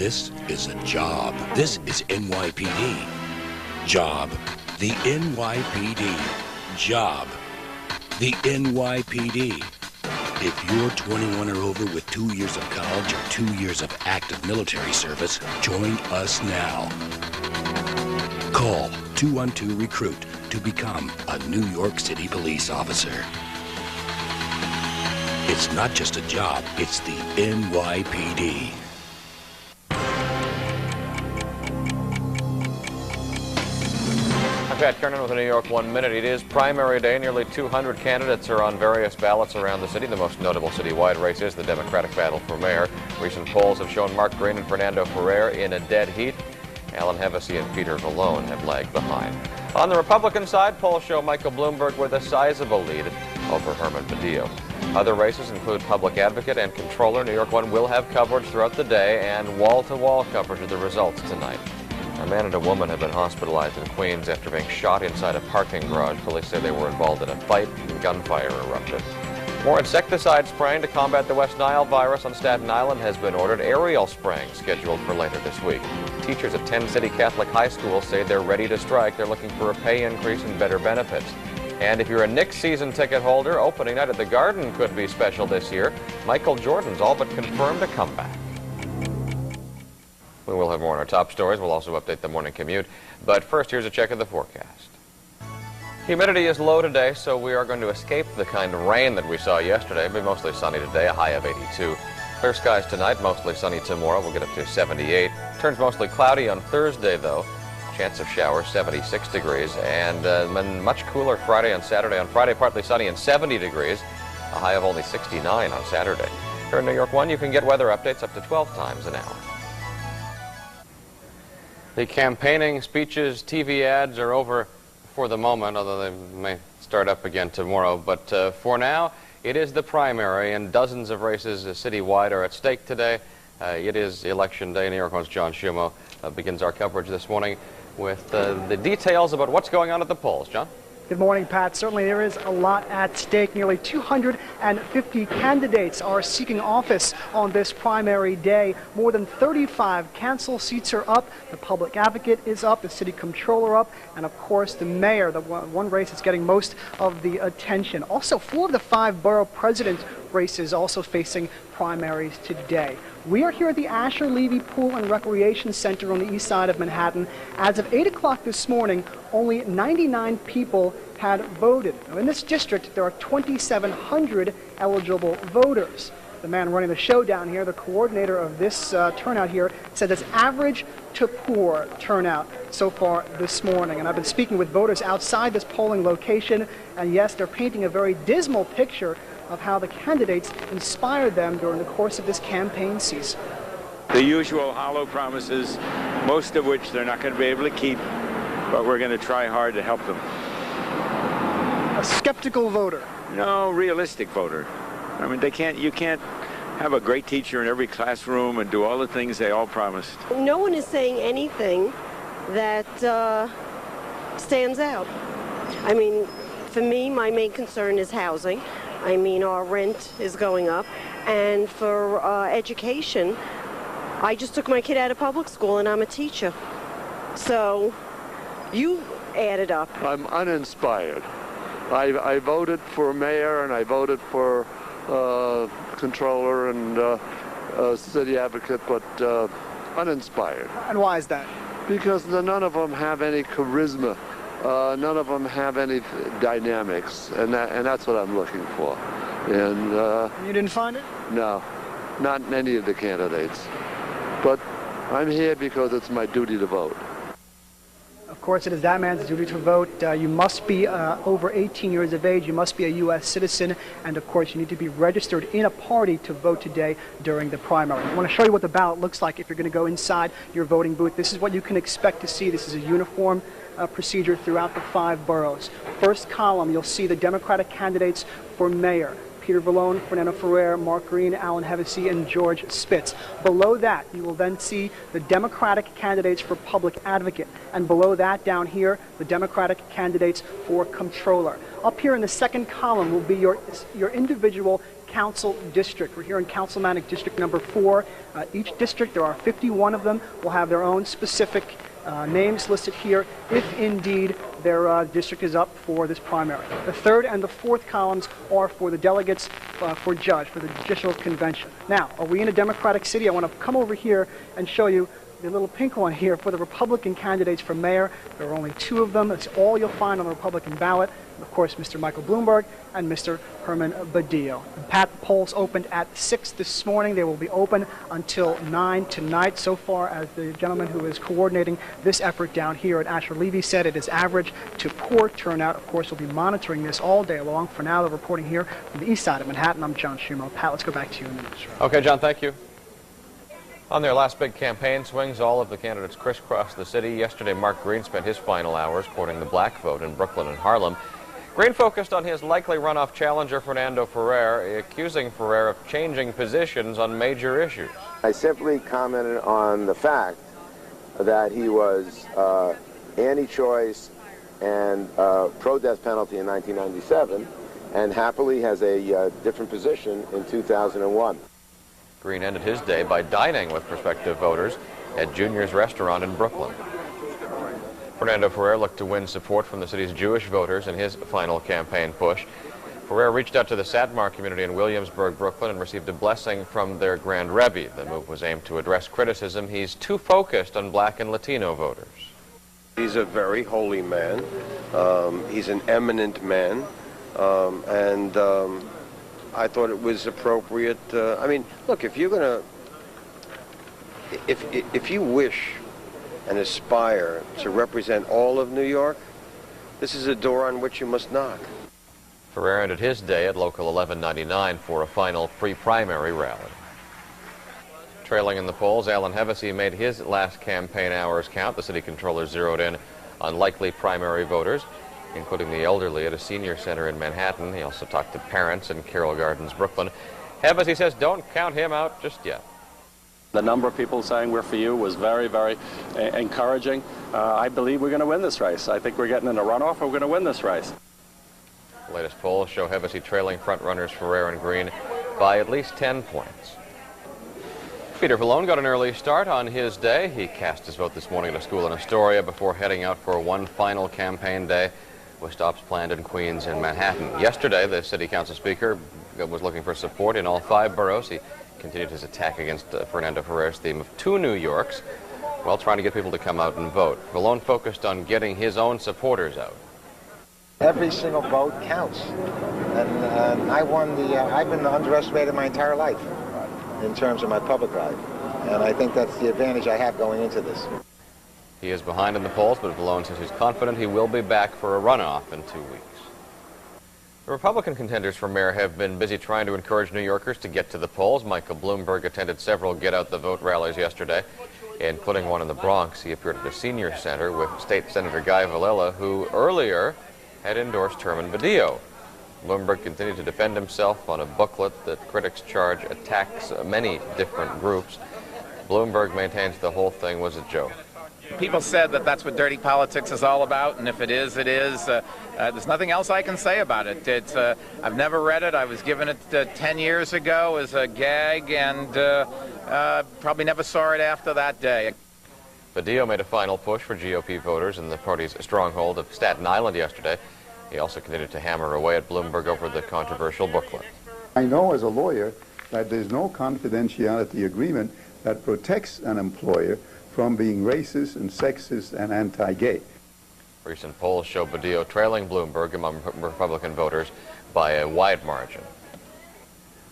This is a job. This is NYPD. Job. The NYPD. Job. The NYPD. If you're 21 or over with 2 years of college or 2 years of active military service, join us now. Call 212-RECRUIT to become a New York City police officer. It's not just a job, it's the NYPD. I'm Pat Kernan with a New York 1 Minute. It is primary day. Nearly 200 candidates are on various ballots around the city. The most notable citywide race is the Democratic battle for mayor. Recent polls have shown Mark Green and Fernando Ferrer in a dead heat. Alan Hevesy and Peter Vallone have lagged behind. On the Republican side, polls show Michael Bloomberg with a sizable lead over Herman Badillo. Other races include public advocate and controller. New York 1 will have coverage throughout the day and wall-to-wall coverage of the results tonight. A man and a woman have been hospitalized in Queens after being shot inside a parking garage. Police say they were involved in a fight and gunfire erupted. More insecticide spraying to combat the West Nile virus on Staten Island has been ordered. Aerial spraying scheduled for later this week. Teachers at 10 city Catholic high schools say they're ready to strike. They're looking for a pay increase and better benefits. And if you're a Knicks season ticket holder, opening night at the Garden could be special this year. Michael Jordan's all but confirmed a comeback. We will have more on our top stories. We'll also update the morning commute. But first, here's a check of the forecast. Humidity is low today, so we are going to escape the kind of rain that we saw yesterday. It'll be mostly sunny today, a high of 82. Clear skies tonight, mostly sunny tomorrow. We'll get up to 78. Turns mostly cloudy on Thursday, though. Chance of showers, 76 degrees. And much cooler Friday and Saturday. On Friday, partly sunny and 70 degrees. A high of only 69 on Saturday. Here in New York 1, you can get weather updates up to 12 times an hour. The campaigning, speeches, TV ads are over for the moment, although they may start up again tomorrow. But for now, it is the primary, and dozens of races citywide are at stake today. It is Election Day. New York 1's John Shumo begins our coverage this morning with the details about what's going on at the polls. John? Good morning, Pat. Certainly there is a lot at stake. Nearly 250 candidates are seeking office on this primary day. More than 35 council seats are up. The public advocate is up, the city controller up, and of course the mayor, the one race that's getting most of the attention. Also, 4 of the 5 borough president races also facing primaries today. We are here at the Asher Levy Pool and Recreation Center on the east side of Manhattan. As of 8 o'clock this morning, only 99 people had voted. Now, in this district, there are 2,700 eligible voters. The man running the show down here, the coordinator of this turnout here, said it's average to poor turnout so far this morning. And I've been speaking with voters outside this polling location, and yes, they're painting a very dismal picture of how the candidates inspired them during the course of this campaign season. The usual hollow promises, most of which they're not going to be able to keep, but we're going to try hard to help them. A skeptical voter. No, realistic voter. I mean, you can't have a great teacher in every classroom and do all the things they all promised. No one is saying anything that stands out. I mean, for me, my main concern is housing. I mean, our rent is going up. And for education, I just took my kid out of public school and I'm a teacher. So you add it up. I'm uninspired. I voted for mayor and I voted for controller and city advocate, but uninspired. And why is that? Because none of them have any charisma. None of them have any dynamics, and that's what I'm looking for. And you didn't find it? No, not in any of the candidates. But I'm here because it's my duty to vote. Of course, it is that man's duty to vote. You must be over 18 years of age. You must be a U.S. citizen. And, of course, you need to be registered in a party to vote today during the primary. I want to show you what the ballot looks like if you're going to go inside your voting booth. This is what you can expect to see. This is a uniform procedure throughout the 5 boroughs. First column, you'll see the Democratic candidates for mayor. Peter Vallone, Fernando Ferrer, Mark Green, Alan Hevesy, and George Spitz. Below that, you will then see the Democratic candidates for public advocate. And below that, down here, the Democratic candidates for comptroller. Up here in the second column will be your individual council district. We're here in Councilmanic District number 4. Each district, there are 51 of them, will have their own specific names listed here if indeed their district is up for this primary. The third and the fourth columns are for the delegates for judge, for the judicial convention. Now, are we in a Democratic city? I want to come over here and show you the little pink one here for the Republican candidates for mayor. There are only 2 of them. That's all you'll find on the Republican ballot. Of course, Mr. Michael Bloomberg and Mr. Herman Badillo. Pat, the polls opened at 6 this morning. They will be open until 9 tonight. So far, as the gentleman who is coordinating this effort down here at Asher Levy said, it is average to poor turnout. Of course, we'll be monitoring this all day long. For now, the reporting here from the east side of Manhattan, I'm John Schumo. Pat, let's go back to you in the newsroom. Okay, John, thank you. On their last big campaign swings, all of the candidates crisscrossed the city. Yesterday, Mark Green spent his final hours courting the black vote in Brooklyn and Harlem. Green focused on his likely runoff challenger, Fernando Ferrer, accusing Ferrer of changing positions on major issues. I simply commented on the fact that he was anti-choice and pro-death penalty in 1997, and happily has a different position in 2001. Green ended his day by dining with prospective voters at Junior's restaurant in Brooklyn. Fernando Ferrer looked to win support from the city's Jewish voters in his final campaign push. Ferrer reached out to the Satmar community in Williamsburg, Brooklyn, and received a blessing from their Grand Rebbe. The move was aimed to address criticism he's too focused on black and Latino voters. He's a very holy man. He's an eminent man, and I thought it was appropriate. I mean, look, if you're going to, if you wish and aspire to represent all of New York, this is a door on which you must knock. Ferrer ended his day at Local 1199 for a final pre-primary rally. Trailing in the polls, Alan Hevesy made his last campaign hours count. The city controller zeroed in on likely primary voters, including the elderly at a senior center in Manhattan. He also talked to parents in Carroll Gardens, Brooklyn. Hevesy says don't count him out just yet. The number of people saying we're for you was very, very encouraging. I believe we're going to win this race. I think we're getting in a runoff, and we're going to win this race. The latest polls show Hevesy trailing front-runners Ferrer and Green by at least 10 points. Peter Vallone got an early start on his day. He cast his vote this morning at a school in Astoria before heading out for one final campaign day with stops planned in Queens and Manhattan. Yesterday, the city council speaker was looking for support in all 5 boroughs. He continued his attack against Fernando Ferrer's theme of 2 New Yorks, while trying to get people to come out and vote. Vallone focused on getting his own supporters out. Every single vote counts, and I've been underestimated my entire life in terms of my public life, and I think that's the advantage I have going into this. He is behind in the polls, but Vallone says he's confident he will be back for a runoff in 2 weeks. The Republican contenders for mayor have been busy trying to encourage New Yorkers to get to the polls. Michael Bloomberg attended several get-out-the-vote rallies yesterday, including one in the Bronx. He appeared at the Senior Center with State Senator Guy Villela, who earlier had endorsed Herman Badillo. Bloomberg continued to defend himself on a booklet that critics charge attacks many different groups. Bloomberg maintains the whole thing was a joke. People said that that's what dirty politics is all about, and if it is, it is. There's nothing else I can say about it. I've never read it. I was given it 10 years ago as a gag, and probably never saw it after that day. Badillo made a final push for GOP voters in the party's stronghold of Staten Island yesterday. He also continued to hammer away at Bloomberg over the controversial booklet. I know as a lawyer that there's no confidentiality agreement that protects an employer from being racist and sexist and anti-gay. Recent polls show Badillo trailing Bloomberg among Republican voters by a wide margin.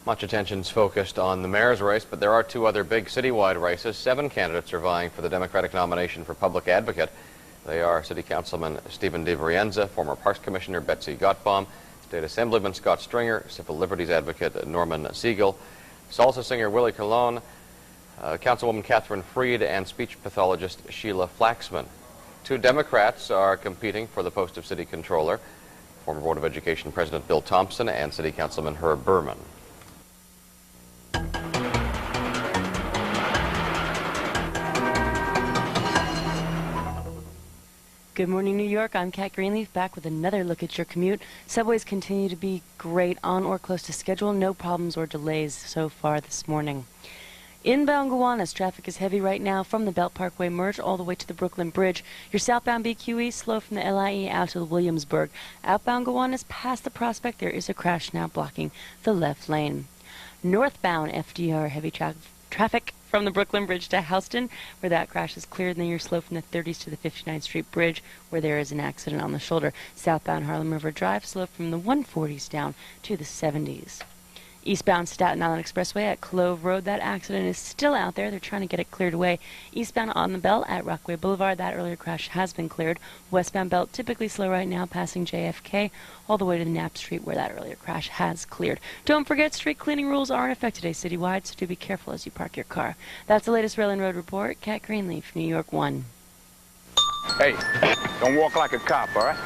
Much attention's focused on the mayor's race, but there are 2 other big citywide races. 7 candidates are vying for the Democratic nomination for public advocate. They are City Councilman Stephen DeVrienza, former Parks Commissioner Betsy Gottbaum, State Assemblyman Scott Stringer, Civil Liberties Advocate Norman Siegel, salsa singer Willie Colon, Councilwoman Catherine Freed, and speech pathologist Sheila Flaxman. 2 Democrats are competing for the post of city controller. former Board of Education President Bill Thompson and City Councilman Herb Berman. Good morning, New York. I'm Kat Greenleaf, back with another look at your commute. Subways continue to be great, on or close to schedule. No problems or delays so far this morning. Inbound Gowanus, traffic is heavy right now from the Belt Parkway merge all the way to the Brooklyn Bridge. Your southbound BQE slow from the LIE out to the Williamsburg. Outbound Gowanus past the Prospect, there is a crash now blocking the left lane. Northbound FDR, heavy traffic from the Brooklyn Bridge to Houston, where that crash is cleared, and then you're slow from the 30s to the 59th Street Bridge, where there is an accident on the shoulder. Southbound Harlem River Drive, slow from the 140s down to the 70s. Eastbound Staten Island Expressway at Clove Road, that accident is still out there. They're trying to get it cleared away. Eastbound on the Belt at Rockaway Boulevard, that earlier crash has been cleared. Westbound Belt typically slow right now, passing JFK all the way to Knapp Street, where that earlier crash has cleared. Don't forget, street cleaning rules are in effect today citywide, so do be careful as you park your car. That's the latest Rail and Road Report. Kat Greenleaf, New York 1. Hey, don't walk like a cop, all right?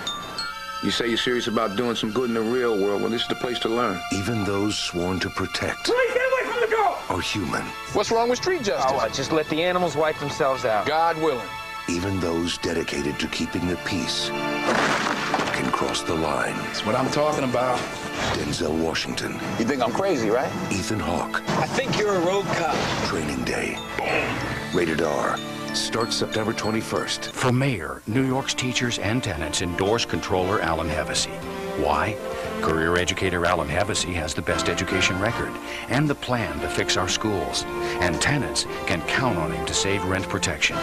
You say you're serious about doing some good in the real world. Well, this is the place to learn. Even those sworn to protect Please get away from the door! are human. What's wrong with street justice? Oh, just let the animals wipe themselves out. God willing. Even those dedicated to keeping the peace can cross the line. That's what I'm talking about. Denzel Washington. You think I'm crazy, right? Ethan Hawke. I think you're a road cop. Training Day. Rated R. Starts September 21st. For mayor, New York's teachers and tenants endorse Controller Alan Hevesy. Why? Career educator Alan Hevesy has the best education record and the plan to fix our schools. And tenants can count on him to save rent protection.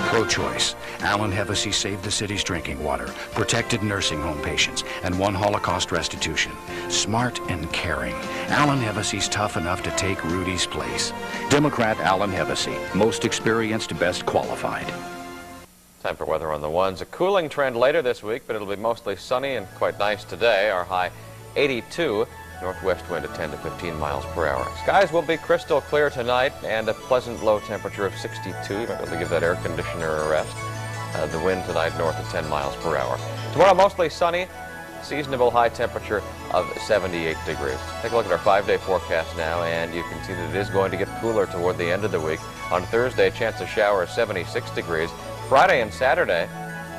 Pro-choice, Alan Hevesy saved the city's drinking water, protected nursing home patients, and won Holocaust restitution. Smart and caring, Alan Hevesy's tough enough to take Rudy's place. Democrat Alan Hevesy, most experienced, best qualified. Time for weather on the ones. A cooling trend later this week, but it'll be mostly sunny and quite nice today. Our high 82, northwest wind at 10 to 15 miles per hour. Skies will be crystal clear tonight and a pleasant low temperature of 62. You might be able to give that air conditioner a rest. The wind tonight north of 10 miles per hour. Tomorrow mostly sunny, seasonable high temperature of 78 degrees. Take a look at our 5-day forecast now, and you can see that it is going to get cooler toward the end of the week. On Thursday, chance of showers 76 degrees. Friday and Saturday,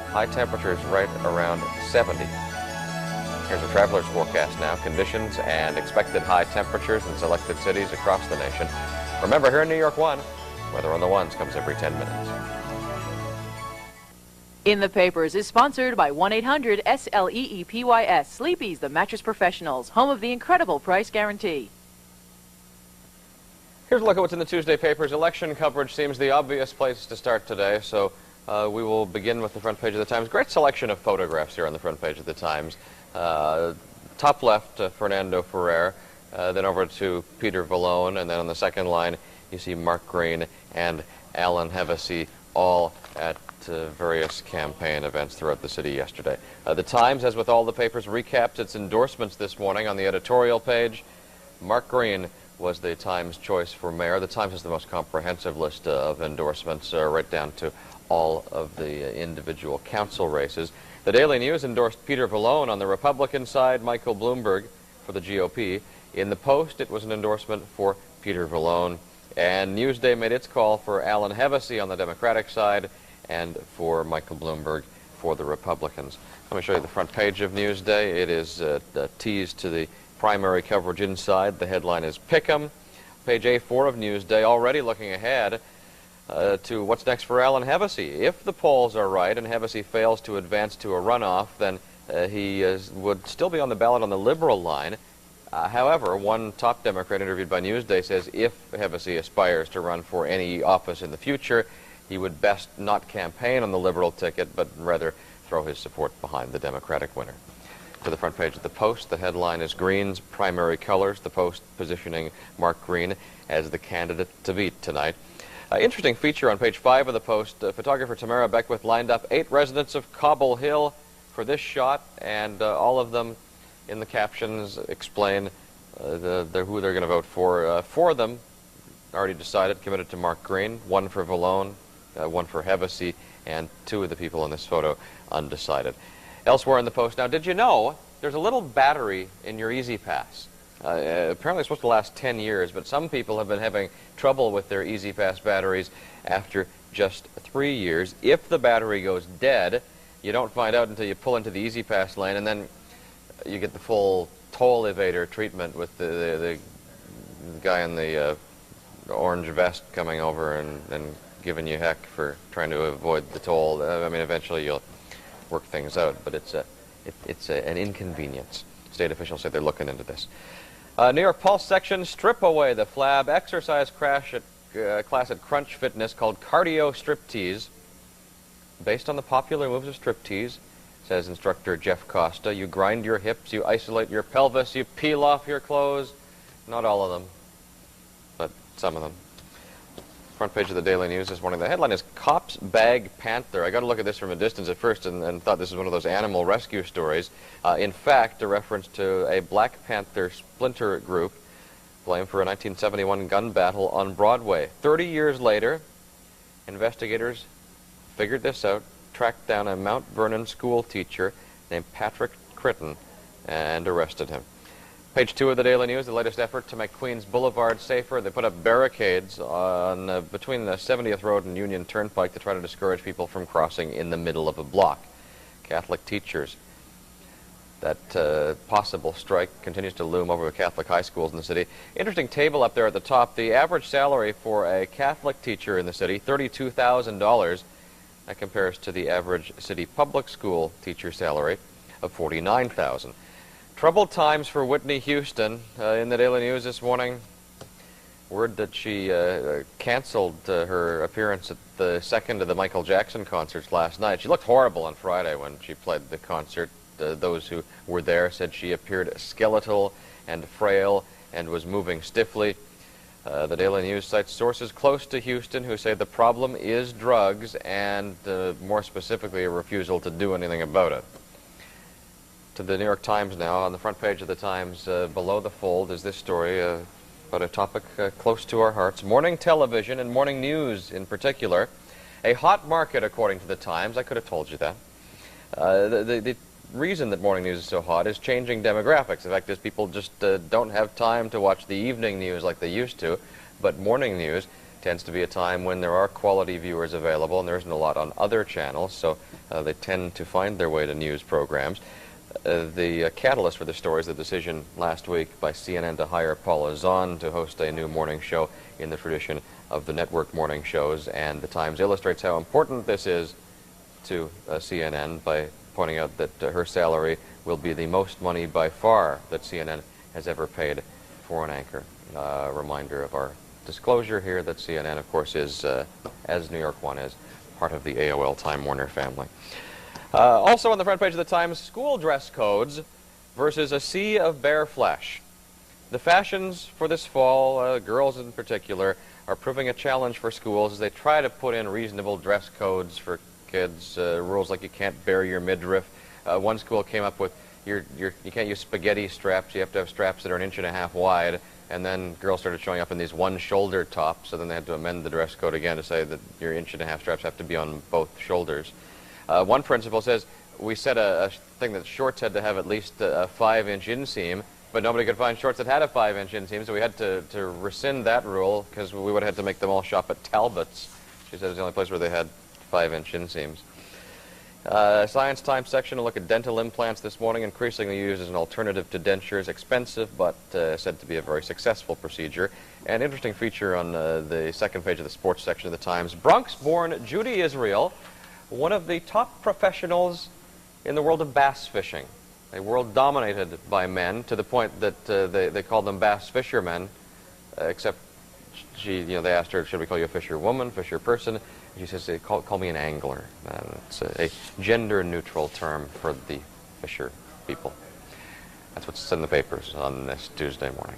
high temperatures right around 70. Here's a traveler's forecast now. Conditions and expected high temperatures in selected cities across the nation. Remember, here in New York 1, weather on the ones comes every 10 minutes. In the Papers is sponsored by 1-800-SLEEPYS. Sleepy's, the mattress professionals, home of the incredible price guarantee. Here's a look at what's in the Tuesday papers. Election coverage seems the obvious place to start today, so we will begin with the front page of the Times. Great selection of photographs here on the front page of the Times. Top left, Fernando Ferrer, then over to Peter Vallone, and then on the second line you see Mark Green and Alan Hevesy, all at various campaign events throughout the city yesterday. The Times, as with all the papers, recapped its endorsements this morning on the editorial page. Mark Green was the Times choice for mayor. The Times has the most comprehensive list of endorsements, right down to all of the individual council races. The Daily News endorsed Peter Vallone on the Republican side, Michael Bloomberg for the GOP. In the Post, it was an endorsement for Peter Vallone. And Newsday made its call for Alan Hevesy on the Democratic side and for Michael Bloomberg for the Republicans. Let me show you the front page of Newsday. It is a tease to the primary coverage inside. The headline is Pick'em. Page A4 of Newsday, already looking ahead to what's next for Alan Hevesy. If the polls are right and Hevesy fails to advance to a runoff, then he would still be on the ballot on the liberal line. However, one top Democrat interviewed by Newsday says if Hevesy aspires to run for any office in the future, he would best not campaign on the liberal ticket, but rather throw his support behind the Democratic winner. To the front page of the Post, the headline is Green's primary colors. The Post positioning Mark Green as the candidate to beat tonight. Interesting feature on page 5 of the Post. Photographer Tamara Beckwith lined up 8 residents of Cobble Hill for this shot, and all of them in the captions explain who they're going to vote for. 4 of them already decided, committed to Mark Green, 1 for Vallone, 1 for Hevesy, and 2 of the people in this photo undecided. Elsewhere in the Post, now, did you know there's a little battery in your Easy Pass. Apparently it's supposed to last 10 years, but some people have been having trouble with their Easy Pass batteries after just 3 years. If the battery goes dead, you don't find out until you pull into the Easy Pass lane, and then you get the full toll evader treatment with the guy in the orange vest coming over and giving you heck for trying to avoid the toll. I mean, eventually you'll work things out, but it's an inconvenience. State officials say they're looking into this. New York Pulse section, strip away the flab. Exercise class at Crunch Fitness called Cardio Striptease. Based on the popular moves of striptease, says instructor Jeff Costa, you grind your hips, you isolate your pelvis, you peel off your clothes. Not all of them, but some of them. Front page of the Daily News this morning. The headline is Cops Bag Panther. I got to look at this from a distance at first and thought this was one of those animal rescue stories. In fact, a reference to a Black Panther splinter group blamed for a 1971 gun battle on Broadway. 30 years later, investigators figured this out, tracked down a Mount Vernon school teacher named Patrick Critton and arrested him. Page 2 of the Daily News, the latest effort to make Queens Boulevard safer. They put up barricades on between the 70th Road and Union Turnpike to try to discourage people from crossing in the middle of a block. Catholic teachers. That possible strike continues to loom over the Catholic high schools in the city. Interesting table up there at the top. The average salary for a Catholic teacher in the city, $32,000. That compares to the average city public school teacher salary of $49,000. Troubled times for Whitney Houston. In the Daily News this morning, word that she canceled her appearance at the second of the Michael Jackson concerts last night. She looked horrible on Friday when she played the concert. Those who were there said she appeared skeletal and frail and was moving stiffly. The Daily News cites sources close to Houston who say the problem is drugs and, more specifically, a refusal to do anything about it. To the New York Times now. On the front page of the Times, below the fold, is this story about a topic close to our hearts. Morning television and morning news in particular. A hot market, according to the Times. I could have told you that. The reason that morning news is so hot is changing demographics. The fact is people just don't have time to watch the evening news like they used to, but morning news tends to be a time when there are quality viewers available, and there isn't a lot on other channels, so they tend to find their way to news programs. The catalyst for the story is the decision last week by CNN to hire Paula Zahn to host a new morning show in the tradition of the network morning shows, and the Times illustrates how important this is to CNN by pointing out that her salary will be the most money by far that CNN has ever paid for an anchor. Reminder of our disclosure here that CNN, of course, is, as New York One is, part of the AOL Time Warner family. Also on the front page of the Times, school dress codes versus a sea of bare flesh. The fashions for this fall, girls in particular, are proving a challenge for schools as they try to put in reasonable dress codes for kids. Rules like you can't bare your midriff. One school came up with you can't use spaghetti straps. You have to have straps that are 1.5 inches wide. And then girls started showing up in these one-shoulder tops, so then they had to amend the dress code again to say that your 1.5 inch straps have to be on both shoulders. One principal says, we set a thing that shorts had to have at least a 5-inch inseam, but nobody could find shorts that had a 5-inch inseam, so we had to rescind that rule because we would have had to make them all shop at Talbot's. She said it's the only place where they had 5-inch inseams. Science Times section, a look at dental implants this morning, increasingly used as an alternative to dentures, expensive, but said to be a very successful procedure. An interesting feature on the second page of the sports section of the Times. Bronx-born Judy Israel, one of the top professionals in the world of bass fishing. A world dominated by men to the point that they called them bass fishermen, except they asked her, should we call you a fisher woman, fisher person? And she says, call me an angler. It's a gender-neutral term for the fisher people. That's what's in the papers on this Tuesday morning.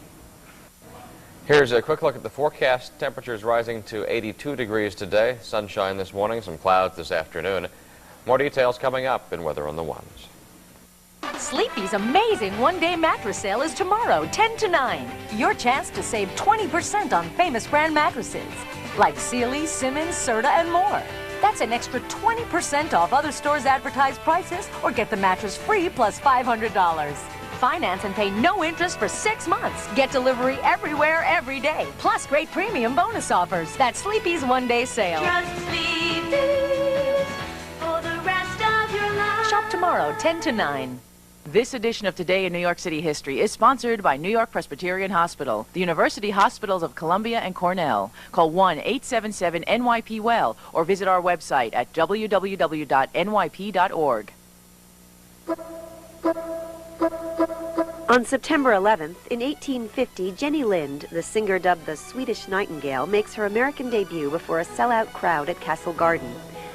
Here's a quick look at the forecast. Temperatures rising to 82 degrees today. Sunshine this morning, some clouds this afternoon. More details coming up in Weather on the Ones. Sleepy's amazing one-day mattress sale is tomorrow, 10 to 9. Your chance to save 20% on famous brand mattresses like Sealy, Simmons, Serta, and more. That's an extra 20% off other stores' advertised prices, or get the mattress free plus $500. Finance and pay no interest for 6 months. Get delivery everywhere, every day. Plus great premium bonus offers. That's Sleepy's one-day sale. Just Sleepy's for the rest of your life. Shop tomorrow, 10 to 9. This edition of Today in New York City History is sponsored by New York Presbyterian Hospital, the University Hospitals of Columbia and Cornell. Call 1-877-NYP-WELL or visit our website at www.nyp.org. On September 11th, in 1850, Jenny Lind, the singer dubbed the Swedish Nightingale, makes her American debut before a sellout crowd at Castle Garden.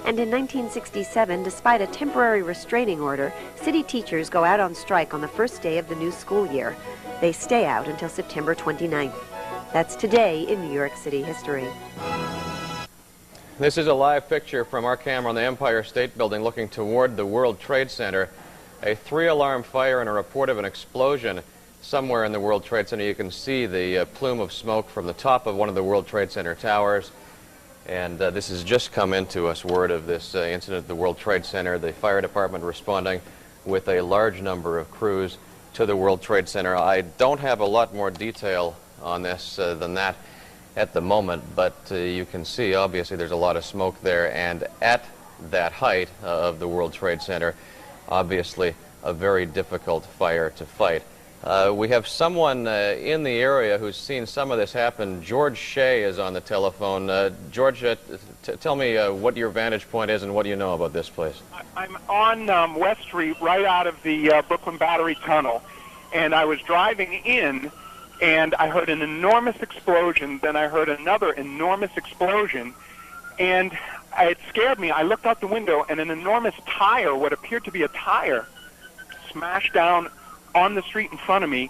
And in 1967, despite a temporary restraining order, city teachers go out on strike on the first day of the new school year. They stay out until September 29th. That's Today in New York City History. This is a live picture from our camera on the Empire State Building looking toward the World Trade Center. A 3-alarm fire and a report of an explosion somewhere in the World Trade Center. You can see the plume of smoke from the top of one of the World Trade Center towers. And this has just come into us, word of this incident at the World Trade Center. The fire department responding with a large number of crews to the World Trade Center. I don't have a lot more detail on this than that at the moment, but you can see obviously there's a lot of smoke there, and at that height of the World Trade Center, obviously a very difficult fire to fight. We have someone in the area who's seen some of this happen. George Shea is on the telephone. George, tell me what your vantage point is and what do you know about this place? I'm on West Street, right out of the Brooklyn Battery Tunnel, and I was driving in, and I heard an enormous explosion. Then I heard another enormous explosion, and it scared me. I looked out the window, and an enormous tire, what appeared to be a tire, smashed down on the street in front of me,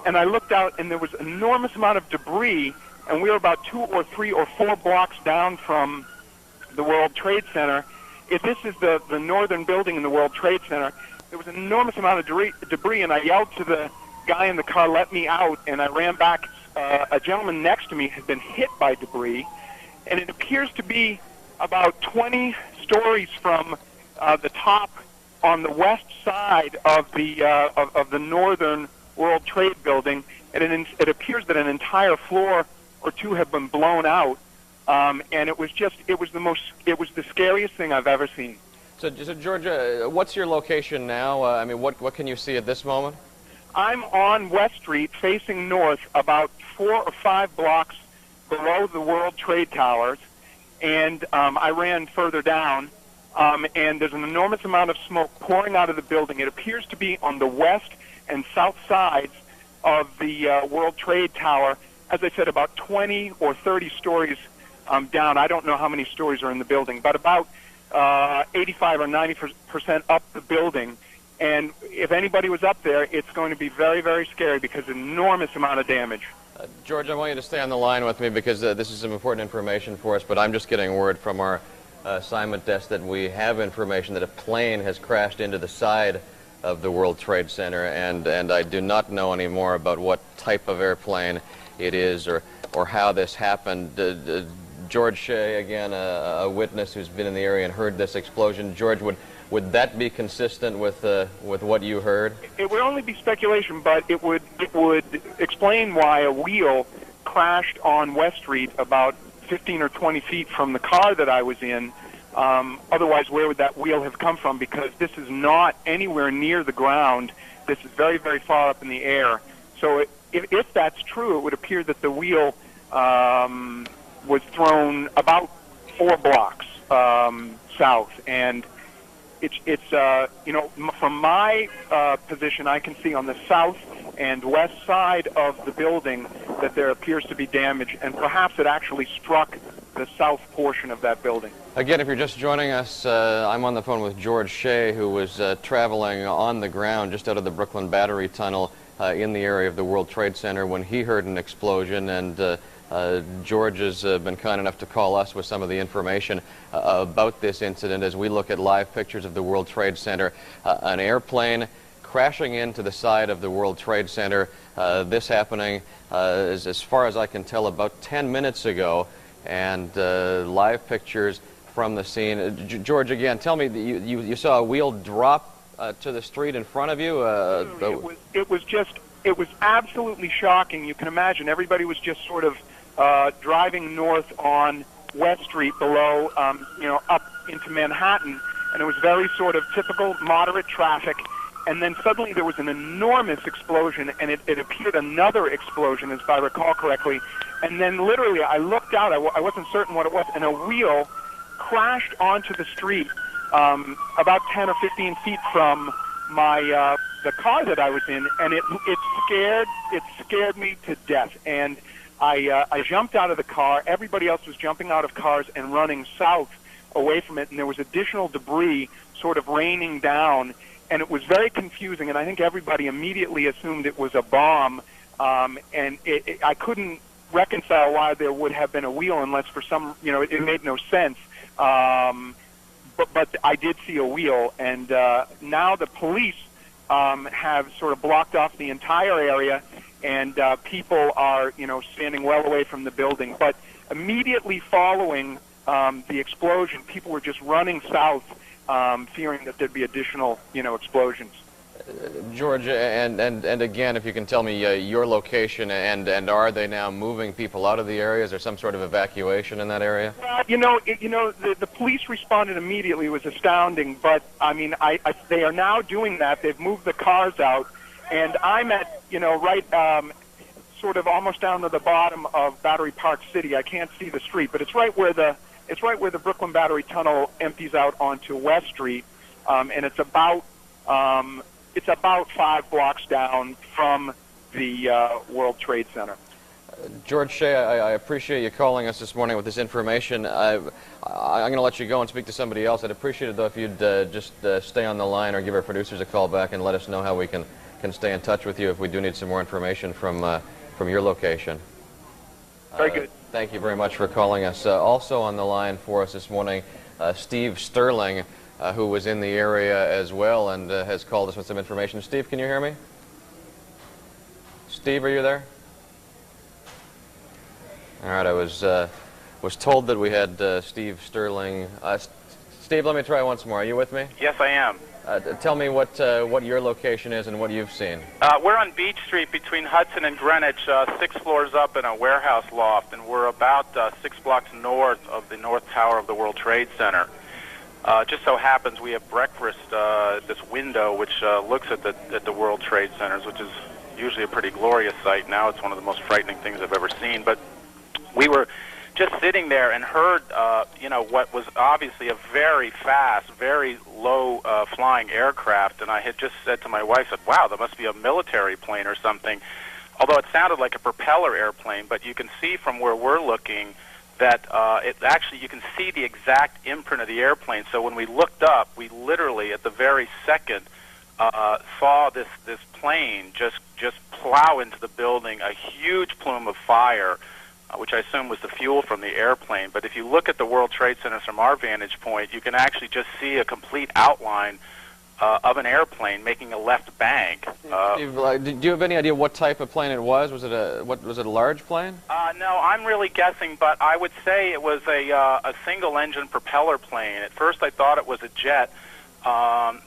and I looked out, and there was an enormous amount of debris, and we were about 2 or 3 or 4 blocks down from the World Trade Center. If this is the northern building in the World Trade Center, there was an enormous amount of debris, and I yelled to the guy in the car, let me out, and I ran back. A gentleman next to me had been hit by debris, and it appears to be about 20 stories from the top on the west side of the northern World Trade Building, and it appears that an entire floor or two have been blown out, and it was the scariest thing I've ever seen. So Georgia, what's your location now? I mean, what can you see at this moment? I'm on West Street, facing north, about 4 or 5 blocks below the World Trade Towers, and I ran further down. And there's an enormous amount of smoke pouring out of the building. It appears to be on the west and south sides of the World Trade Tower. As I said, about 20 or 30 stories down. I don't know how many stories are in the building, but about 85 or 90% up the building. And if anybody was up there, it's going to be very, very scary because an enormous amount of damage. George, I want you to stay on the line with me because this is some important information for us, but I'm just getting word from our assignment desk that we have information that a plane has crashed into the side of the World Trade Center, and I do not know any more about what type of airplane it is or how this happened. George Shea, again, a witness who's been in the area and heard this explosion. George, would that be consistent with what you heard? It would only be speculation, but it would explain why a wheel crashed on West Street about 15 or 20 feet from the car that I was in. Otherwise, where would that wheel have come from? Because this is not anywhere near the ground. This is very, very far up in the air. So if that's true, it would appear that the wheel was thrown about 4 blocks south. And it's from my position, I can see on the south and west side of the building that there appears to be damage, and perhaps it actually struck the south portion of that building. Again, if you're just joining us, I'm on the phone with George Shea, who was traveling on the ground just out of the Brooklyn Battery Tunnel in the area of the World Trade Center when he heard an explosion, and George has been kind enough to call us with some of the information about this incident as we look at live pictures of the World Trade Center. An airplane crashing into the side of the World Trade Center. This happening, as far as I can tell, about 10 minutes ago, and live pictures from the scene. George, again, tell me, you saw a wheel drop to the street in front of you? It was absolutely shocking. You can imagine everybody was just sort of driving north on West Street below, up into Manhattan, and it was very sort of typical moderate traffic. And then suddenly there was an enormous explosion, and it appeared another explosion, if I recall correctly. And then literally I looked out, I wasn't certain what it was, and a wheel crashed onto the street about 10 or 15 feet from my the car that I was in, and it scared me to death. And I jumped out of the car. Everybody else was jumping out of cars and running south away from it, and there was additional debris sort of raining down, and it was very confusing, and I think everybody immediately assumed it was a bomb, and I couldn't reconcile why there would have been a wheel unless for some, it made no sense. But I did see a wheel, and now the police have sort of blocked off the entire area, and people are, standing well away from the building. But immediately following the explosion, people were just running south, fearing that there'd be additional, explosions. George, and again, if you can tell me your location, and are they now moving people out of the area? Is there some sort of evacuation in that area? Well, the police responded immediately. It was astounding, but I mean, they are now doing that. They've moved the cars out, and I'm at, right, sort of almost down to the bottom of Battery Park City. I can't see the street, but it's right where the Brooklyn Battery Tunnel empties out onto West Street, and it's about 5 blocks down from the World Trade Center. George Shea, I appreciate you calling us this morning with this information. I'm going to let you go and speak to somebody else. I'd appreciate it, though, if you'd just stay on the line or give our producers a call back and let us know how we can stay in touch with you if we do need some more information from your location. Very good. Thank you very much for calling us. Also on the line for us this morning, Steve Sterling, who was in the area as well and has called us with some information. Steve, can you hear me? Steve, are you there? All right, I was told that we had Steve Sterling. Steve, let me try once more. Are you with me? Yes, I am. Tell me what your location is and what you've seen. We're on Beach Street between Hudson and Greenwich, 6 floors up in a warehouse loft, and we're about 6 blocks north of the North Tower of the World Trade Center. Just so happens we have breakfast at this window which looks at the World Trade Centers, which is usually a pretty glorious sight. Now it's one of the most frightening things I've ever seen. But we were just sitting there and heard, what was obviously a very fast, very low flying aircraft. And I had just said to my wife, wow, that must be a military plane or something. Although it sounded like a propeller airplane, but you can see from where we're looking that you can see the exact imprint of the airplane. So when we looked up, we literally, at the very second, saw this plane just plow into the building, a huge plume of fire, which I assume was the fuel from the airplane. But if you look at the World Trade Center from our vantage point, you can actually just see a complete outline of an airplane making a left bank. Steve, do you have any idea what type of plane it was? Was it a large plane? No, I'm really guessing, but I would say it was a single-engine propeller plane. At first, I thought it was a jet,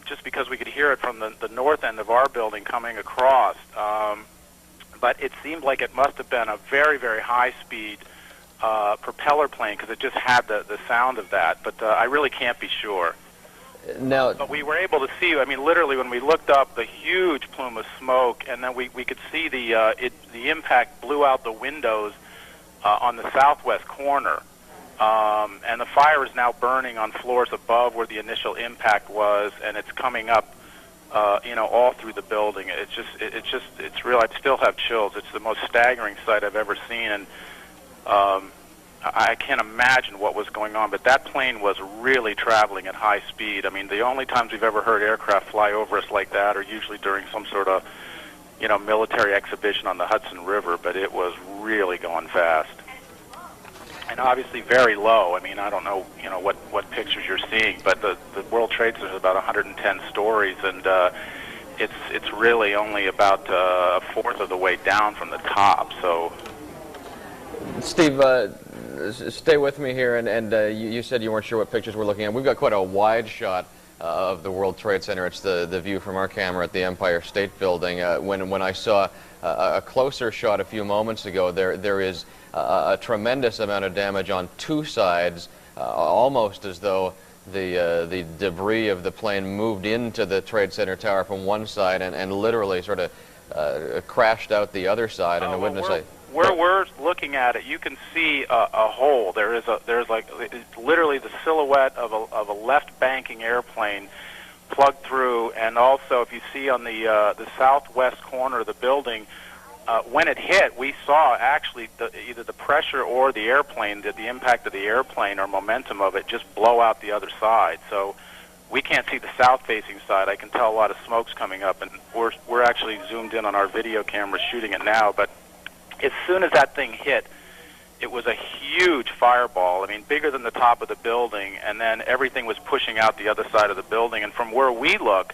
just because we could hear it from the north end of our building coming across. But it seemed like it must have been a very, very high-speed propeller plane because it just had the sound of that. But I really can't be sure. Now, but we were able to see, I mean, literally when we looked up, the huge plume of smoke, and then we could see the impact blew out the windows on the southwest corner. And the fire is now burning on floors above where the initial impact was, and it's coming up, all through the building. It's real. I still have chills. It's the most staggering sight I've ever seen, and I can't imagine what was going on, but that plane was really traveling at high speed. I mean, the only times we've ever heard aircraft fly over us like that are usually during some sort of, military exhibition on the Hudson River, but it was really going fast. And obviously very low. I mean, I don't know, what pictures you're seeing, but the World Trade Center is about 110 stories, and it's really only about a fourth of the way down from the top, so... Steve, stay with me here, and you said you weren't sure what pictures we're looking at. We've got quite a wide shot of the World Trade Center. It's the view from our camera at the Empire State Building. When I saw a closer shot a few moments ago, there is a tremendous amount of damage on two sides, almost as though the debris of the plane moved into the Trade Center tower from one side and literally sort of crashed out the other side. And the witness, where we're looking at it, you can see a hole. There's like it's literally the silhouette of a left banking airplane plugged through, and also if you see on the southwest corner of the building, when it hit, we saw actually either the pressure or the airplane, the impact of the airplane or momentum of it just blow out the other side. So we can't see the south-facing side. I can tell a lot of smoke's coming up, and we're actually zoomed in on our video camera shooting it now. But as soon as that thing hit, it was a huge fireball. I mean, bigger than the top of the building, and then everything was pushing out the other side of the building. And from where we look,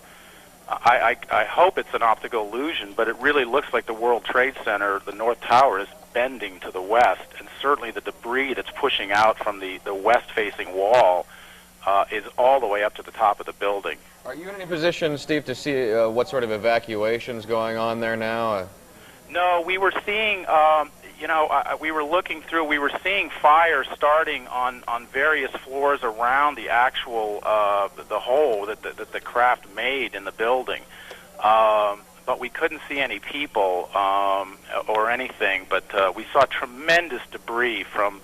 I hope it's an optical illusion, but it really looks like the World Trade Center, the North Tower, is bending to the west, and certainly the debris that's pushing out from the west-facing wall is all the way up to the top of the building. Are you in any position, Steve, to see what sort of evacuation's going on there now? No, we were seeing, we were looking through, we were seeing fire starting on various floors around the actual, the hole that the craft made in the building. But we couldn't see any people or anything, but we saw tremendous debris from,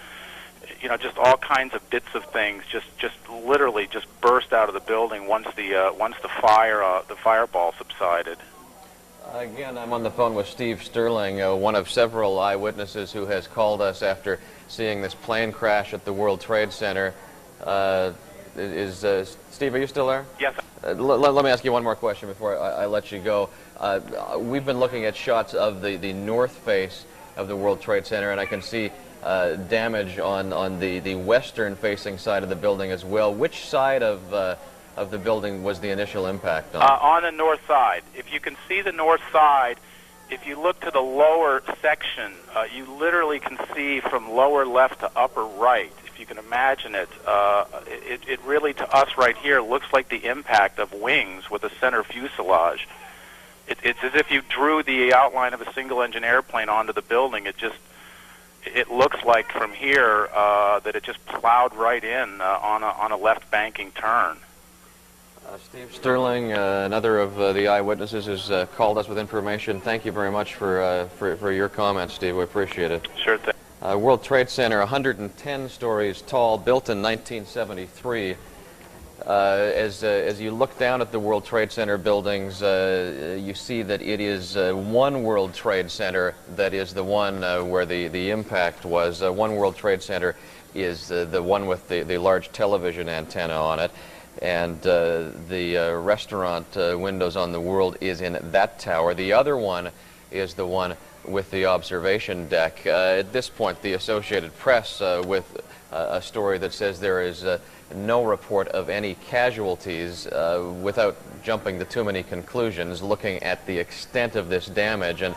just all kinds of bits of things just literally just burst out of the building once the fireball subsided. Again, I'm on the phone with Steve Sterling, one of several eyewitnesses who has called us after seeing this plane crash at the World Trade Center. Steve, are you still there? Yes. Let me ask you one more question before I let you go. We've been looking at shots of the north face of the World Trade Center, and I can see damage on the western-facing side of the building as well. Which side of the building was the initial impact on? On the north side. If you can see the north side, if you look to the lower section, you literally can see from lower left to upper right. If you can imagine it, it really, to us right here, looks like the impact of wings with a center fuselage. It's as if you drew the outline of a single-engine airplane onto the building. It looks like from here that it just plowed right in on a left banking turn. Steve Sterling, another of the eyewitnesses, has called us with information. Thank you very much for your comments, Steve. We appreciate it. Sure thing. World Trade Center, 110 stories tall, built in 1973. As you look down at the World Trade Center buildings, you see that it is one World Trade Center that is the one where the impact was. One World Trade Center is the one with the large television antenna on it. And the restaurant Windows on the World is in that tower. The other one is the one with the observation deck. At this point, the Associated Press with a story that says there is no report of any casualties, without jumping to too many conclusions, looking at the extent of this damage and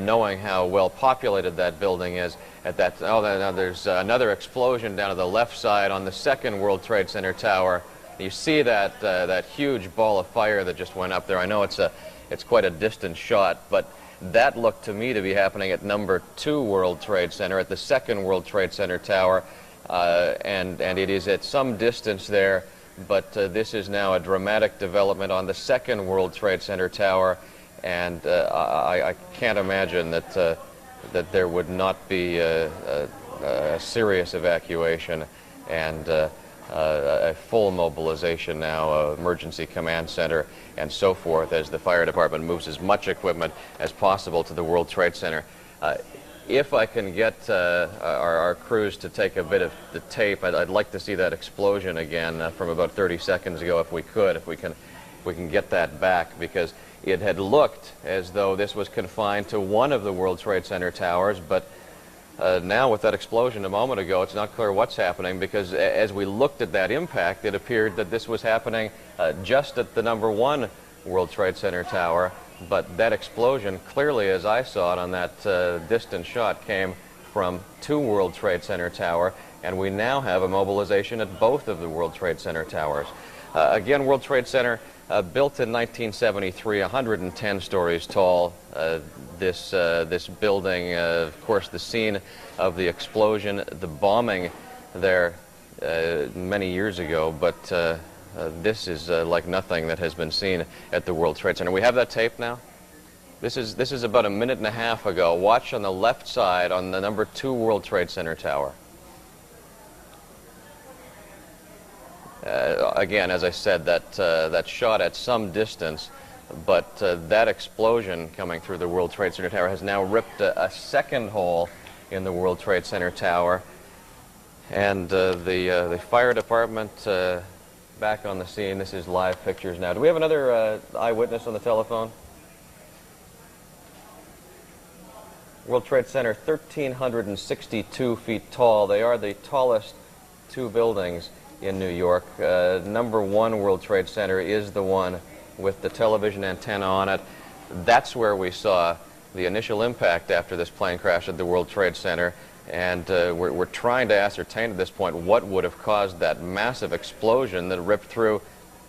knowing how well populated that building is. Now there's another explosion down to the left side on the second World Trade Center tower. You see that huge ball of fire that just went up there. I know it's quite a distant shot, but that looked to me to be happening at number 2 World Trade Center, at the second World Trade Center tower, and it is at some distance there. But this is now a dramatic development on the second World Trade Center tower, and I can't imagine that there would not be a serious evacuation and a full mobilization now, emergency command center and so forth, as the fire department moves as much equipment as possible to the World Trade Center. If I can get our crews to take a bit of the tape, I'd like to see that explosion again from about 30 seconds ago, if we can get that back, because it had looked as though this was confined to one of the World Trade Center towers, but now with that explosion a moment ago, it's not clear what's happening, because as we looked at that impact, it appeared that this was happening just at the number 1 World Trade Center tower. But that explosion, clearly as I saw it on that distant shot, came from 2 World Trade Center tower, and we now have a mobilization at both of the World Trade Center towers. Again, World Trade Center built in 1973, 110 stories tall. This building, of course, the scene of the explosion, the bombing there many years ago, but this is like nothing that has been seen at the World Trade Center. We have that tape now. This is about a minute and a half ago. Watch on the left side on the number 2 World Trade Center tower. Again, as I said, that shot at some distance, but that explosion coming through the World Trade Center tower has now ripped a second hole in the World Trade Center tower, and the fire department back on the scene. This is live pictures now. Do we have another eyewitness on the telephone? World Trade Center, 1,362 feet tall. They are the tallest 2 buildings in New York. Number 1 World Trade Center is the one with the television antenna on it. That's where we saw the initial impact after this plane crash at the World Trade Center, and we're trying to ascertain at this point what would have caused that massive explosion that ripped through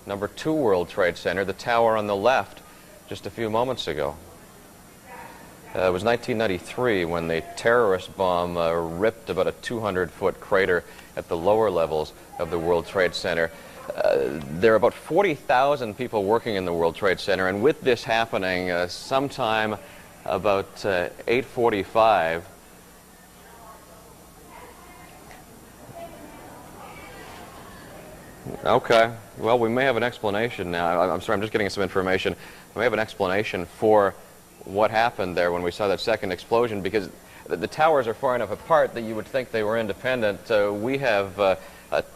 number 2 World Trade Center, the tower on the left, just a few moments ago. It was 1993 when the terrorist bomb ripped about a 200-foot crater at the lower levels of the World Trade Center. There are about 40,000 people working in the World Trade Center, and with this happening sometime about 8:45, okay, well, we may have an explanation now. I'm sorry, I'm just getting some information. We may have an explanation for what happened there when we saw that second explosion, because the towers are far enough apart that you would think they were independent. We have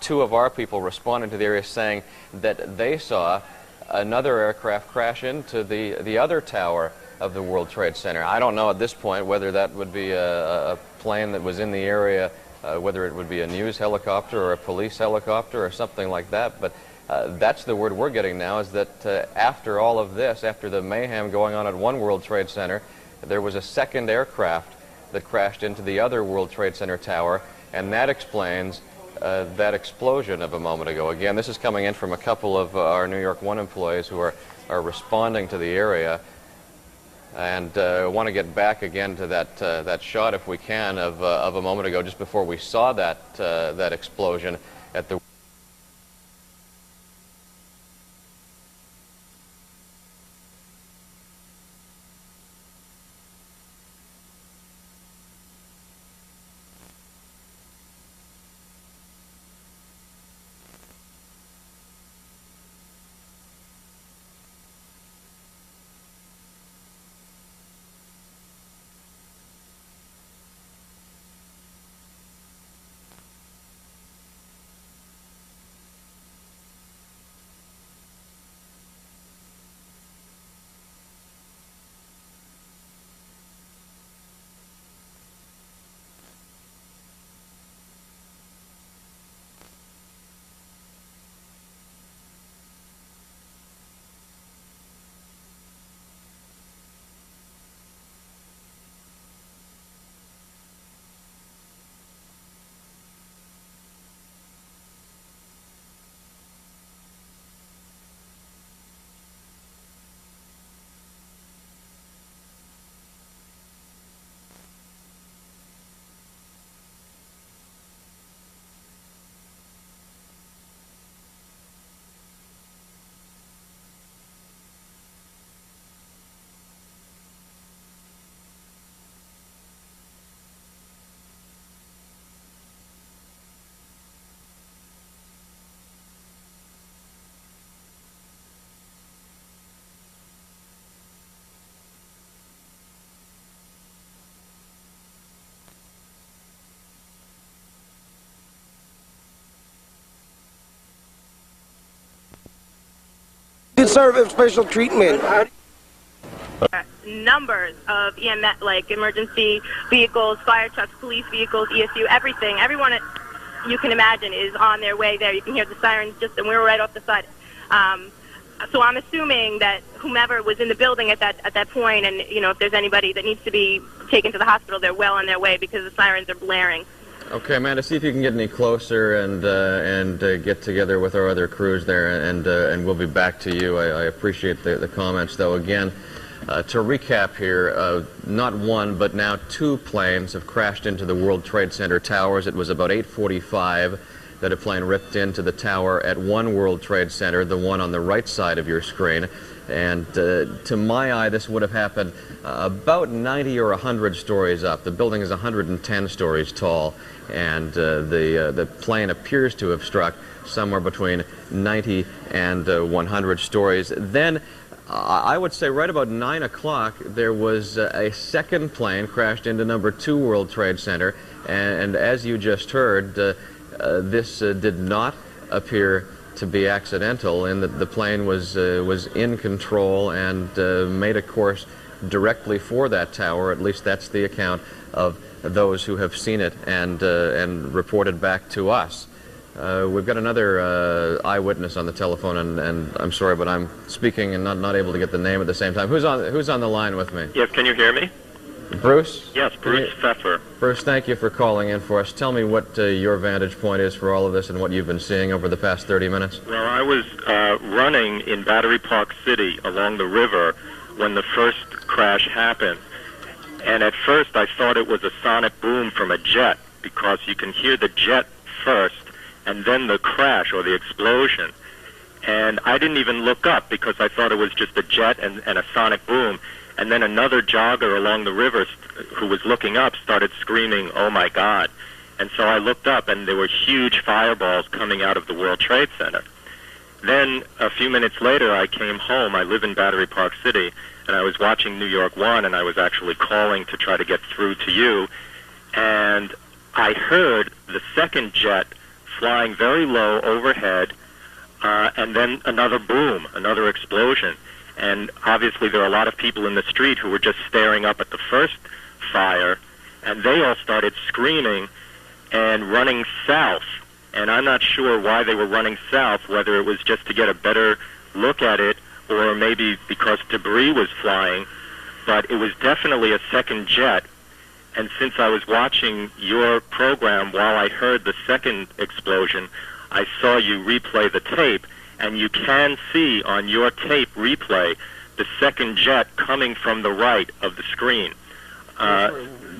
2 of our people responding to the area saying that they saw another aircraft crash into the other tower of the World Trade Center. I don't know at this point whether that would be a plane that was in the area, whether it would be a news helicopter or a police helicopter or something like that, but that's the word we're getting now, is that after all of this, after the mayhem going on at 1 World Trade Center, there was a second aircraft that crashed into the other World Trade Center tower, and that explains that explosion of a moment ago. Again, this is coming in from a couple of our New York 1 employees who are responding to the area, and I want to get back again to that shot, if we can, of a moment ago, just before we saw that explosion at the deserve special treatment. Numbers of EMS, like emergency vehicles, fire trucks, police vehicles, ESU, everything. Everyone you can imagine is on their way there. You can hear the sirens and we were right off the side. So I'm assuming that whomever was in the building at that point, and if there's anybody that needs to be taken to the hospital, they're well on their way because the sirens are blaring. Okay, Amanda, see if you can get any closer and get together with our other crews there, and we'll be back to you. I appreciate the comments, though. Again, to recap here, not one but now two planes have crashed into the World Trade Center towers. It was about 8:45 that a plane ripped into the tower at One World Trade Center, the one on the right side of your screen. And to my eye, this would have happened about 90 or 100 stories up. The building is 110 stories tall, and the plane appears to have struck somewhere between 90 and 100 stories. Then, I would say right about 9 o'clock, there was a second plane crashed into number 2 World Trade Center, and as you just heard, this did not appear to be accidental, in that the plane was in control and made a course directly for that tower. At least that's the account of those who have seen it and reported back to us. We've got another eyewitness on the telephone, and I'm sorry, but I'm speaking and not able to get the name at the same time. Who's on the line with me? Yes, can you hear me? Bruce? Yes, Bruce Pfeffer. Bruce, thank you for calling in for us. Tell me what your vantage point is for all of this and what you've been seeing over the past 30 minutes. Well, I was running in Battery Park City along the river when the first crash happened. And at first I thought it was a sonic boom from a jet, because you can hear the jet first and then the crash or the explosion. And I didn't even look up because I thought it was just a jet and a sonic boom. And then another jogger along the river who was looking up started screaming, "Oh my God." And so I looked up, and there were huge fireballs coming out of the World Trade Center. Then a few minutes later, I came home. I live in Battery Park City, and I was watching NY1, and I was actually calling to try to get through to you. And I heard the second jet flying very low overhead, and then another boom, another explosion. And obviously there are a lot of people in the street who were just staring up at the first fire, and they all started screaming and running south. And I'm not sure why they were running south, whether it was just to get a better look at it or maybe because debris was flying, but it was definitely a second jet. And since I was watching your program while I heard the second explosion, I saw you replay the tape, and you can see on your tape replay the second jet coming from the right of the screen. We're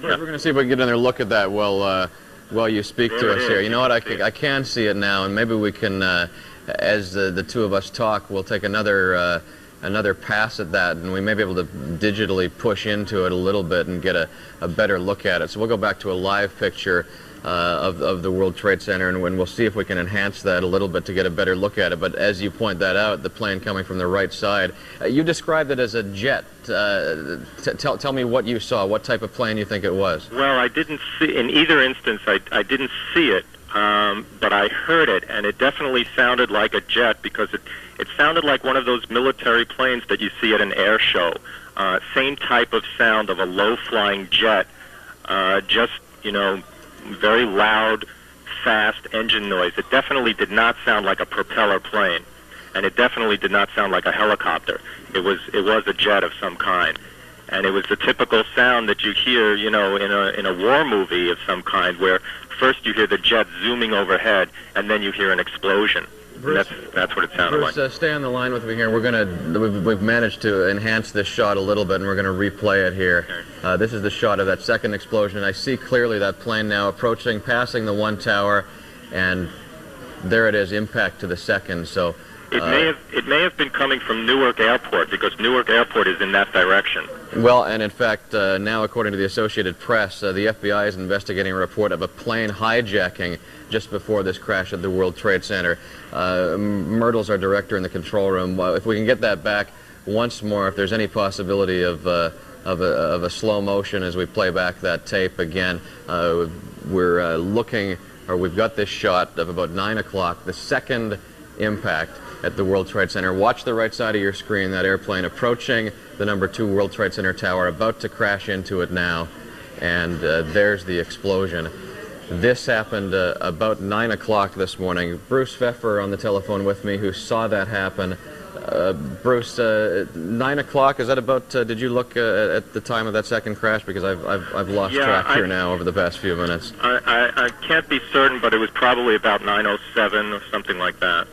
going to see if we can get another look at that while you speak to us here. You know what, I can see it now, and maybe we can, as the two of us talk, we'll take another pass at that, and we may be able to digitally push into it a little bit and get a better look at it. So we'll go back to a live picture of the World Trade Center, and we'll see if we can enhance that a little bit to get a better look at it. But as you point that out, the plane coming from the right side, you described it as a jet. Tell me what you saw, what type of plane you think it was. Well, I didn't see, in either instance, I didn't see it, but I heard it, and it definitely sounded like a jet, because it sounded like one of those military planes that you see at an air show. Same type of sound of a low-flying jet, just, very loud, fast engine noise. It definitely did not sound like a propeller plane, and it definitely did not sound like a helicopter. It was a jet of some kind, and it was the typical sound that you hear, in a war movie of some kind, where first you hear the jet zooming overhead, and then you hear an explosion. Bruce, that's what it sounded like. Bruce, stay on the line with me here. We've managed to enhance this shot a little bit, and we're going to replay it here. This is the shot of that second explosion. I see clearly that plane now approaching, passing the one tower, and there it is, impact to the second. So it may have been coming from Newark Airport, because Newark Airport is in that direction. Well, and in fact, now according to the Associated Press, the FBI is investigating a report of a plane hijacking just before this crash at the World Trade Center. Myrtle's our director in the control room. If we can get that back once more, if there's any possibility of a slow motion as we play back that tape again, we're looking, or we've got this shot of about 9 o'clock, the second impact at the World Trade Center. Watch the right side of your screen, that airplane approaching the number 2 World Trade Center tower, about to crash into it now, and there's the explosion. This happened about 9 o'clock this morning. Bruce Pfeffer on the telephone with me, who saw that happen. Bruce, 9 o'clock, is that about, did you look at the time of that second crash? Because I've lost track here now over the past few minutes. I can't be certain, but it was probably about 9:07 or something like that.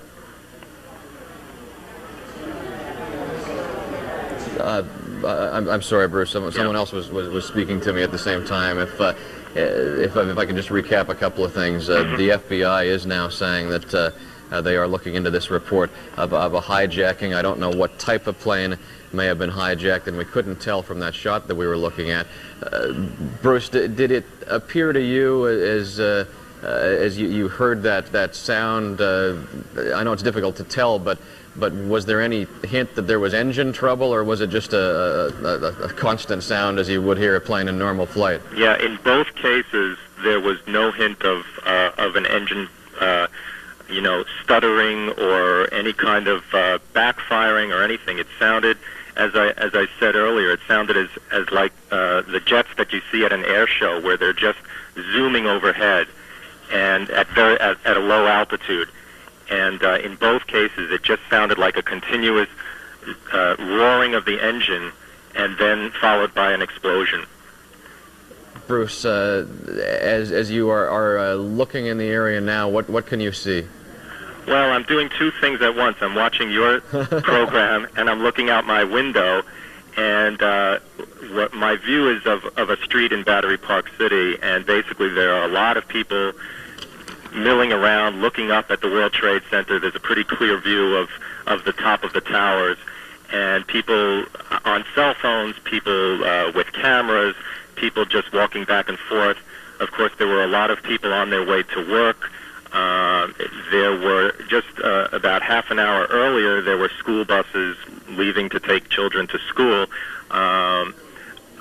I'm sorry, Bruce. Someone else was speaking to me at the same time. If I can just recap a couple of things, the FBI is now saying that they are looking into this report of a hijacking. I don't know what type of plane may have been hijacked, and we couldn't tell from that shot that we were looking at. Bruce, did it appear to you as you heard that sound? I know it's difficult to tell, but was there any hint that there was engine trouble, or was it just a constant sound as you would hear a plane in normal flight? Yeah, in both cases, there was no hint of an engine, stuttering or any kind of backfiring or anything. It sounded, as I said earlier, it sounded as like the jets that you see at an air show, where they're just zooming overhead and at a low altitude. And in both cases, it just sounded like a continuous roaring of the engine, and then followed by an explosion. Bruce, as you are looking in the area now, what can you see? Well, I'm doing two things at once. I'm watching your program, and I'm looking out my window, and what my view is of a street in Battery Park City, and basically there are a lot of people milling around, looking up at the World Trade Center. There's a pretty clear view of the top of the towers, and people on cell phones, people with cameras, people just walking back and forth. Of course, there were a lot of people on their way to work. There were just about half an hour earlier, there were school buses leaving to take children to school.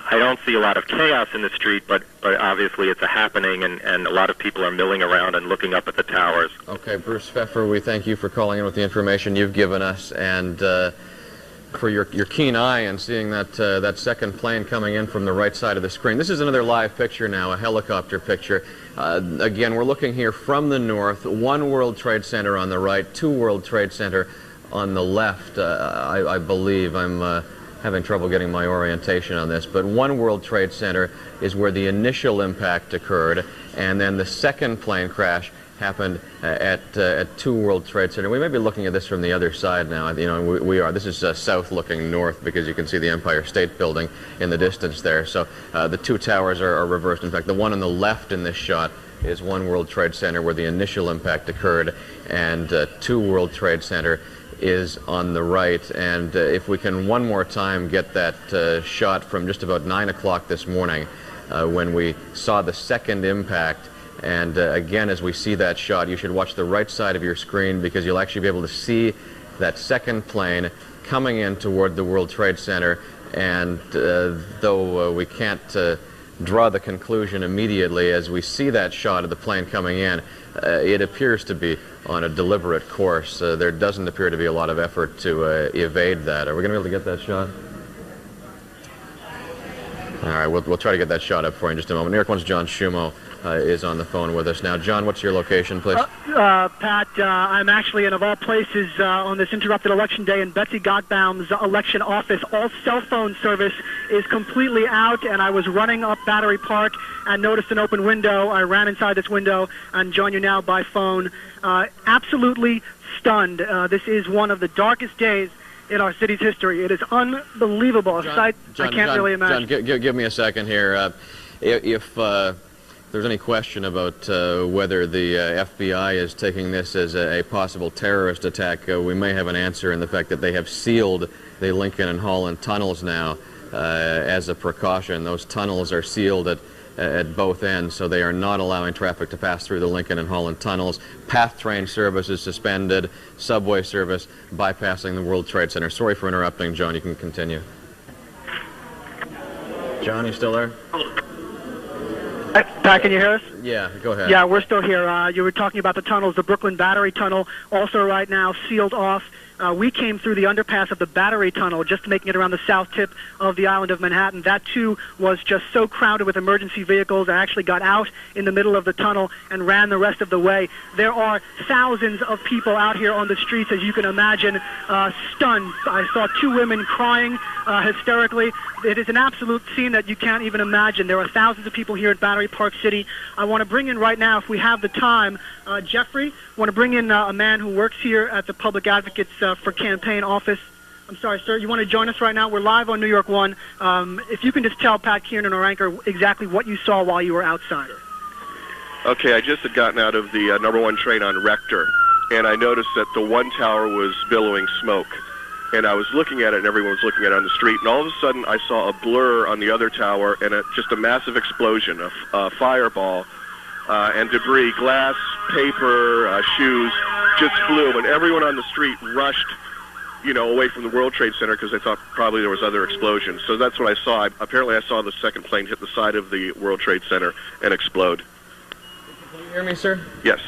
I don't see a lot of chaos in the street, but obviously it's a happening, and a lot of people are milling around and looking up at the towers. Okay, Bruce Pfeffer, we thank you for calling in with the information you've given us, and for your keen eye and seeing that second plane coming in from the right side of the screen. This is another live picture now, a helicopter picture. Again, we're looking here from the north, one World Trade Center on the right, two World Trade Center on the left. I believe I'm having trouble getting my orientation on this, but one World Trade Center is where the initial impact occurred, and then the second plane crash happened at two World Trade Center. We may be looking at this from the other side now. We are. This is south looking north, because you can see the Empire State Building in the distance there. So the two towers are reversed. In fact, the one on the left in this shot is one World Trade Center where the initial impact occurred, and two World Trade Center is on the right. And if we can one more time get that shot from just about 9 o'clock this morning, when we saw the second impact. And again, as we see that shot, you should watch the right side of your screen, because you'll actually be able to see that second plane coming in toward the World Trade Center. And though we can't draw the conclusion immediately as we see that shot of the plane coming in, it appears to be on a deliberate course. There doesn't appear to be a lot of effort to evade that. Are we going to be able to get that shot? All right, we'll try to get that shot up for you in just a moment. New York 1's John Schumo is on the phone with us now. John, what's your location, please? Pat, I'm actually in, of all places, on this interrupted election day in Betsy Gottbaum's election office. All cell phone service is completely out, and I was running up Battery Park and noticed an open window. I ran inside this window and join you now by phone. Absolutely stunned. This is one of the darkest days in our city's history. It is unbelievable. A sight I can't really imagine. John, give me a second here. If there's any question about whether the FBI is taking this as a possible terrorist attack, we may have an answer in the fact that they have sealed the Lincoln and Holland tunnels now as a precaution. Those tunnels are sealed at both ends, so they are not allowing traffic to pass through the Lincoln and Holland tunnels. PATH train service is suspended, subway service bypassing the World Trade Center. Sorry for interrupting, John. You can continue. John, you still there? Pat, can you hear us? Yeah, go ahead. Yeah, we're still here. You were talking about the tunnels, the Brooklyn Battery Tunnel, also right now sealed off. We came through the underpass of the Battery Tunnel, just making it around the south tip of the island of Manhattan. That, too, was just so crowded with emergency vehicles. I actually got out in the middle of the tunnel and ran the rest of the way. There are thousands of people out here on the streets, as you can imagine, stunned. I saw 2 women crying hysterically. It is an absolute scene that you can't even imagine. There are thousands of people here at Battery Park City. I want to bring in right now, if we have the time, Jeffrey, I want to bring in a man who works here at the Public Advocates for Campaign office. I'm sorry, sir, you want to join us right now? We're live on New York 1. If you can just tell Pat Kiernan, our anchor, exactly what you saw while you were outside. Okay, I just had gotten out of the #1 train on Rector, and I noticed that the one tower was billowing smoke. And I was looking at it, and everyone was looking at it on the street, and all of a sudden I saw a blur on the other tower, and just a massive explosion, a fireball, and debris, glass, paper, shoes, just flew, and everyone on the street rushed, away from the World Trade Center because they thought probably there was other explosions. So that's what I saw. Apparently I saw the second plane hit the side of the World Trade Center and explode. Can you hear me, sir? Yes.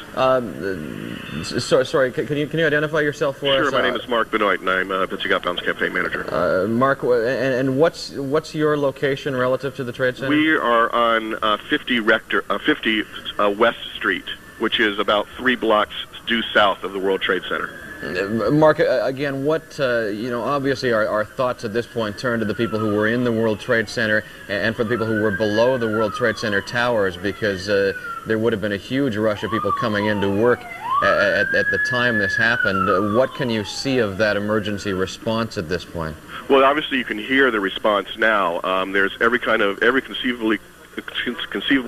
Sorry, can you identify yourself for us? Sure, my name is Mark Benoit, and I'm Betsy Gotbaum's campaign manager. Mark, and what's your location relative to the Trade Center? We are on 50 West Street, which is about 3 blocks due south of the World Trade Center. Mark, again, obviously our thoughts at this point turn to the people who were in the World Trade Center and for the people who were below the World Trade Center towers, because there would have been a huge rush of people coming into work at the time this happened. What can you see of that emergency response at this point? Well, obviously you can hear the response now. There's every conceivable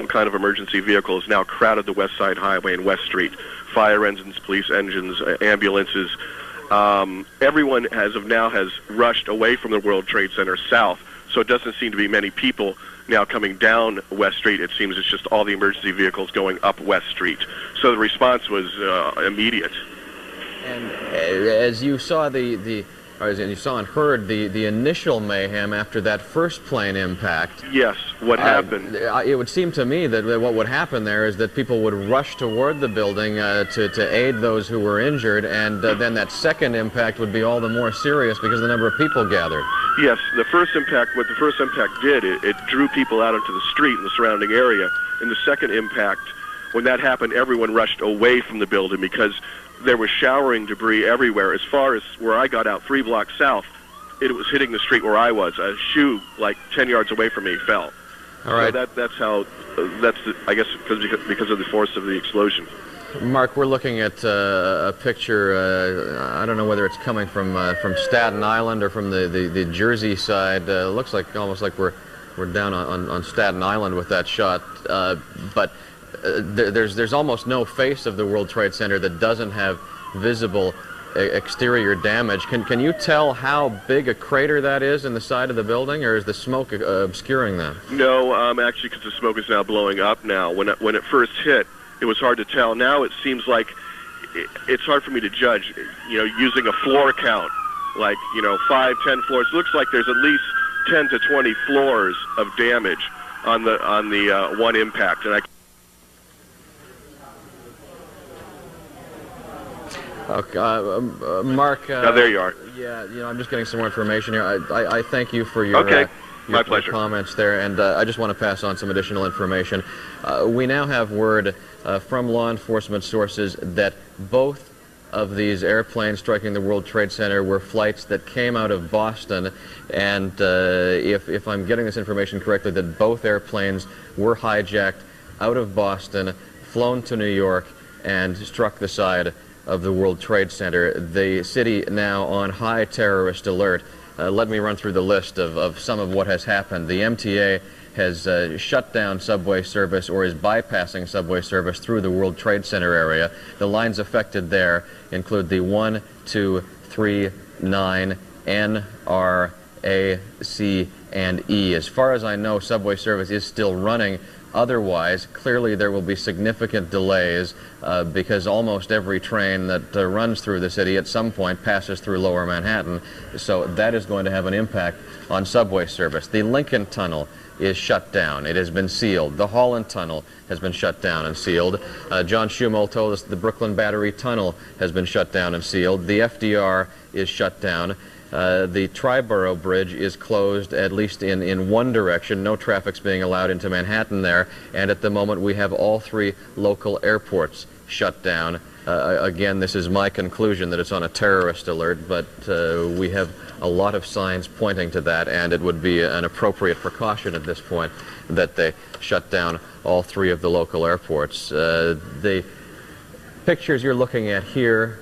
kind of emergency vehicle is now crowded the West Side Highway and West Street. Fire engines, police engines, ambulances. Everyone as of now has rushed away from the World Trade Center south, so it doesn't seem to be many people now coming down West Street. It seems it's just all the emergency vehicles going up West Street. So the response was immediate. And as you saw as you saw and heard the initial mayhem after that first plane impact. Yes, what happened? It would seem to me that what would happen there is that people would rush toward the building to aid those who were injured, and then that second impact would be all the more serious because of the number of people gathered. Yes, what the first impact did, it drew people out into the street and the surrounding area. In the second impact, when that happened, everyone rushed away from the building because there was showering debris everywhere. As far as where I got out, 3 blocks south, it was hitting the street where I was. A shoe, like 10 yards away from me, fell. All right. So I guess because of the force of the explosion. Mark, we're looking at a picture. I don't know whether it's coming from Staten Island or from the Jersey side. Looks like almost like we're down on Staten Island with that shot. But there's almost no face of the World Trade Center that doesn't have visible exterior damage. Can you tell how big a crater that is in the side of the building, or is the smoke obscuring that? No, actually, because the smoke is now blowing up now. When it first hit, it was hard to tell. Now it seems like it's hard for me to judge, using a floor count, like, 5, 10 floors. It looks like there's at least 10 to 20 floors of damage on the one impact. And Okay, Mark. There you are. Yeah, I'm just getting some more information here. I thank you for your My pleasure. Comments there, and I just want to pass on some additional information. We now have word from law enforcement sources that both of these airplanes striking the World Trade Center were flights that came out of Boston, and if I'm getting this information correctly, that both airplanes were hijacked out of Boston, flown to New York, and struck the side of the World Trade Center. The city now on high terrorist alert. Let me run through the list of some of what has happened. The MTA has shut down subway service or is bypassing subway service through the World Trade Center area. The lines affected there include the 1, 2, 3, 9, N, R, A, C, and E. As far as I know, subway service is still running. Otherwise, clearly there will be significant delays because almost every train that runs through the city at some point passes through Lower Manhattan. So that is going to have an impact on subway service. The Lincoln Tunnel is shut down. It has been sealed. The Holland Tunnel has been shut down and sealed. John Schumel told us the Brooklyn Battery Tunnel has been shut down and sealed. The FDR is shut down. The Triborough Bridge is closed, at least in one direction. No traffic's being allowed into Manhattan there. And at the moment, we have all three local airports shut down. Again, this is my conclusion that it's on a terrorist alert, but we have a lot of signs pointing to that, and it would be an appropriate precaution at this point that they shut down all three of the local airports. The pictures you're looking at here,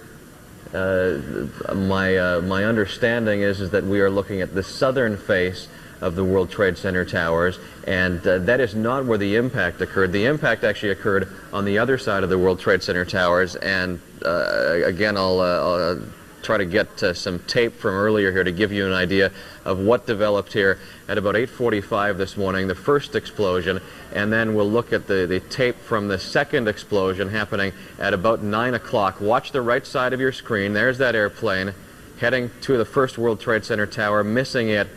my understanding is that we are looking at the southern face of the World Trade Center towers, and that is not where the impact occurred. The impact actually occurred on the other side of the World Trade Center towers, and again, I'll try to get some tape from earlier here to give you an idea of what developed here at about 8:45 this morning, the first explosion, and then we'll look at the tape from the second explosion happening at about 9 o'clock. Watch the right side of your screen. There's that airplane heading to the first World Trade Center tower, missing it,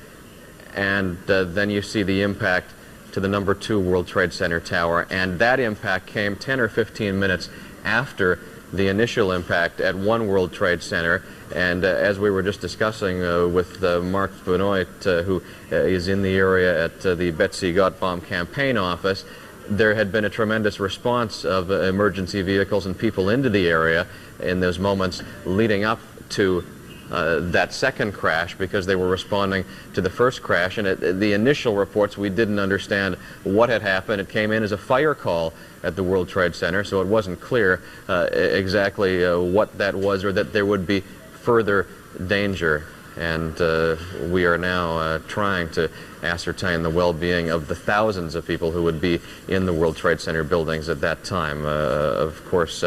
and then you see the impact to the number 2 World Trade Center tower, and that impact came 10 or 15 minutes after the initial impact at 1 World Trade Center. And as we were just discussing with Mark Benoit, who is in the area at the Betsy Gottbaum campaign office, there had been a tremendous response of emergency vehicles and people into the area in those moments leading up to that second crash, because they were responding to the first crash. And the initial reports, we didn't understand what had happened. It came in as a fire call at the World Trade Center, so it wasn't clear exactly what that was, or that there would be further danger. And we are now trying to ascertain the well-being of the thousands of people who would be in the World Trade Center buildings at that time. Of course,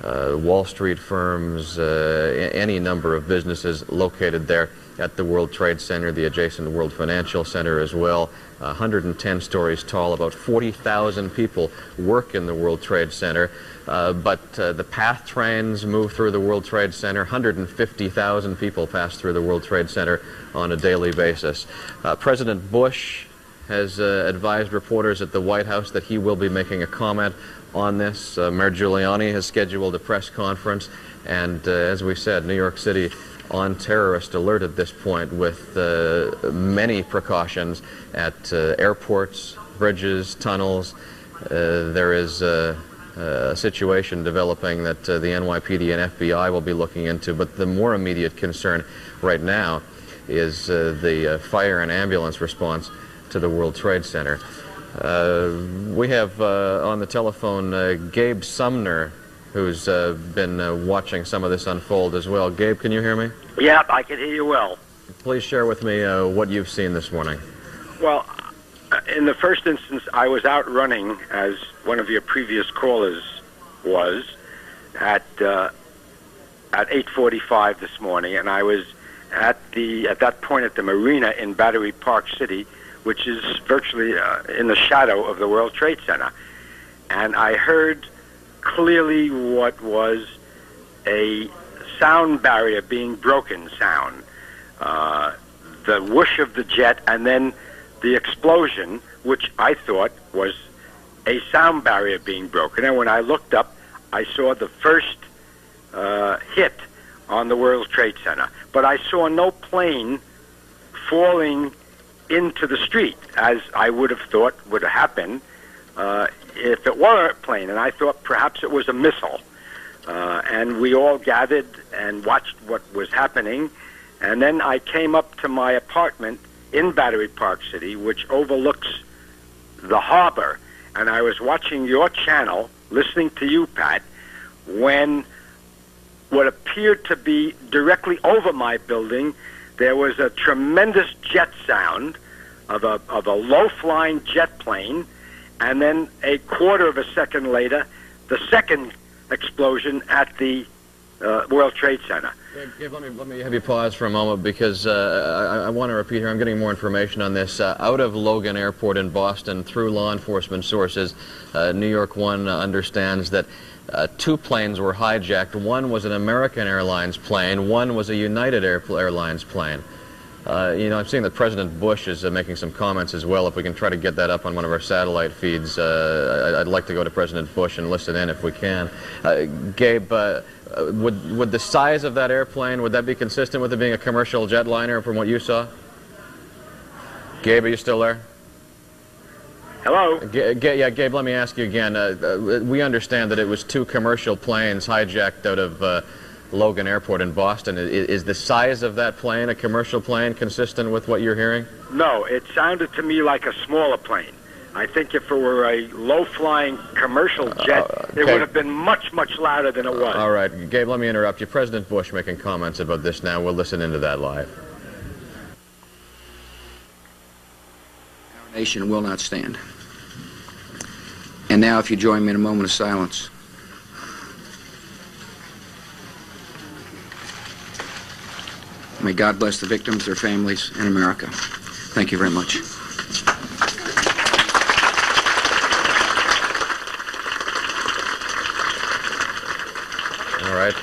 Wall Street firms, any number of businesses located there at the World Trade Center, the adjacent World Financial Center as well. 110 stories tall, about 40,000 people work in the World Trade Center. But the PATH trains move through the World Trade Center. 150,000 people pass through the World Trade Center on a daily basis. President Bush has advised reporters at the White House that he will be making a comment on this. Mayor Giuliani has scheduled a press conference, and as we said, New York City on terrorist alert at this point, with many precautions at airports, bridges, tunnels. There is a situation developing that the NYPD and FBI will be looking into, but the more immediate concern right now is the fire and ambulance response to the World Trade Center. We have on the telephone Gabe Sumner, who's been watching some of this unfold as well. Gabe, can you hear me? Yeah, I can hear you well. Please share with me what you've seen this morning. Well, in the first instance, I was out running, as one of your previous callers was, at 8:45 this morning, and I was at that point at the marina in Battery Park City, which is virtually in the shadow of the World Trade Center. And I heard clearly what was a sound barrier being broken sound. The whoosh of the jet, and then the explosion, which I thought was a sound barrier being broken. And when I looked up, I saw the first hit on the World Trade Center. But I saw no plane falling into the street, as I would have thought would happen if it were a plane. And I thought perhaps it was a missile. And we all gathered and watched what was happening. And then I came up to my apartment in Battery Park City, which overlooks the harbor. And I was watching your channel, listening to you, Pat, when what appeared to be directly over my building, there was a tremendous jet sound of a low-flying jet plane, and then a quarter of a second later, the second explosion at the World Trade Center. Gabe, let me have you pause for a moment because I want to repeat here, I'm getting more information on this. Out of Logan Airport in Boston, through law enforcement sources, New York 1 understands that 2 planes were hijacked. One was an American Airlines plane, one was a United Airlines plane. I'm seeing that President Bush is making some comments as well. If we can try to get that up on one of our satellite feeds, I'd like to go to President Bush and listen in if we can. Gabe, would the size of that airplane, would that be consistent with it being a commercial jetliner from what you saw? Gabe, are you still there? Hello? Yeah, Gabe, let me ask you again. We understand that it was 2 commercial planes hijacked out of Logan Airport in Boston. Is the size of that plane, a commercial plane, consistent with what you're hearing? No, it sounded to me like a smaller plane. I think if it were a low-flying commercial jet, it would have been much, much louder than it was. All right, Gabe, let me interrupt you. President Bush making comments about this now. We'll listen into that live. Our nation will not stand. And now, if you join me in a moment of silence. May God bless the victims, their families, and America. Thank you very much. All right.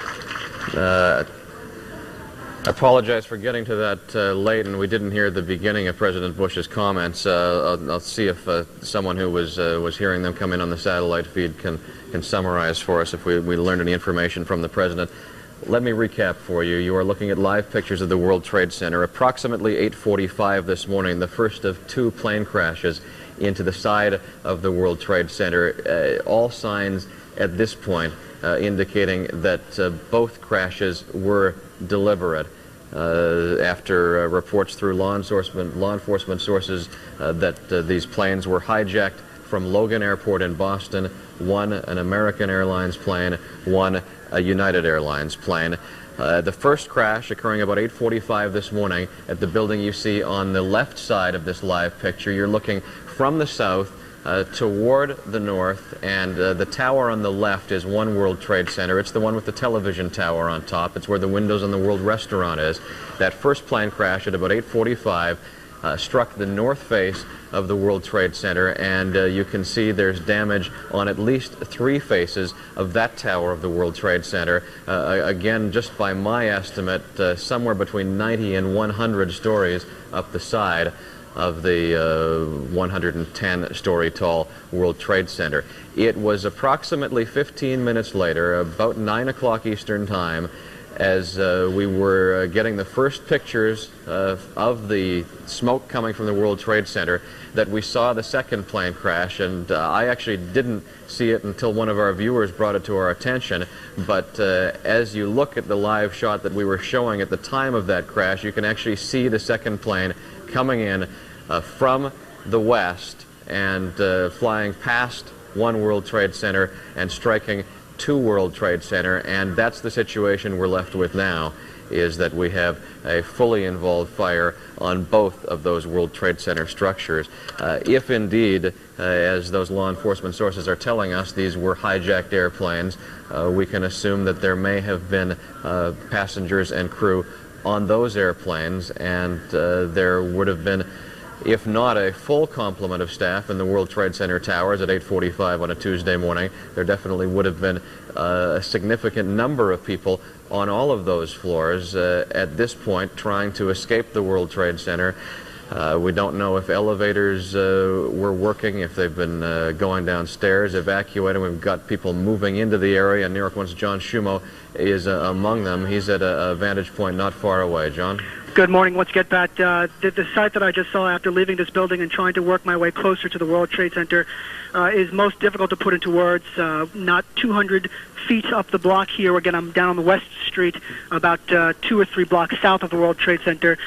I apologize for getting to that late, and we didn't hear the beginning of President Bush's comments. I'll see if someone who was hearing them come in on the satellite feed can summarize for us if we learned any information from the President. Let me recap for you. You are looking at live pictures of the World Trade Center. Approximately 8:45 this morning, the first of 2 plane crashes into the side of the World Trade Center. All signs at this point indicating that both crashes were deliberate. After reports through law enforcement sources that these planes were hijacked from Logan Airport in Boston, one an American Airlines plane, one a United Airlines plane. The first crash occurring about 8:45 this morning at the building you see on the left side of this live picture. You're looking from the south toward the north, and the tower on the left is One World Trade Center. It's the one with the television tower on top. It's where the windows on the World Restaurant is. That first plane crash at about 8:45 struck the north face of the World Trade Center, and you can see there's damage on at least 3 faces of that tower of the World Trade Center. Again, just by my estimate, somewhere between 90 and 100 stories up the side of the 110-story tall World Trade Center. It was approximately 15 minutes later, about 9 o'clock Eastern Time, as we were getting the first pictures of the smoke coming from the World Trade Center, that we saw the second plane crash. And I actually didn't see it until one of our viewers brought it to our attention. But as you look at the live shot that we were showing at the time of that crash, you can actually see the second plane coming in from the west and flying past One World Trade Center and striking 2 World Trade Center. And that's the situation we're left with now, is that we have a fully involved fire on both of those World Trade Center structures. If indeed, as those law enforcement sources are telling us, these were hijacked airplanes, we can assume that there may have been passengers and crew on those airplanes, and there would have been, if not a full complement of staff in the World Trade Center towers at 8:45 on a Tuesday morning, there definitely would have been a significant number of people on all of those floors at this point trying to escape the World Trade Center. We don't know if elevators were working, if they've been going downstairs, evacuating. We've got people moving into the area. New York One's John Shumo is among them. He's at a vantage point not far away. John? Good morning. Let's get back. The site that I just saw after leaving this building and trying to work my way closer to the World Trade Center is most difficult to put into words. Not 200 feet up the block here. Again, I'm down on the West Street, about 2 or 3 blocks south of the World Trade Center.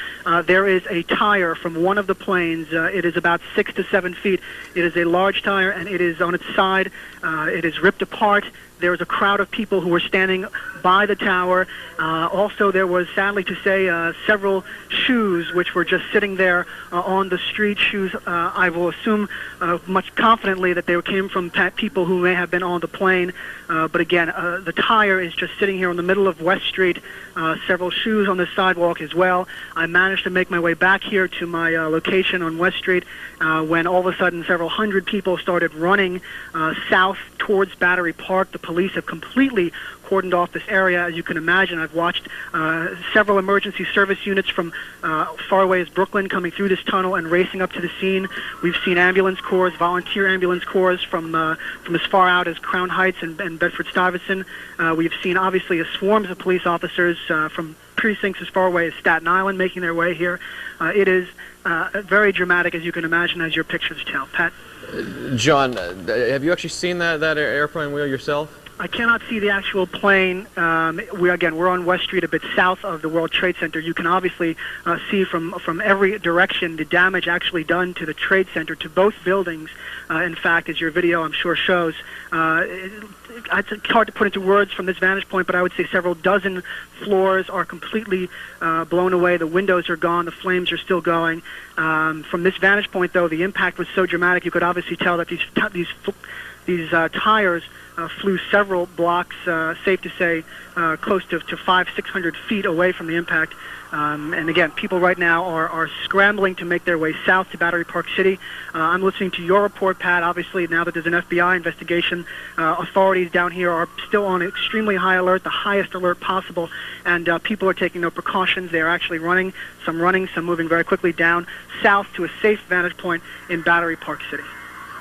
There is a tire from one of the planes. It is about 6 to 7 feet. It is a large tire, and it is on its side. It is ripped apart. There was a crowd of people who were standing by the tower. Also, there was, sadly to say, several shoes which were just sitting there on the street. Shoes, I will assume much confidently that they came from people who may have been on the plane. But again, again, the tire is just sitting here in the middle of West Street, several shoes on the sidewalk as well. I managed to make my way back here to my location on West Street when all of a sudden several hundred people started running south towards Battery Park. The police have completely cordoned off this area. As you can imagine, I've watched several emergency service units from far away as Brooklyn coming through this tunnel and racing up to the scene. We've seen ambulance corps, volunteer ambulance corps from as far out as Crown Heights and Bedford-Stuyvesant. We've seen obviously swarms of police officers from precincts as far away as Staten Island making their way here. It is very dramatic, as you can imagine, as your pictures tell. Pat? John, have you actually seen that airplane wheel yourself? I cannot see the actual plane. We're on West Street, a bit south of the World Trade Center. You can obviously see from every direction the damage actually done to the Trade Center, to both buildings. In fact, as your video, I'm sure, shows, it's hard to put into words from this vantage point, but I would say several dozen floors are completely blown away. The windows are gone. The flames are still going. From this vantage point, though, the impact was so dramatic, you could obviously tell that these tires flew several blocks, safe to say, close to 500-600 feet away from the impact. And again, people right now are scrambling to make their way south to Battery Park City. I'm listening to your report, Pat. Obviously, now that there's an FBI investigation, authorities down here are still on extremely high alert, the highest alert possible, and people are taking no precautions. They're actually running, some moving very quickly down south to a safe vantage point in Battery Park City.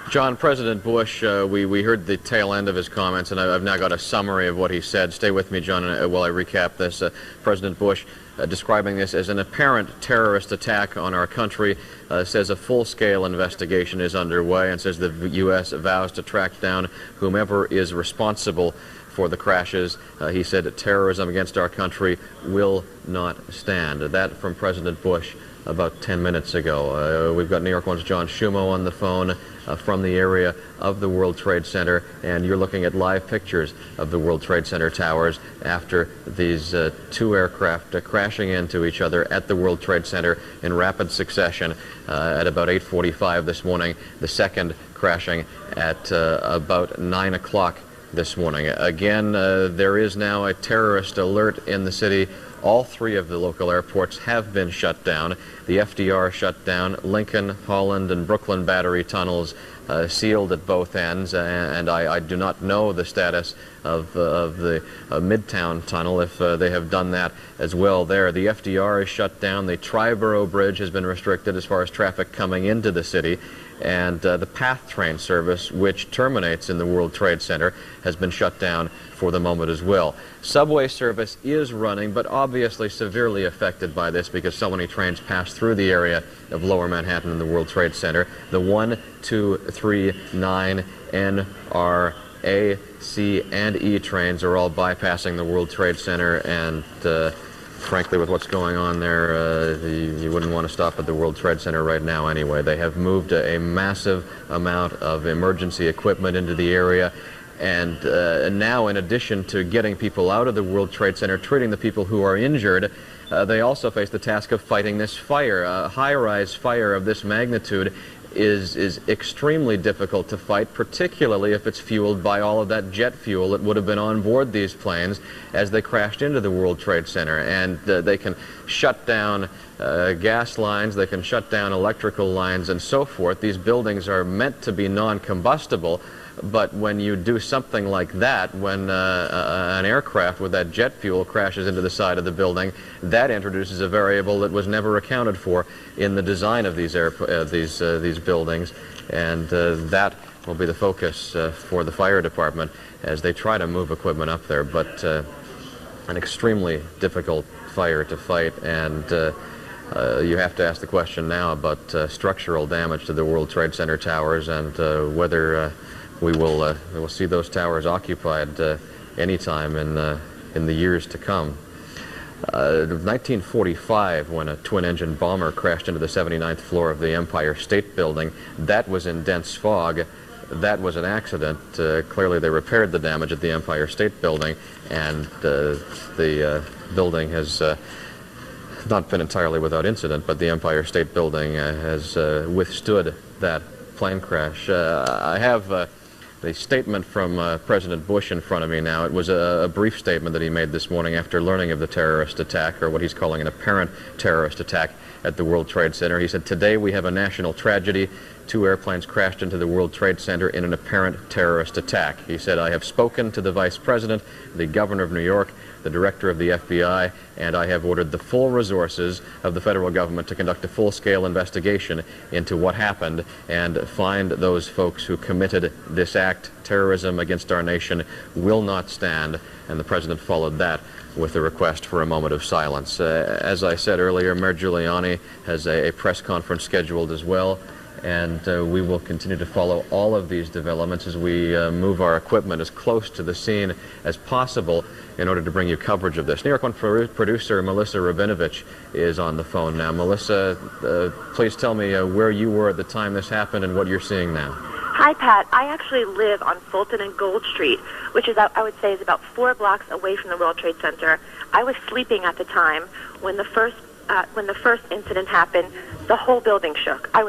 John, President Bush, we heard the tail end of his comments, and I've now got a summary of what he said. Stay with me, John, while I recap this. President Bush, describing this as an apparent terrorist attack on our country, says a full-scale investigation is underway, and says the U.S. vows to track down whomever is responsible for the crashes. He said that terrorism against our country will not stand. That from President Bush about 10 minutes ago. We've got New York One's John Schumo on the phone from the area of the World Trade Center, and you're looking at live pictures of the World Trade Center towers after these two aircraft crashing into each other at the World Trade Center in rapid succession at about 8:45 this morning, the second crashing at about 9 o'clock this morning. Again, there is now a terrorist alert in the city. All three of the local airports have been shut down. The FDR shut down, Lincoln, Holland, and Brooklyn Battery tunnels sealed at both ends, and I do not know the status of the Midtown tunnel, if they have done that as well there. The FDR is shut down. The Triborough Bridge has been restricted as far as traffic coming into the city, and the PATH train service, which terminates in the World Trade Center, has been shut down for the moment as well. Subway service is running, but obviously severely affected by this because so many trains pass through the area of Lower Manhattan and the World Trade Center. The 1, 2, 3, 9, N, R, A, C, and E trains are all bypassing the World Trade Center, and frankly, with what's going on there, you wouldn't want to stop at the World Trade Center right now anyway. They have moved a massive amount of emergency equipment into the area, and now, in addition to getting people out of the World Trade Center, treating the people who are injured, they also face the task of fighting this fire. A high-rise fire of this magnitude is extremely difficult to fight, particularly if it's fueled by all of that jet fuel that would have been on board these planes as they crashed into the World Trade Center. And they can shut down gas lines, they can shut down electrical lines, and so forth. These buildings are meant to be non-combustible, but when you do something like that, when an aircraft with that jet fuel crashes into the side of the building, that introduces a variable that was never accounted for in the design of these buildings, and that will be the focus for the fire department as they try to move equipment up there. But an extremely difficult fire to fight, and you have to ask the question now about structural damage to the World Trade Center towers, and whether we will see those towers occupied anytime in the years to come. 1945, when a twin-engine bomber crashed into the 79th floor of the Empire State Building, that was in dense fog. That was an accident. Clearly, they repaired the damage at the Empire State Building, and the building has not been entirely without incident, but the Empire State Building has withstood that plane crash. I have the statement from President Bush in front of me now. It was a brief statement that he made this morning after learning of the terrorist attack, or what he's calling an apparent terrorist attack at the World Trade Center. He said, "Today we have a national tragedy. 2 airplanes crashed into the World Trade Center in an apparent terrorist attack." He said, "I have spoken to the Vice President, the Governor of New York, the Director of the FBI, and I have ordered the full resources of the federal government to conduct a full-scale investigation into what happened and find those folks who committed this act. Terrorism against our nation will not stand." And the President followed that with a request for a moment of silence. As I said earlier, Mayor Giuliani has a press conference scheduled as well. And we will continue to follow all of these developments as we move our equipment as close to the scene as possible in order to bring you coverage of this. New York One producer Melissa Rabinovich is on the phone now. Melissa, please tell me where you were at the time this happened and what you're seeing now. Hi, Pat. I actually live on Fulton and Gold Street, which is, I would say, is about 4 blocks away from the World Trade Center. I was sleeping at the time when the first incident happened. The whole building shook. I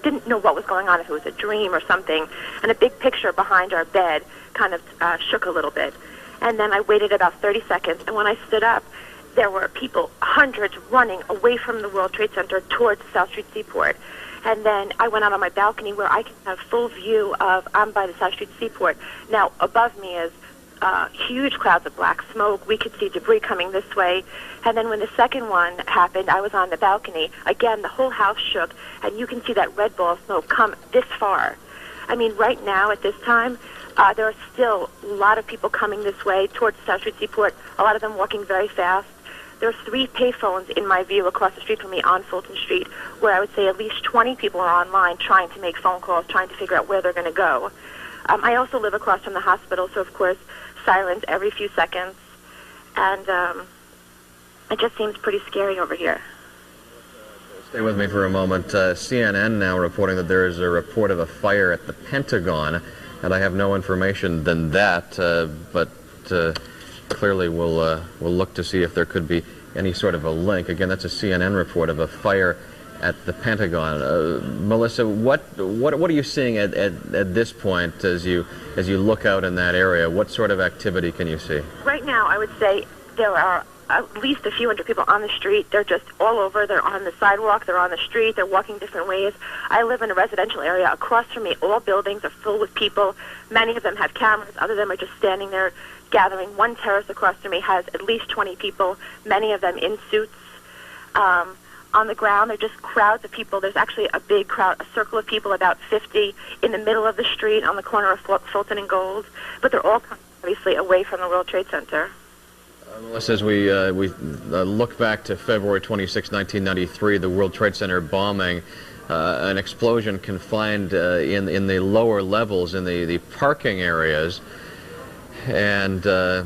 didn't know what was going on, if it was a dream or something, and a big picture behind our bed kind of shook a little bit. And then I waited about 30 seconds, and when I stood up, there were people, hundreds, running away from the World Trade Center towards the South Street Seaport. And then I went out on my balcony where I can have full view of, I'm by the South Street Seaport. Now, above me is huge clouds of black smoke. We could see debris coming this way. And then when the second one happened, I was on the balcony. Again, the whole house shook, and you can see that red ball of smoke come this far. I mean, right now, at this time, there are still a lot of people coming this way towards South Street Seaport, a lot of them walking very fast. There are 3 payphones in my view across the street from me on Fulton Street, where I would say at least 20 people are online trying to make phone calls, trying to figure out where they're going to go. I also live across from the hospital, so of course, sirens every few seconds, and it just seems pretty scary over here. Stay with me for a moment. CNN now reporting that there is a report of a fire at the Pentagon, and I have no information than that, but clearly we'll look to see if there could be any sort of a link. Again, that's a CNN report of a fire at the Pentagon. Melissa, what are you seeing at this point as you look out in that area? What sort of activity can you see? Right now, I would say there are at least a few hundred people on the street. They're just all over. They're on the sidewalk. They're on the street. They're walking different ways. I live in a residential area. Across from me, all buildings are filled with people. Many of them have cameras. Other of them are just standing there gathering. One terrace across from me has at least 20 people, many of them in suits. On the ground, they're just crowds of people. There's actually a big crowd, a circle of people, about 50, in the middle of the street on the corner of Fulton and Gold. But they're all obviously away from the World Trade Center. Melissa, as we look back to February 26, 1993, the World Trade Center bombing, an explosion confined in the lower levels, in the parking areas, and the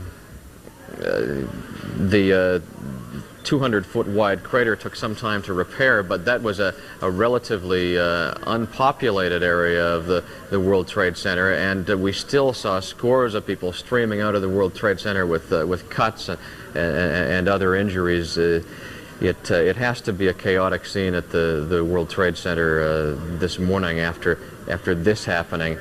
200-foot wide crater took some time to repair, but that was a relatively unpopulated area of the World Trade Center, and we still saw scores of people streaming out of the World Trade Center with cuts and other injuries. It has to be a chaotic scene at the World Trade Center this morning after this happening.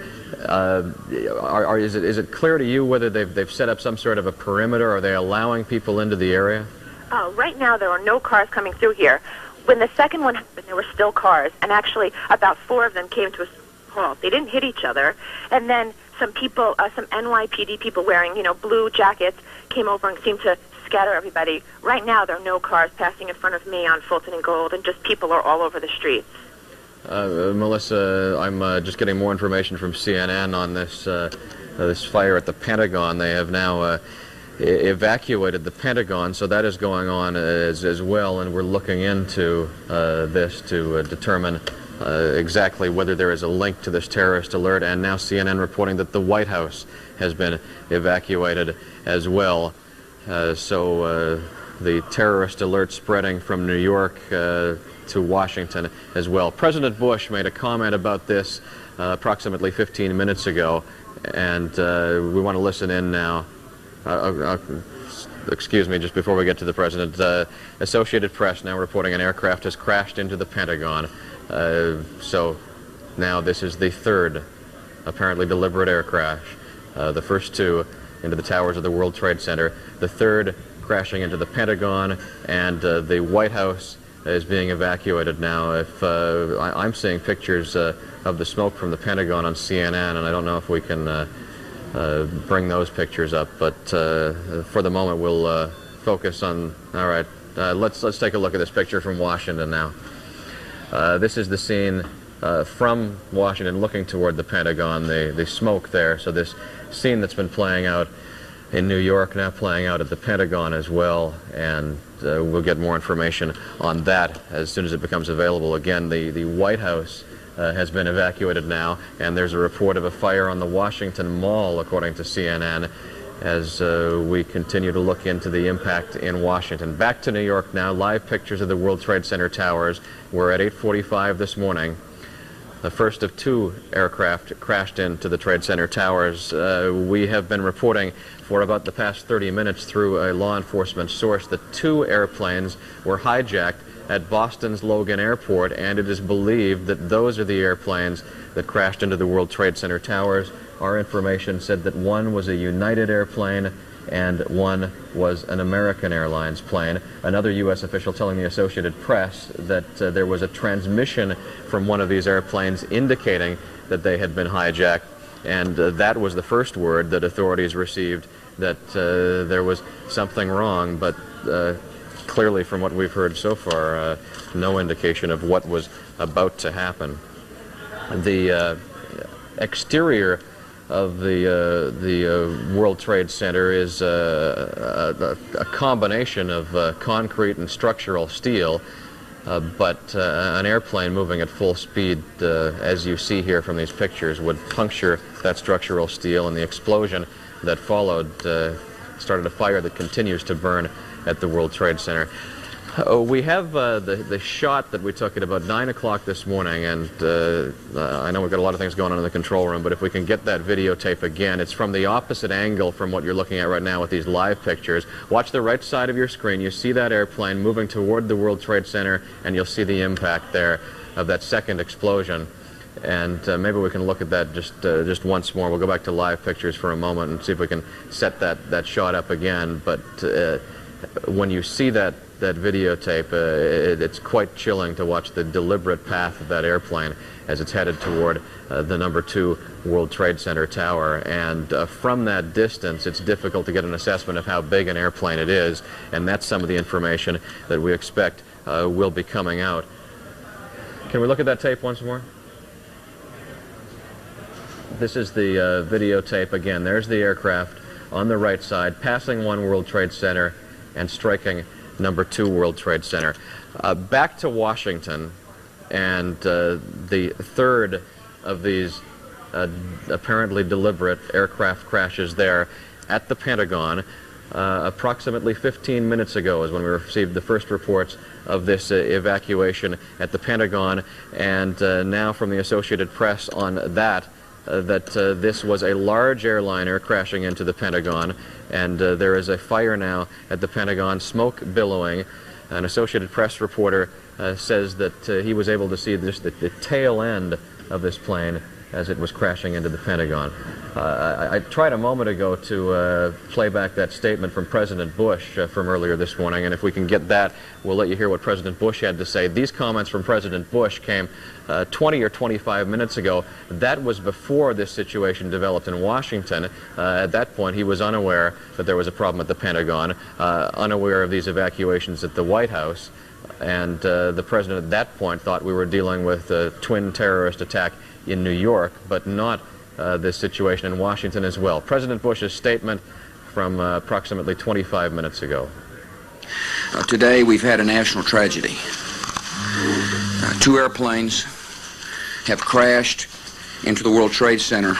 Is it clear to you whether they've set up some sort of a perimeter? Are they allowing people into the area? Right now, there are no cars coming through here. When the second one happened, there were still cars, and actually about 4 of them came to a halt. They didn't hit each other, and then some people, some NYPD people wearing, blue jackets came over and seemed to scatter everybody. Right now, there are no cars passing in front of me on Fulton and Gold, and just people are all over the streets. Melissa, I'm just getting more information from CNN on this fire at the Pentagon. They have now evacuated the Pentagon, so that is going on as well, and we're looking into this to determine exactly whether there is a link to this terrorist alert. And now CNN reporting that the White House has been evacuated as well. So the terrorist alert spreading from New York to Washington as well. President Bush made a comment about this approximately 15 minutes ago, and we want to listen in now. Excuse me, just before we get to the President, Associated Press now reporting an aircraft has crashed into the Pentagon. So now this is the third apparently deliberate air crash. The first two into the towers of the World Trade Center, the third crashing into the Pentagon, and the White House is being evacuated now. I'm seeing pictures of the smoke from the Pentagon on CNN, and I don't know if we can bring those pictures up, but for the moment we'll focus on, all right, let's take a look at this picture from Washington now. This is the scene from Washington looking toward the Pentagon, the smoke there. So this scene that's been playing out in New York now playing out at the Pentagon as well, and we'll get more information on that as soon as it becomes available. Again, the White House has been evacuated now, and there's a report of a fire on the Washington Mall, according to CNN, as we continue to look into the impact in Washington. Back to New York now, live pictures of the World Trade Center towers. We're at 8:45 this morning. The first of two aircraft crashed into the Trade Center towers. We have been reporting for about the past 30 minutes through a law enforcement source that two airplanes were hijacked at Boston's Logan Airport, and it is believed that those are the airplanes that crashed into the World Trade Center towers. Our information said that one was a United airplane and one was an American Airlines plane. Another U.S. official telling the Associated Press that there was a transmission from one of these airplanes indicating that they had been hijacked, and that was the first word that authorities received, that there was something wrong, but clearly from what we've heard so far, no indication of what was about to happen. The exterior of the World Trade Center is a combination of concrete and structural steel, but an airplane moving at full speed, as you see here from these pictures, would puncture that structural steel, and the explosion that followed started a fire that continues to burn at the World Trade Center. We have the shot that we took at about 9 o'clock this morning, and I know we've got a lot of things going on in the control room, but if we can get that videotape again, it's from the opposite angle from what you're looking at right now with these live pictures. Watch the right side of your screen. You see that airplane moving toward the World Trade Center, and you'll see the impact there of that second explosion. And maybe we can look at that just once more. We'll go back to live pictures for a moment and see if we can set that shot up again. But when you see that videotape, it's quite chilling to watch the deliberate path of that airplane as it's headed toward the number 2 World Trade Center tower. And from that distance, it's difficult to get an assessment of how big an airplane it is, and that's some of the information that we expect will be coming out. Can we look at that tape once more? This is the videotape again. There's the aircraft on the right side, passing 1 World Trade Center and striking number 2 World Trade Center. Back to Washington, and the third of these apparently deliberate aircraft crashes there at the Pentagon. Approximately 15 minutes ago is when we received the first reports of this evacuation at the Pentagon, and now from the Associated Press on that, this was a large airliner crashing into the Pentagon, and there is a fire now at the Pentagon, smoke billowing. An Associated Press reporter says that he was able to see the tail end of this plane as it was crashing into the Pentagon. I tried a moment ago to play back that statement from President Bush from earlier this morning, and if we can get that, we'll let you hear what President Bush had to say. These comments from President Bush came 20 or 25 minutes ago. That was before this situation developed in Washington. At that point, he was unaware that there was a problem at the Pentagon, unaware of these evacuations at the White House, and the president at that point thought we were dealing with a twin terrorist attack in New York, but not this situation in Washington as well. President Bush's statement from approximately 25 minutes ago. Today we've had a national tragedy. 2 airplanes have crashed into the World Trade Center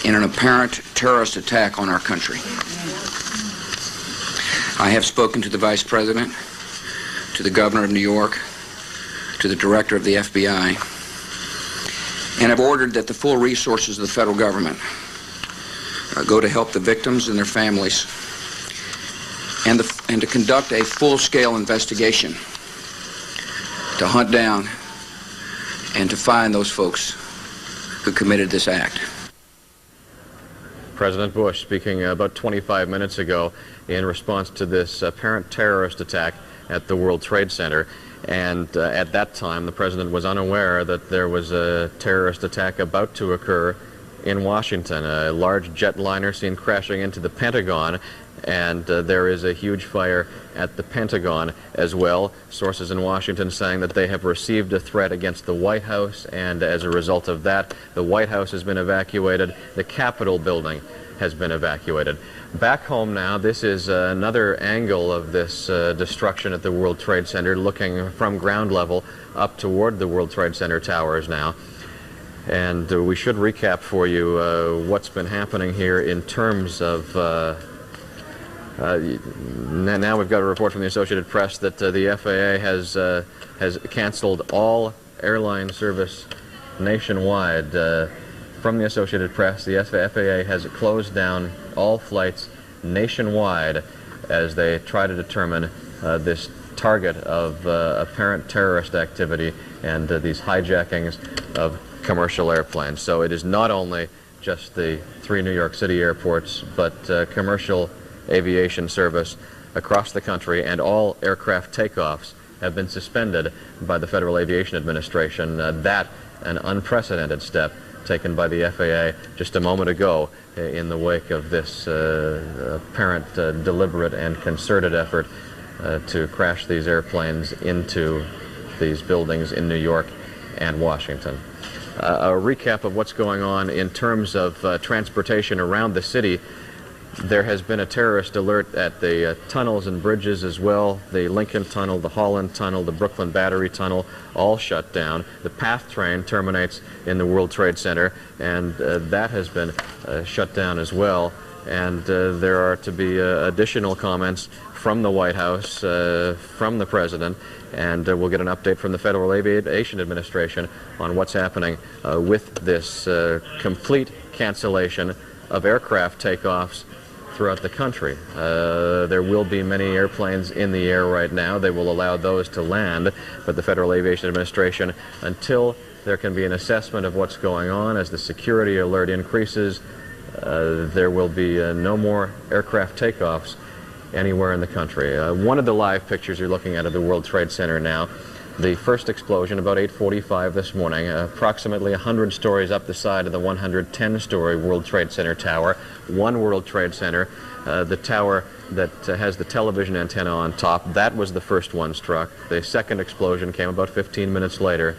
in an apparent terrorist attack on our country. I have spoken to the Vice President, to the Governor of New York, to the Director of the FBI, and have ordered that the full resources of the federal government go to help the victims and their families, and to conduct a full-scale investigation to hunt down and to find those folks who committed this act. President Bush speaking about 25 minutes ago in response to this apparent terrorist attack at the World Trade Center. And at that time, the president was unaware that there was a terrorist attack about to occur in Washington. A large jetliner seen crashing into the Pentagon, and there is a huge fire at the Pentagon as well. Sources in Washington saying that they have received a threat against the White House, and as a result of that, the White House has been evacuated. The Capitol building has been evacuated. Back home now, this is another angle of this destruction at the World Trade Center, looking from ground level up toward the World Trade Center towers now. And we should recap for you what's been happening here in terms of now we've got a report from the Associated Press that the FAA has canceled all airline service nationwide. From the Associated Press, the FAA has closed down all flights nationwide as they try to determine this target of apparent terrorist activity and these hijackings of commercial airplanes. So it is not only just the 3 New York City airports, but commercial aviation service across the country, and all aircraft takeoffs have been suspended by the Federal Aviation Administration. That an unprecedented step taken by the FAA just a moment ago in the wake of this apparent deliberate and concerted effort to crash these airplanes into these buildings in New York and Washington. A recap of what's going on in terms of transportation around the city. There has been a terrorist alert at the tunnels and bridges as well. The Lincoln Tunnel, the Holland Tunnel, the Brooklyn Battery Tunnel, all shut down. The PATH train terminates in the World Trade Center, and that has been shut down as well. And there are to be additional comments from the White House, from the President, and we'll get an update from the Federal Aviation Administration on what's happening with this complete cancellation of aircraft takeoffs throughout the country. There will be many airplanes in the air right now. They will allow those to land, but the Federal Aviation Administration, until there can be an assessment of what's going on as the security alert increases, there will be no more aircraft takeoffs anywhere in the country. One of the live pictures you're looking at of the World Trade Center now, the first explosion about 8:45 this morning, approximately 100 stories up the side of the 110-story World Trade Center tower. One World Trade Center, the tower that has the television antenna on top, that was the first one struck. The second explosion came about 15 minutes later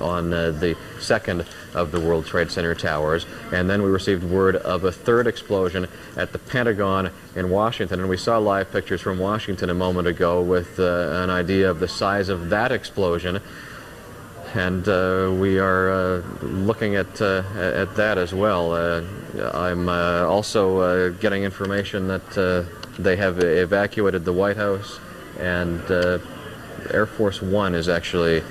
on the second of the World Trade Center towers, and then we received word of a third explosion at the Pentagon in Washington, and we saw live pictures from Washington a moment ago with an idea of the size of that explosion, and we are looking at that as well. I'm also getting information that they have evacuated the White House, and Air Force One is actually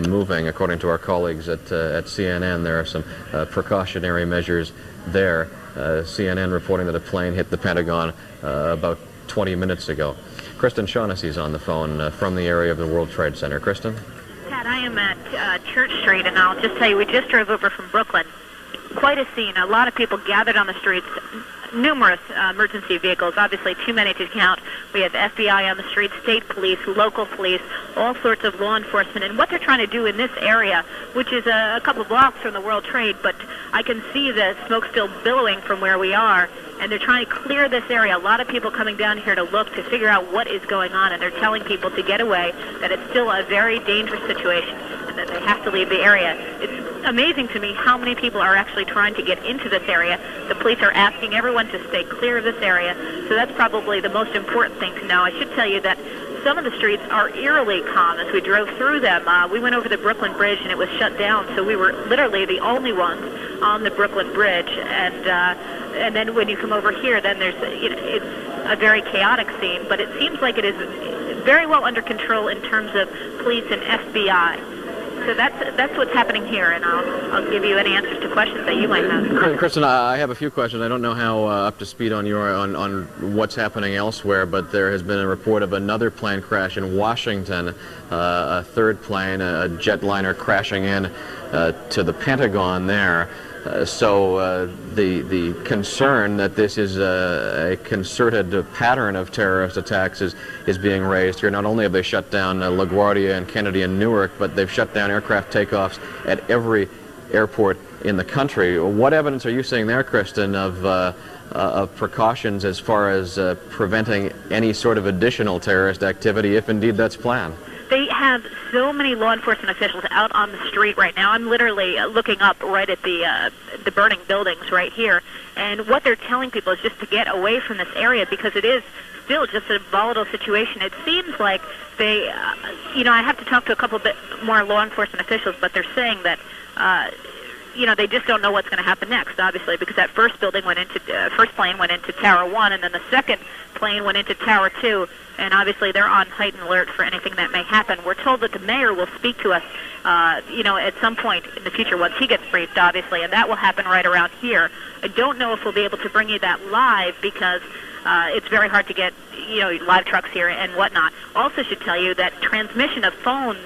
moving, according to our colleagues at CNN. There are some precautionary measures there. CNN reporting that a plane hit the Pentagon about 20 minutes ago. Kristen Shaughnessy's on the phone from the area of the World Trade Center. Kristen? Pat, I am at Church Street, and I'll just tell you, we just drove over from Brooklyn. Quite a scene. A lot of people gathered on the streets. Numerous emergency vehicles, obviously too many to count. We have FBI on the streets, state police, local police, all sorts of law enforcement. And what they're trying to do in this area, which is a couple blocks from the World Trade, but I can see the smoke still billowing from where we are, and they're trying to clear this area. A lot of people coming down here to look, to figure out what is going on, and they're telling people to get away, that it's still a very dangerous situation, and that they have to leave the area. It's amazing to me how many people are actually trying to get into this area. The police are asking everyone to stay clear of this area, so that's probably the most important thing to know. I should tell you that some of the streets are eerily calm as we drove through them. We went over the Brooklyn Bridge and it was shut down, so we were literally the only ones on the Brooklyn Bridge. And then when you come over here, then there's it's a very chaotic scene, but it seems like it is very well under control in terms of police and FBI. So that's what's happening here, and I'll give you any answers to questions that you might have. Kristen, I have a few questions. I don't know how up to speed on what's happening elsewhere, but there has been a report of another plane crash in Washington, a third plane, a jetliner crashing in to the Pentagon there. So the concern that this is a concerted pattern of terrorist attacks is being raised here. Not only have they shut down LaGuardia and Kennedy and Newark, but they've shut down aircraft takeoffs at every airport in the country. What evidence are you seeing there, Kristen, of precautions as far as preventing any sort of additional terrorist activity, if indeed that's planned? They have so many law enforcement officials out on the street right now. I'm literally looking up right at the burning buildings right here, and what they're telling people is just to get away from this area because it is still just a volatile situation. It seems like they, I have to talk to a couple bit more law enforcement officials, but they're saying that, they just don't know what's going to happen next, obviously, because that first plane went into Tower 1, and then the second plane went into Tower 2, and obviously they're on heightened alert for anything that may happen. We're told that the mayor will speak to us, at some point in the future once he gets briefed, obviously, and that will happen right around here. I don't know if we'll be able to bring you that live because it's very hard to get, live trucks here and whatnot. Also should tell you that transmission of phones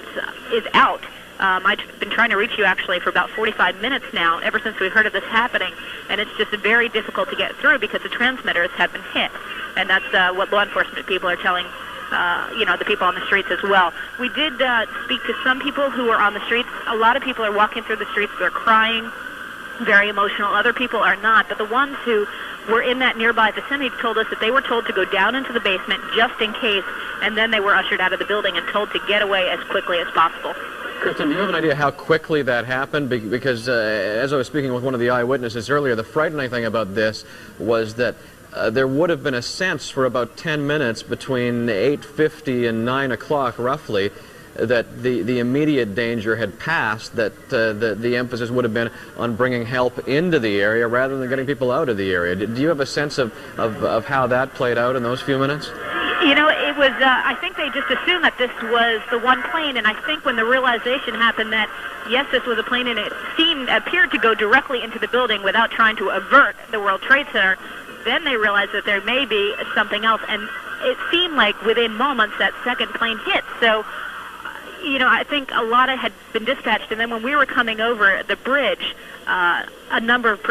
is out. I've been trying to reach you actually for about 45 minutes now, ever since we heard of this happening, and it's just very difficult to get through because the transmitters have been hit, and that's what law enforcement people are telling, the people on the streets as well. We did speak to some people who were on the streets. A lot of people are walking through the streets, they're crying, very emotional. Other people are not, but the ones who were in that nearby vicinity told us that they were told to go down into the basement just in case, and then they were ushered out of the building and told to get away as quickly as possible. Kristen, do you have an idea how quickly that happened? Because as I was speaking with one of the eyewitnesses earlier, the frightening thing about this was that there would have been a sense for about 10 minutes between 8:50 and 9 o'clock, roughly, that the immediate danger had passed, that the emphasis would have been on bringing help into the area rather than getting people out of the area. Do you have a sense of how that played out in those few minutes? It was, I think they just assumed that this was the one plane, and I think when the realization happened that, yes, this was a plane, and it appeared to go directly into the building without trying to avert the World Trade Center, then they realized that there may be something else, and it seemed like within moments that second plane hit. So, I think a lot had been dispatched, and then when we were coming over the bridge, a number of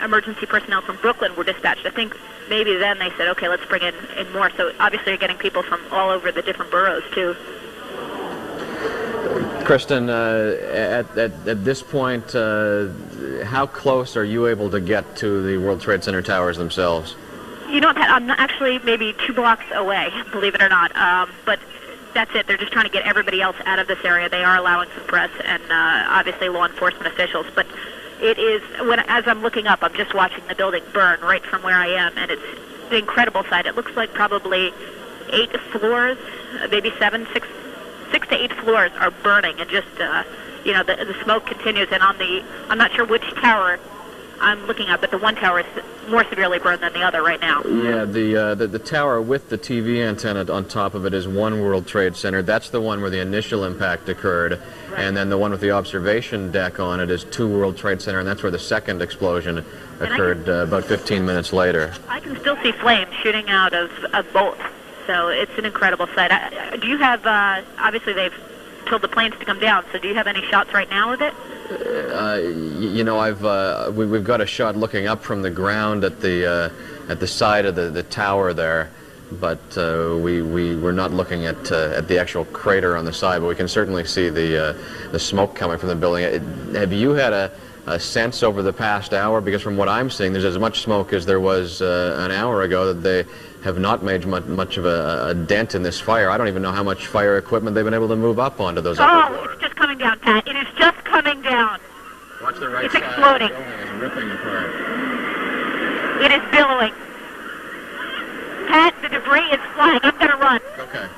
emergency personnel from Brooklyn were dispatched. I think maybe then they said, okay, let's bring in more. So obviously you're getting people from all over the different boroughs, too. Kristen, at this point, how close are you able to get to the World Trade Center towers themselves? Pat, I'm actually maybe 2 blocks away, believe it or not. But that's it. They're just trying to get everybody else out of this area. They are allowing some press and obviously law enforcement officials. But it is, as I'm looking up, I'm just watching the building burn right from where I am, and it's an incredible sight. It looks like probably 8 floors, maybe 6 to 8 floors are burning, and just, the smoke continues. And I'm not sure which tower I'm looking at, but the one tower is more severely burned than the other right now. Yeah, the tower with the TV antenna on top of it is One World Trade Center. That's the one where the initial impact occurred. Right. And then the one with the observation deck on it is 2 World Trade Center, and that's where the second explosion occurred about 15 minutes later. I can still see flames shooting out of both, so it's an incredible sight. Do you have, obviously they've told the planes to come down, so do you have any shots right now of it? We've got a shot looking up from the ground at the side of the tower there, but we're not looking at the actual crater on the side, but we can certainly see the smoke coming from the building. Have you had a sense over the past hour? Because from what I'm seeing, there's as much smoke as there was an hour ago. That they have not made much of a dent in this fire. I don't even know how much fire equipment they've been able to move up onto those upper floors. It's just coming down, Pat. It is just coming down. Watch the right it's side. It's exploding. It's ripping apart. It is billowing. Pat, the debris is flying. I'm going to run. Okay.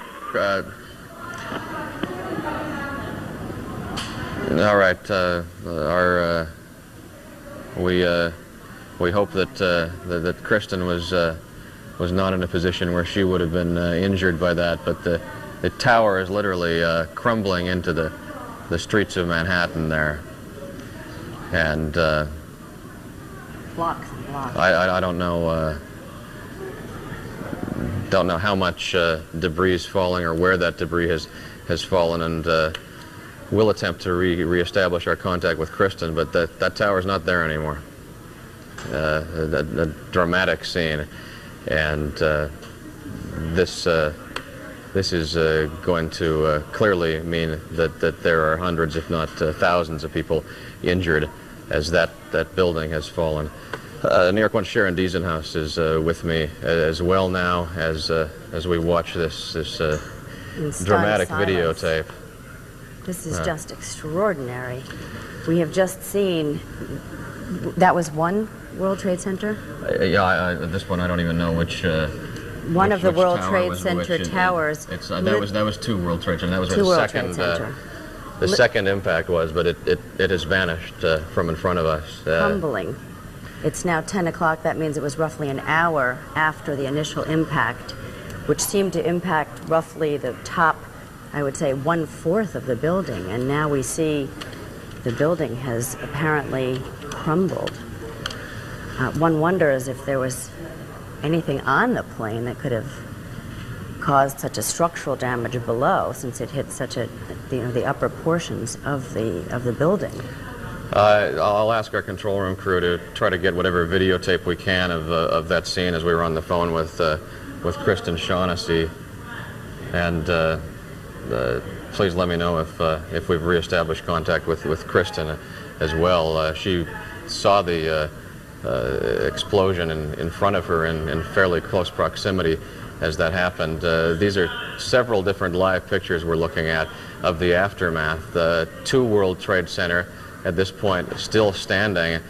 All right. We hope that Kristen was not in a position where she would have been injured by that, but the tower is literally crumbling into the streets of Manhattan there, and blocks and blocks. I don't know how much debris is falling or where that debris has fallen, and we'll attempt to reestablish our contact with Kristen, but that tower's not there anymore. A dramatic scene, and this is going to clearly mean that there are hundreds, if not thousands, of people injured as that building has fallen. New York 1 Sharon Diesenhaus is with me as well now as we watch this dramatic videotape. This is just extraordinary. We have just seen, that was one World Trade Center? Yeah, at this point I don't even know which. One of the World Trade Center towers. That was two World Trade Center. That was two where the second impact was, but it has vanished from in front of us. Humbling. It's now 10 o'clock. That means it was roughly an hour after the initial impact, which seemed to impact roughly the top, I would say, 1/4 of the building. And now we see the building has apparently crumbled. One wonders if there was anything on the plane that could have caused such a structural damage below, since it hit such the upper portions of the building. I'll ask our control room crew to try to get whatever videotape we can of that scene as we were on the phone with Kristen Shaughnessy, and please let me know if we've reestablished contact with Kristen as well. She saw the explosion in front of her in fairly close proximity as that happened. These are several different live pictures we're looking at of the aftermath. Two World Trade Center at this point still standing.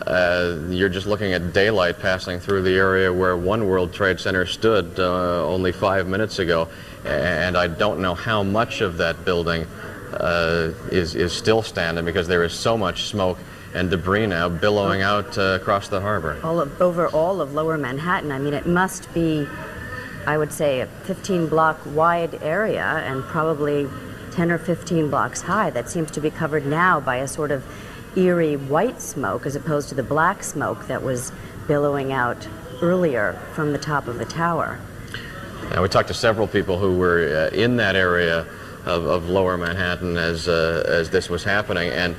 You're just looking at daylight passing through the area where one World Trade Center stood only 5 minutes ago, and I don't know how much of that building is still standing, because there is so much smoke and debris now billowing out across the harbor. Over all of Lower Manhattan. I mean, it must be, I would say, a 15-block wide area and probably 10 or 15 blocks high that seems to be covered now by a sort of eerie white smoke as opposed to the black smoke that was billowing out earlier from the top of the tower. Now, we talked to several people who were in that area of Lower Manhattan as this was happening, and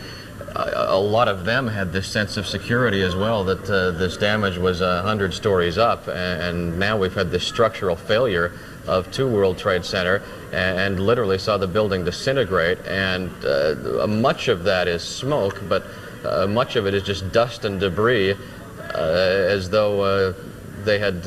a lot of them had this sense of security as well, that this damage was 100 stories up, and now we've had this structural failure of two World Trade Center, and literally saw the building disintegrate, and much of that is smoke, but much of it is just dust and debris, as though they had,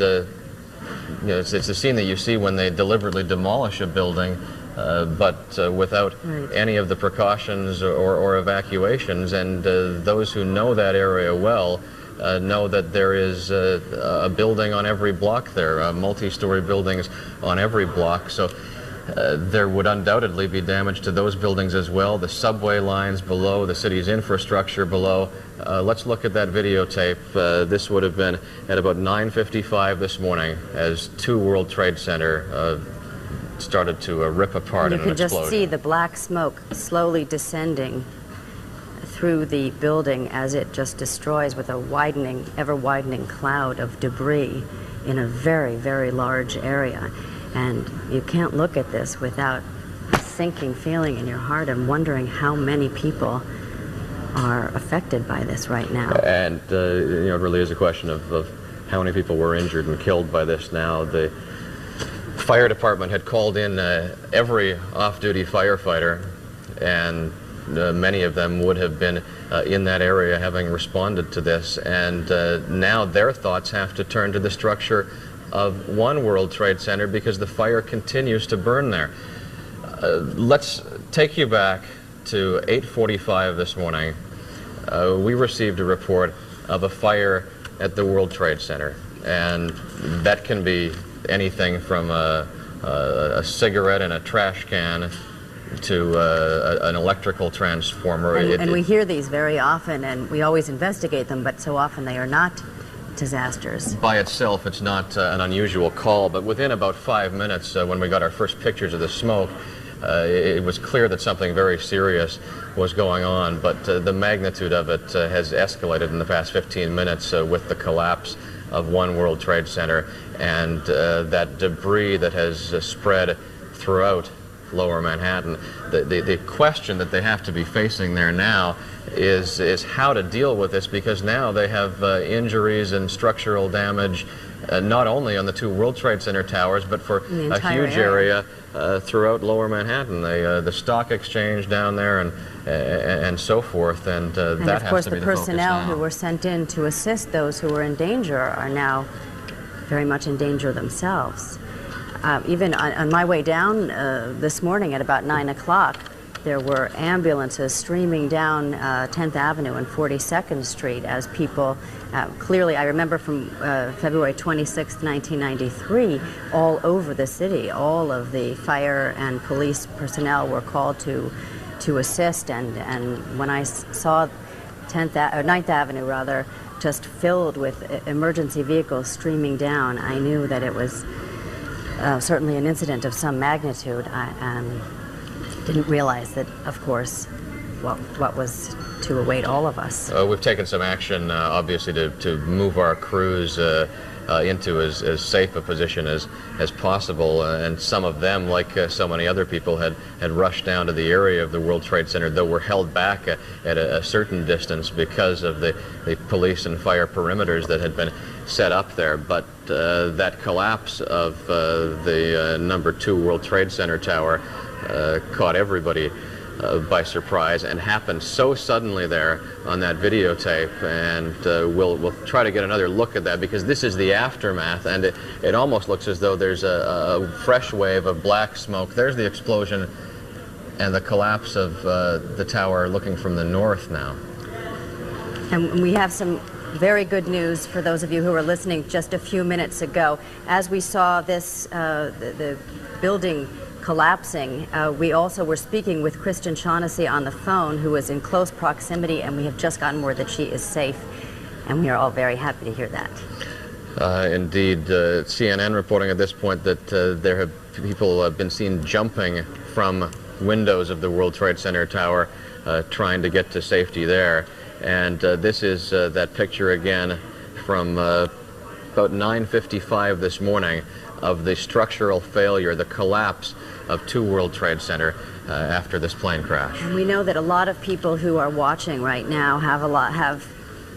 it's the scene that you see when they deliberately demolish a building, but without any of the precautions or evacuations. And those who know that area well know that there is a building on every block there, multi-story buildings on every block. So there would undoubtedly be damage to those buildings as well, the subway lines below, the city's infrastructure below. Let's look at that videotape. This would have been at about 9:55 this morning as two World Trade Center started to rip apart in an explosion. You could just see the black smoke slowly descending through the building as it just destroys with a widening, ever-widening cloud of debris in a very, very large area. And you can't look at this without a sinking feeling in your heart and wondering how many people are affected by this right now. And it really is a question of how many people were injured and killed by this now. The fire department had called in every off-duty firefighter, and many of them would have been in that area having responded to this, and now their thoughts have to turn to the structure of one World Trade Center because the fire continues to burn there. Let's take you back to 8:45 this morning. We received a report of a fire at the World Trade Center, and that can be anything from a cigarette in a trash can to an electrical transformer. And we hear these very often, and we always investigate them, but so often they are not disasters. By itself, it's not an unusual call, but within about 5 minutes, when we got our first pictures of the smoke, it was clear that something very serious was going on, but the magnitude of it has escalated in the past 15 minutes with the collapse of one World Trade Center and that debris that has spread throughout Lower Manhattan. The question that they have to be facing there now is how to deal with this, because now they have injuries and structural damage not only on the two World Trade Center towers, but for a huge area throughout Lower Manhattan. The stock exchange down there and so forth, and that of course has to be the the focus personnel now. who were sent in to assist those who were in danger are now very much in danger themselves. Even on my way down this morning at about 9 o'clock, there were ambulances streaming down 10th Avenue and 42nd Street as people, clearly I remember from February 26, 1993, all over the city, all of the fire and police personnel were called to assist, and when I saw 9th Avenue rather, just filled with emergency vehicles streaming down, I knew that it was certainly an incident of some magnitude. I didn't realize that, of course, what was to await all of us. We've taken some action, obviously, to move our crews into as safe a position as possible, and some of them, like so many other people, had rushed down to the area of the World Trade Center, though were held back at a certain distance because of the police and fire perimeters that had been set up there. But that collapse of the number 2 World Trade Center tower caught everybody by surprise and happened so suddenly there on that videotape, and we'll try to get another look at that, because this is the aftermath, and it almost looks as though there's a fresh wave of black smoke. There's the explosion and the collapse of the tower looking from the north now. And we have some very good news for those of you who were listening just a few minutes ago. As we saw this, the building collapsing, we also were speaking with Kristen Shaughnessy on the phone, who was in close proximity, and we have just gotten word that she is safe, and we are all very happy to hear that. Indeed. CNN reporting at this point that there have people been seen jumping from windows of the World Trade Center tower, trying to get to safety there. And this is that picture again from about 9:55 this morning of the structural failure, the collapse of 2 World Trade Center after this plane crash. And we know that a lot of people who are watching right now have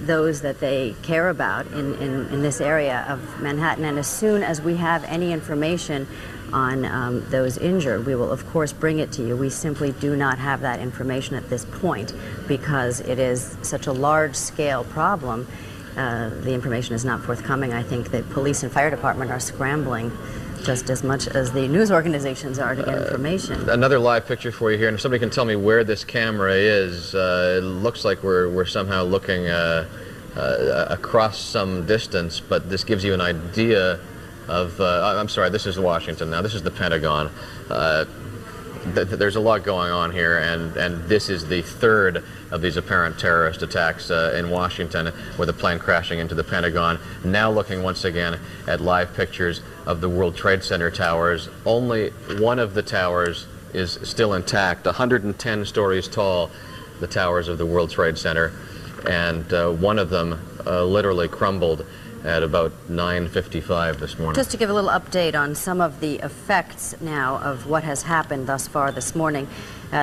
those that they care about in this area of Manhattan, and as soon as we have any information on those injured, we will of course bring it to you. We simply do not have that information at this point because it is such a large-scale problem. The information is not forthcoming. I think that police and fire department are scrambling just as much as the news organizations are to get information. Another live picture for you here, and if somebody can tell me where this camera is, it looks like we're somehow looking across some distance, but this gives you an idea of, I'm sorry, this is Washington now, this is the Pentagon. There's a lot going on here, and this is the third of these apparent terrorist attacks in Washington, with a plane crashing into the Pentagon. Now looking once again at live pictures of the World Trade Center towers. Only one of the towers is still intact, 110 stories tall, the towers of the World Trade Center, and one of them literally crumbled at about 9:55 this morning. Just to give a little update on some of the effects now of what has happened thus far this morning,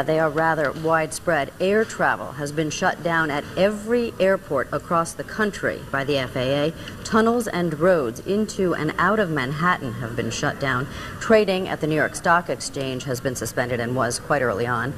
they are rather widespread. Air travel has been shut down at every airport across the country by the FAA. Tunnels and roads into and out of Manhattan have been shut down. Trading at the New York Stock Exchange has been suspended and was quite early on.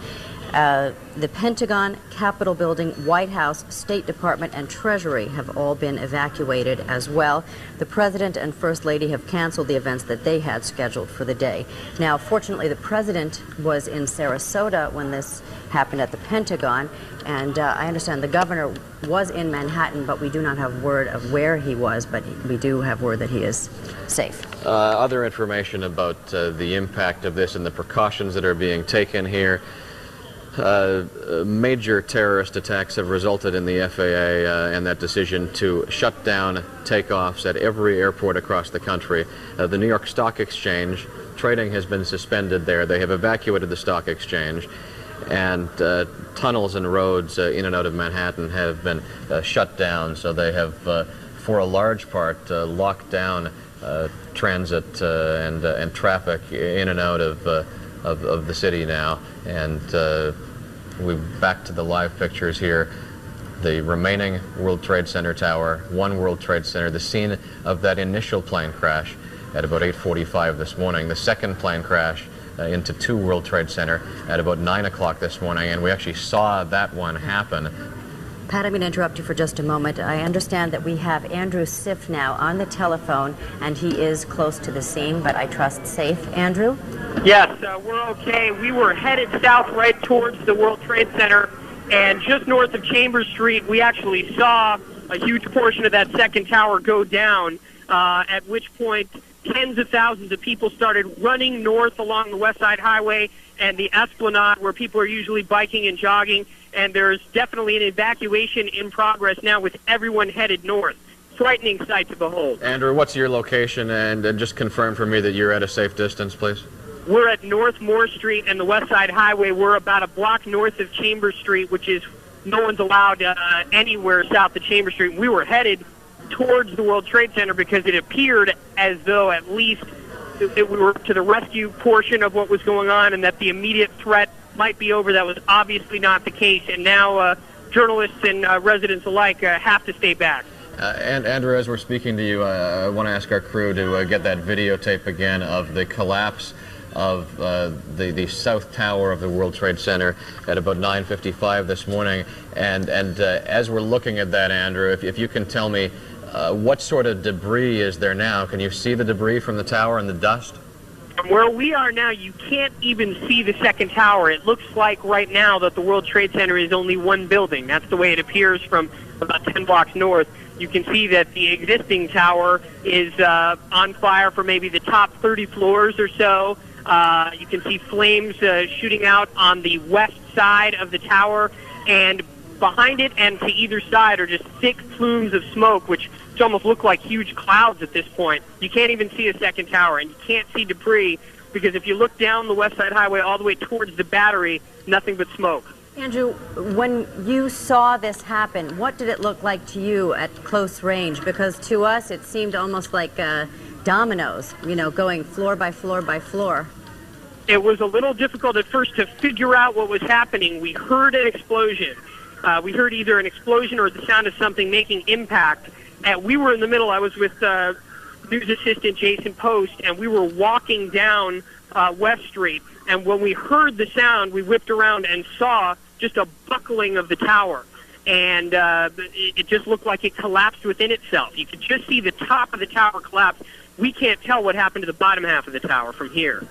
The Pentagon, Capitol Building, White House, State Department, and Treasury have all been evacuated as well. The President and First Lady have canceled the events that they had scheduled for the day. Now, fortunately, the President was in Sarasota when this happened at the Pentagon, and I understand the Governor was in Manhattan, but we do not have word of where he was, but we do have word that he is safe. Other information about the impact of this and the precautions that are being taken here. Major terrorist attacks have resulted in the FAA and that decision to shut down takeoffs at every airport across the country. The New York Stock Exchange, trading has been suspended there. They have evacuated the stock exchange, and tunnels and roads in and out of Manhattan have been shut down. So they have, for a large part, locked down transit and traffic in and out of of the city now, and we're back to the live pictures here. The remaining World Trade Center tower, One World Trade Center, the scene of that initial plane crash at about 8:45 this morning. The second plane crash into Two World Trade Center at about 9 o'clock this morning, and we actually saw that one happen. Pat, I'm going to interrupt you for just a moment. I understand that we have Andrew Siff now on the telephone, and he is close to the scene, but I trust safe. Andrew? Yes, we're okay. We were headed south right towards the World Trade Center, and just north of Chambers Street, we actually saw a huge portion of that second tower go down, at which point tens of thousands of people started running north along the West Side Highway and the Esplanade, where people are usually biking and jogging, and there's definitely an evacuation in progress now with everyone headed north. Frightening sight to behold. Andrew, what's your location, and just confirm for me that you're at a safe distance, please? We're at North Moore Street and the West Side Highway. We're about a block north of Chambers Street, which is no one's allowed anywhere south of Chambers Street. We were headed towards the World Trade Center because it appeared as though at least we were to the rescue portion of what was going on and that the immediate threat might be over. That was obviously not the case, and now journalists and residents alike have to stay back. And Andrew, as we're speaking to you, I want to ask our crew to get that videotape again of the collapse of the south tower of the World Trade Center at about 9:55 this morning. And as we're looking at that, Andrew, if you can tell me what sort of debris is there now? Can you see the debris from the tower and the dust? From where we are now, you can't even see the second tower. It looks like right now that the World Trade Center is only one building. That's the way it appears from about 10 blocks north. You can see that the existing tower is on fire for maybe the top 30 floors or so. You can see flames shooting out on the west side of the tower, and behind it and to either side are just thick plumes of smoke, which almost look like huge clouds at this point. You can't even see a second tower, and you can't see debris because if you look down the West Side Highway all the way towards the Battery, nothing but smoke. Andrew, when you saw this happen, what did it look like to you at close range? Because to us, it seemed almost like dominoes, you know, going floor by floor by floor. It was a little difficult at first to figure out what was happening. We heard an explosion. We heard either an explosion or the sound of something making impact. We were in the middle. I was with news assistant Jason Post, and we were walking down West Street. And when we heard the sound, we whipped around and saw just a buckling of the tower. And it just looked like it collapsed within itself. You could just see the top of the tower collapse. We can't tell what happened to the bottom half of the tower from here.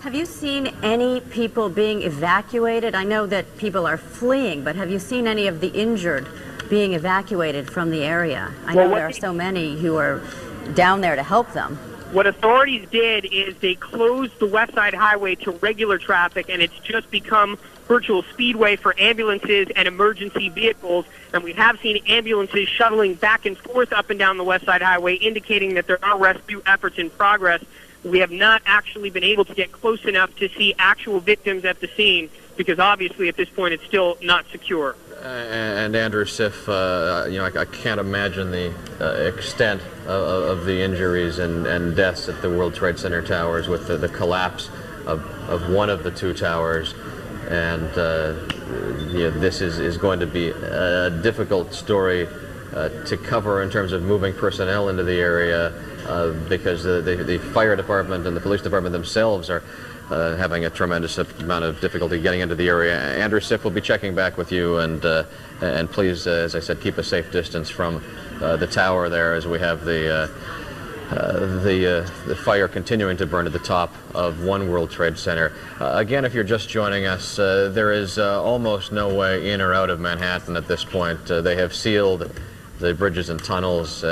Have you seen any people being evacuated? I know that people are fleeing, but have you seen any of the injured being evacuated from the area? I know there are so many who are down there to help them. What authorities did is they closed the West Side Highway to regular traffic, and it's just become virtual speedway for ambulances and emergency vehicles. And we have seen ambulances shuttling back and forth up and down the West Side Highway, indicating that there are rescue efforts in progress. We have not actually been able to get close enough to see actual victims at the scene because obviously at this point it's still not secure. And Andrew Siff, you know, I can't imagine the extent of the injuries and deaths at the World Trade Center towers with the collapse of one of the two towers. And you know, this is going to be a difficult story to cover in terms of moving personnel into the area because the fire department and the police department themselves are having a tremendous amount of difficulty getting into the area. Andrew Siff will be checking back with you, and please, as I said, keep a safe distance from the tower there as we have the fire continuing to burn at the top of One World Trade Center. Again, if you're just joining us, there is almost no way in or out of Manhattan at this point. They have sealed the bridges and tunnels.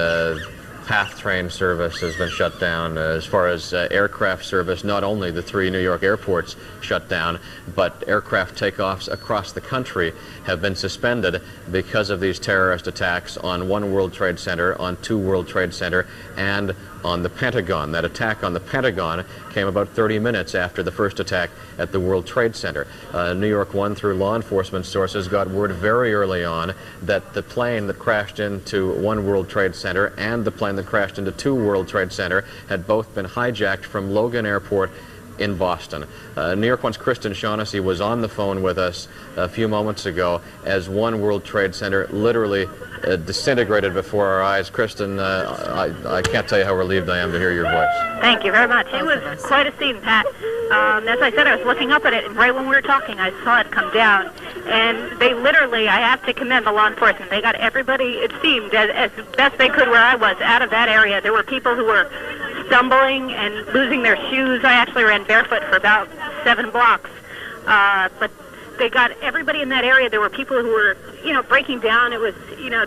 PATH train service has been shut down. As far as aircraft service, not only the 3 New York airports shut down, but aircraft takeoffs across the country have been suspended because of these terrorist attacks on One World Trade Center, on Two World Trade Center, and on the Pentagon. That attack on the Pentagon came about 30 minutes after the first attack at the World Trade Center. New York One, through law enforcement sources, got word very early on that the plane that crashed into One World Trade Center and the plane that crashed into Two World Trade Center had both been hijacked from Logan Airport in Boston. New York One's Kristen Shaughnessy was on the phone with us a few moments ago as One World Trade Center literally disintegrated before our eyes. Kristen, I can't tell you how relieved I am to hear your voice. Thank you very much. It was quite a scene, Pat. As I said, I was looking up at it, and right when we were talking, I saw it come down. And they literally, I have to commend the law enforcement. They got everybody, it seemed, as best they could where I was, out of that area. There were people who were stumbling and losing their shoes. I actually ran barefoot for about 7 blocks. But they got everybody in that area. There were people who were, breaking down. It was,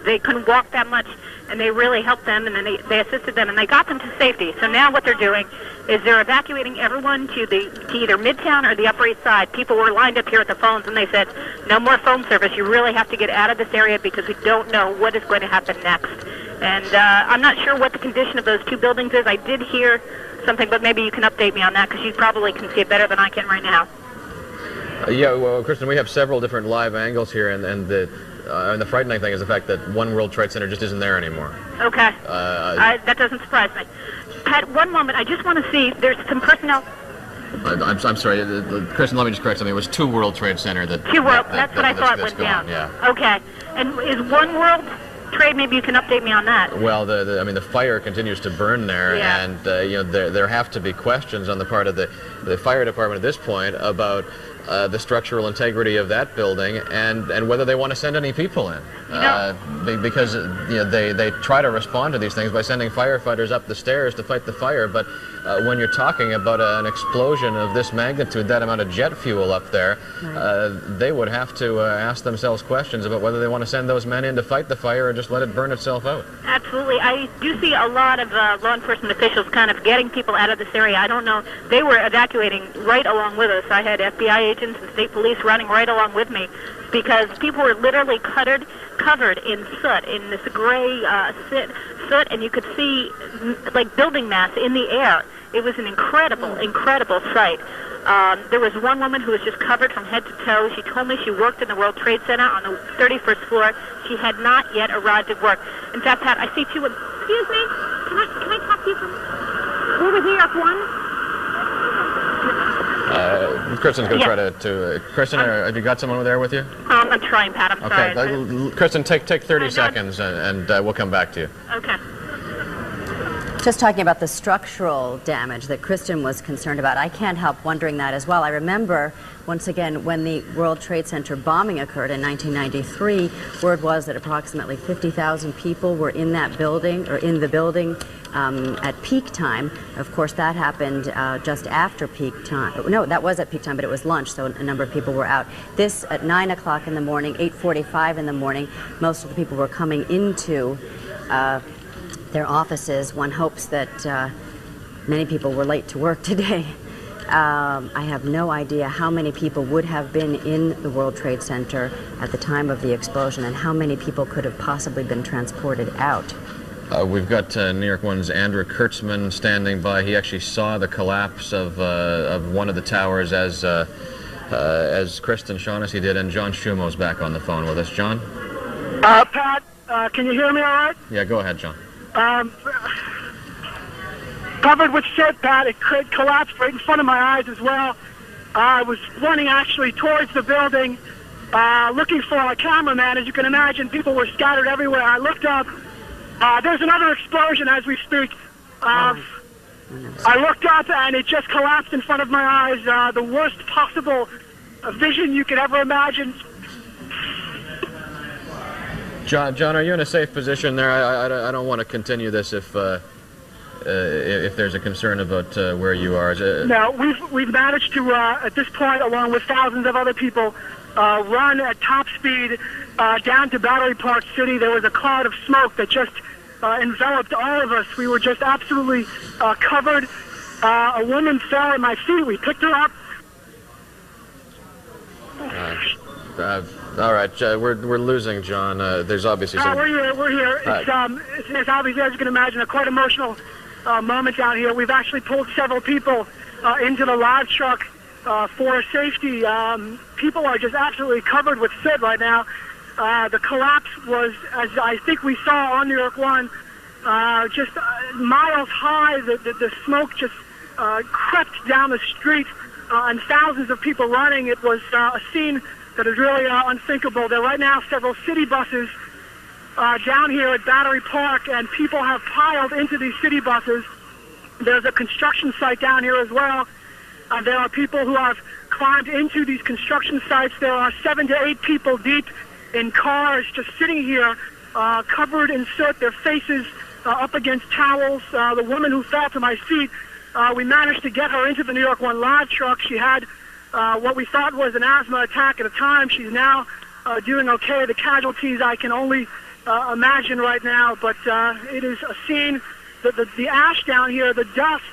they couldn't walk that much, and they really helped them, and then they assisted them, and they got them to safety. So now what they're doing is they're evacuating everyone to either Midtown or the Upper East Side. People were lined up here at the phones, and they said, no more phone service. You really have to get out of this area because we don't know what is going to happen next. And I'm not sure what the condition of those 2 buildings is. I did hear something, but maybe you can update me on that because you probably can see it better than I can right now. Yeah, well, Kristen, we have several different live angles here, and the frightening thing is the fact that One World Trade Center just isn't there anymore. Okay. That doesn't surprise me. Pat, one moment. I just want to see. There's some personnel. I'm sorry, Kristen, let me just correct something. It was 2 World Trade Center that... 2 World, that's what I thought went down. Yeah. Okay. And is One World Trade, maybe you can update me on that. Well, the fire continues to burn there, yeah. And there have to be questions on the part of the fire department at this point about the structural integrity of that building and whether they want to send any people in. Because they try to respond to these things by sending firefighters up the stairs to fight the fire, but when you're talking about an explosion of this magnitude, that amount of jet fuel up there, they would have to ask themselves questions about whether they want to send those men in to fight the fire or just let it burn itself out. Absolutely. I do see a lot of law enforcement officials kind of getting people out of this area. I don't know. They were evacuating right along with us. I had FBI agents and state police running right along with me because people were literally covered in soot, in this gray soot, and you could see like building mass in the air. It was an incredible sight. There was one woman who was just covered from head to toe. She told me she worked in the World Trade Center on the 31st floor. She had not yet arrived at work. In fact, Pat, I see 2 women. Excuse me? Can I talk to you from over here, F1? Kristen's going to try to Kristen, have you got someone there with you? I'm trying, Pat. I'm sorry. Okay, Kristen, take 30 seconds, and we'll come back to you. Okay. Just talking about the structural damage that Kristen was concerned about, I can't help wondering that as well. I remember, once again, when the World Trade Center bombing occurred in 1993, word was that approximately 50,000 people were in that building, or in the building, at peak time. Of course, that happened just after peak time. No, that was at peak time, but it was lunch, so a number of people were out. This at 9 o'clock in the morning, 8:45 in the morning, most of the people were coming into their offices. One hopes that many people were late to work today. I have no idea how many people would have been in the World Trade Center at the time of the explosion and how many people could have possibly been transported out. We've got New York One's Andrew Kurtzman standing by. He actually saw the collapse of one of the towers as Kristen Shaughnessy did, and John Shumo's back on the phone with us. John? Pat, can you hear me all right? Yeah, go ahead, John. Covered with soot, Pat. It could collapse right in front of my eyes as well. I was running actually towards the building, looking for a cameraman. As you can imagine, people were scattered everywhere. I looked up. There's another explosion as we speak. I looked up and it just collapsed in front of my eyes. The worst possible vision you could ever imagine. John, are you in a safe position there? I don't want to continue this if there's a concern about where you are. No, we've managed to at this point, along with thousands of other people, run at top speed down to Battery Park City. There was a cloud of smoke that just enveloped all of us. We were just absolutely covered. A woman fell at my feet. We picked her up. All right, we're losing John. There's obviously some... We're here. It's obviously, as you can imagine, a quite emotional moment down here. We've actually pulled several people into the live truck for safety. People are just absolutely covered with soot right now. The collapse was, as I think we saw on New York 1, just miles high. The smoke just crept down the street and thousands of people running. It was a scene that is really unthinkable. There are right now several city buses down here at Battery Park, and people have piled into these city buses. There's a construction site down here as well. There are people who have climbed into these construction sites. There are 7 to 8 people deep in cars just sitting here, covered in soot, their faces up against towels. The woman who fell to my feet, we managed to get her into the New York 1 Live truck. She had what we thought was an asthma attack at the time. She's now doing okay. The casualties I can only imagine right now, but it is a scene. The ash down here, the dust,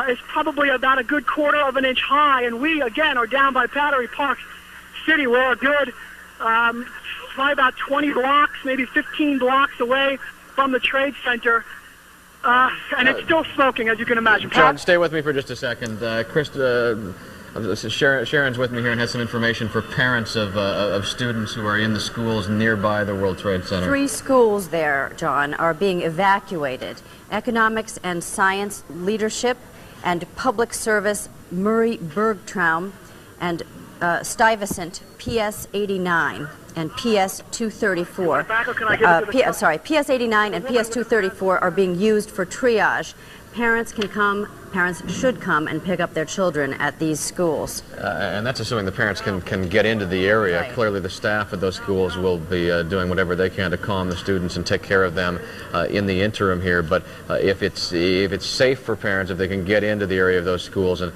is probably about a good 1/4 of an inch high, and we, again, are down by Battery Park City. We're a good probably about 20 blocks, maybe 15 blocks away from the Trade Center, and it's still smoking, as you can imagine. John, stay with me for just a second. Sharon's with me here and has some information for parents of students who are in the schools nearby the World Trade Center. 3 schools there, John, are being evacuated. Economics and Science Leadership and Public Service Murray Bergtraum and Stuyvesant PS 89 and PS 234. PS 89 and PS 234 are being used for triage. Parents should come and pick up their children at these schools. And that's assuming the parents can get into the area. Right. Clearly the staff at those schools will be doing whatever they can to calm the students and take care of them in the interim here. But if it's safe for parents, if they can get into the area of those schools and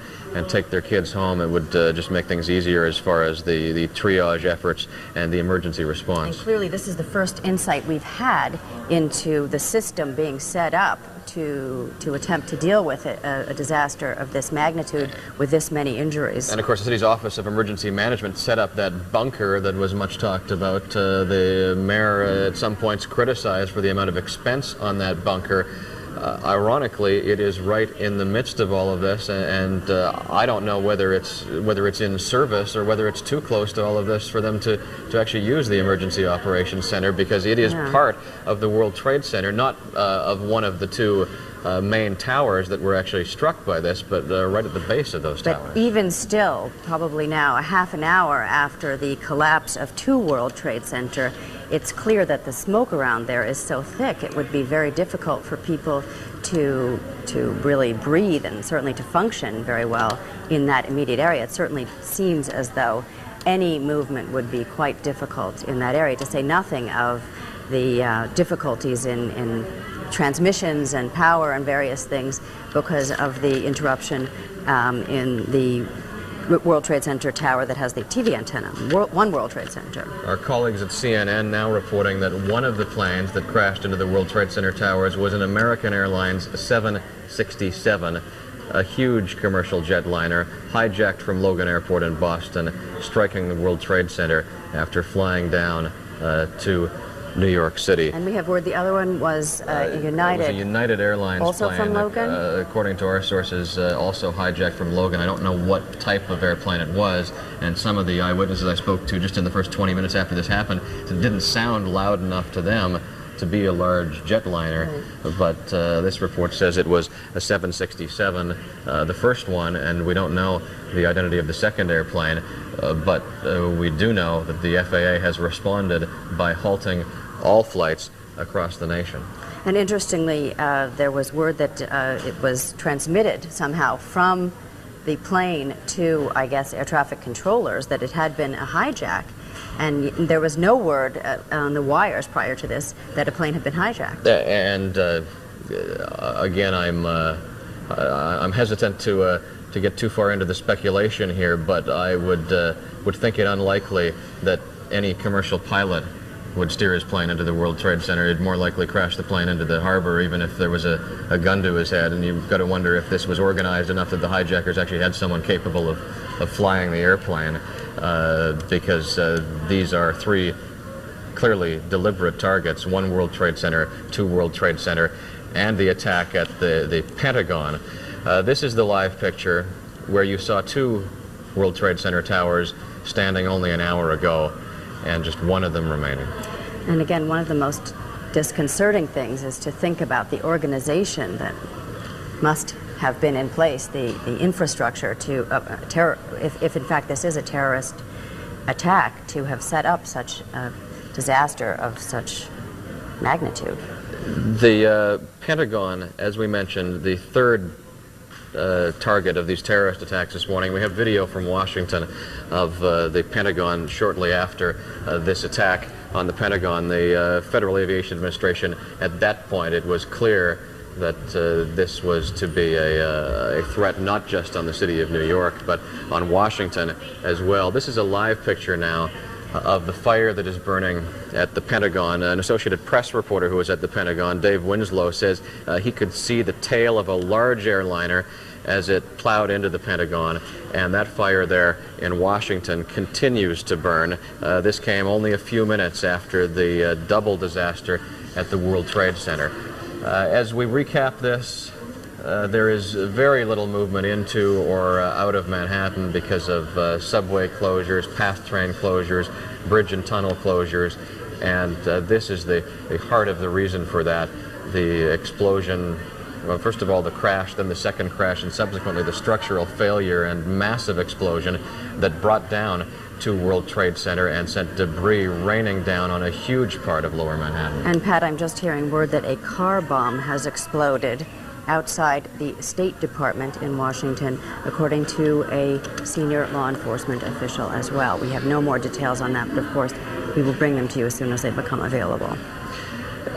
take their kids home, it would just make things easier as far as the triage efforts and the emergency response. And clearly this is the first insight we've had into the system being set up to attempt to deal with a disaster of this magnitude with this many injuries. And of course the city's Office of Emergency Management set up that bunker that was much talked about. The mayor at some points criticized for the amount of expense on that bunker. Ironically, it is right in the midst of all of this, and I don't know whether it's in service or whether it's too close to all of this for them to actually use the Emergency Operations Center, because it is part of the World Trade Center, not of one of the 2 main towers that were actually struck by this, but right at the base of those towers. But even still, probably now, a half an hour after the collapse of 2 World Trade Center, it's clear that the smoke around there is so thick it would be very difficult for people to really breathe and certainly to function very well in that immediate area. It certainly seems as though any movement would be quite difficult in that area, to say nothing of the difficulties in transmissions and power and various things because of the interruption in the World Trade Center tower that has the TV antenna, One World Trade Center. Our colleagues at CNN now reporting that one of the planes that crashed into the World Trade Center towers was an American Airlines 767, a huge commercial jetliner, hijacked from Logan Airport in Boston, striking the World Trade Center after flying down to New York City. And we have word the other one was United. It was a United Airlines also plane. From Logan? According to our sources, also hijacked from Logan. I don't know what type of airplane it was, and some of the eyewitnesses I spoke to just in the first 20 minutes after this happened, it didn't sound loud enough to them to be a large jetliner, but this report says it was a 767, the first one, and we don't know the identity of the second airplane, but we do know that the FAA has responded by halting all flights across the nation. And interestingly, there was word that it was transmitted somehow from the plane to, I guess, air traffic controllers that it had been a hijack. And there was no word on the wires prior to this that a plane had been hijacked. And again, I'm hesitant to get too far into the speculation here, but I would think it unlikely that any commercial pilot would steer his plane into the World Trade Center. He'd more likely crash the plane into the harbor, even if there was a gun to his head. And you've got to wonder if this was organized enough that the hijackers actually had someone capable of flying the airplane, because these are 3 clearly deliberate targets: 1 World Trade Center, 2 World Trade Center, and the attack at the Pentagon. This is the live picture where you saw 2 World Trade Center towers standing only an hour ago, and just 1 of them remaining. And again, one of the most disconcerting things is to think about the organization that must have been in place, the infrastructure to if in fact this is a terrorist attack, to have set up such a disaster of such magnitude. The Pentagon, as we mentioned, the third target of these terrorist attacks this morning. We have video from Washington of the Pentagon shortly after this attack on the Pentagon. The Federal Aviation Administration, at that point, it was clear that this was to be a threat not just on the city of New York, but on Washington as well. This is a live picture now of the fire that is burning at the Pentagon. An Associated Press reporter who was at the Pentagon, Dave Winslow, says he could see the tail of a large airliner as it plowed into the Pentagon, and that fire there in Washington continues to burn. This came only a few minutes after the double disaster at the World Trade Center. As we recap this, there is very little movement into or out of Manhattan because of subway closures, PATH train closures, bridge and tunnel closures, and this is the heart of the reason for that. The explosion, well, first of all the crash, then the second crash, and subsequently the structural failure and massive explosion that brought down to World Trade Center and sent debris raining down on a huge part of Lower Manhattan. And Pat, I'm just hearing word that a car bomb has exploded outside the State Department in Washington, according to a senior law enforcement official as well. We have no more details on that, but of course we will bring them to you as soon as they become available.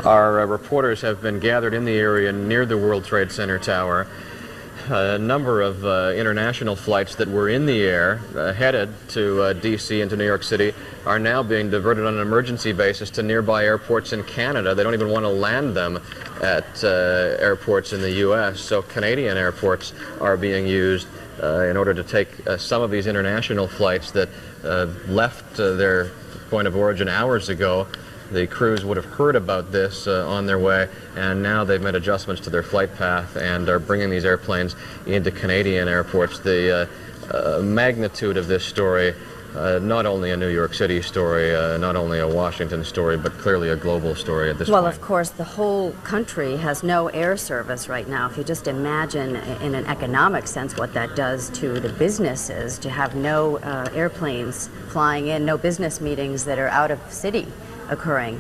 Our reporters have been gathered in the area near the World Trade Center tower. A number of international flights that were in the air headed to D.C. and to New York City are now being diverted on an emergency basis to nearby airports in Canada. They don't even want to land them at airports in the U.S., so Canadian airports are being used in order to take some of these international flights that left their point of origin hours ago. The crews would have heard about this on their way, and now they've made adjustments to their flight path and are bringing these airplanes into Canadian airports. The magnitude of this story, not only a New York City story, not only a Washington story, but clearly a global story at this point. Well, of course, the whole country has no air service right now. If you just imagine in an economic sense what that does to the businesses, to have no airplanes flying in, no business meetings that are out of city occurring,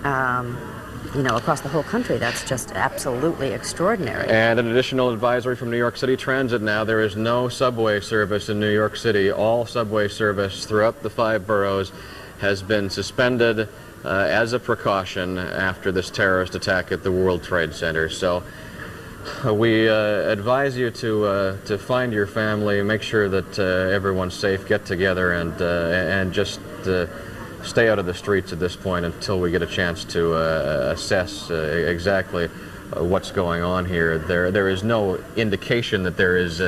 across the whole country. That's just absolutely extraordinary. And an additional advisory from New York City Transit now. There is no subway service in New York City. All subway service throughout the 5 boroughs has been suspended as a precaution after this terrorist attack at the World Trade Center. So we advise you to find your family, make sure that everyone's safe, get together, and just stay out of the streets at this point until we get a chance to assess exactly what's going on here. There is no indication that there is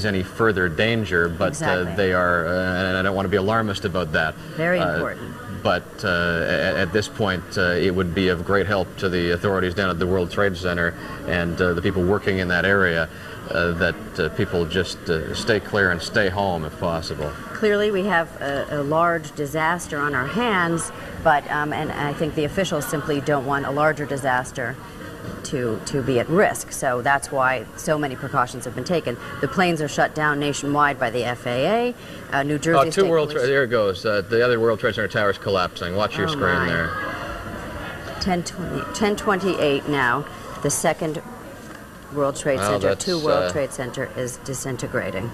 any further danger, but exactly. They are, and I don't want to be alarmist about that. Very important. But at this point, it would be of great help to the authorities down at the World Trade Center and the people working in that area that people just stay clear and stay home if possible. Clearly, we have a large disaster on our hands, but and I think the officials simply don't want a larger disaster to be at risk. So that's why so many precautions have been taken. The planes are shut down nationwide by the FAA. New Jersey State Police. There it goes. The other World Trade Center tower is collapsing. Watch your screen there. 10:28 now. The second World Trade Center, 2 World Trade Center is disintegrating.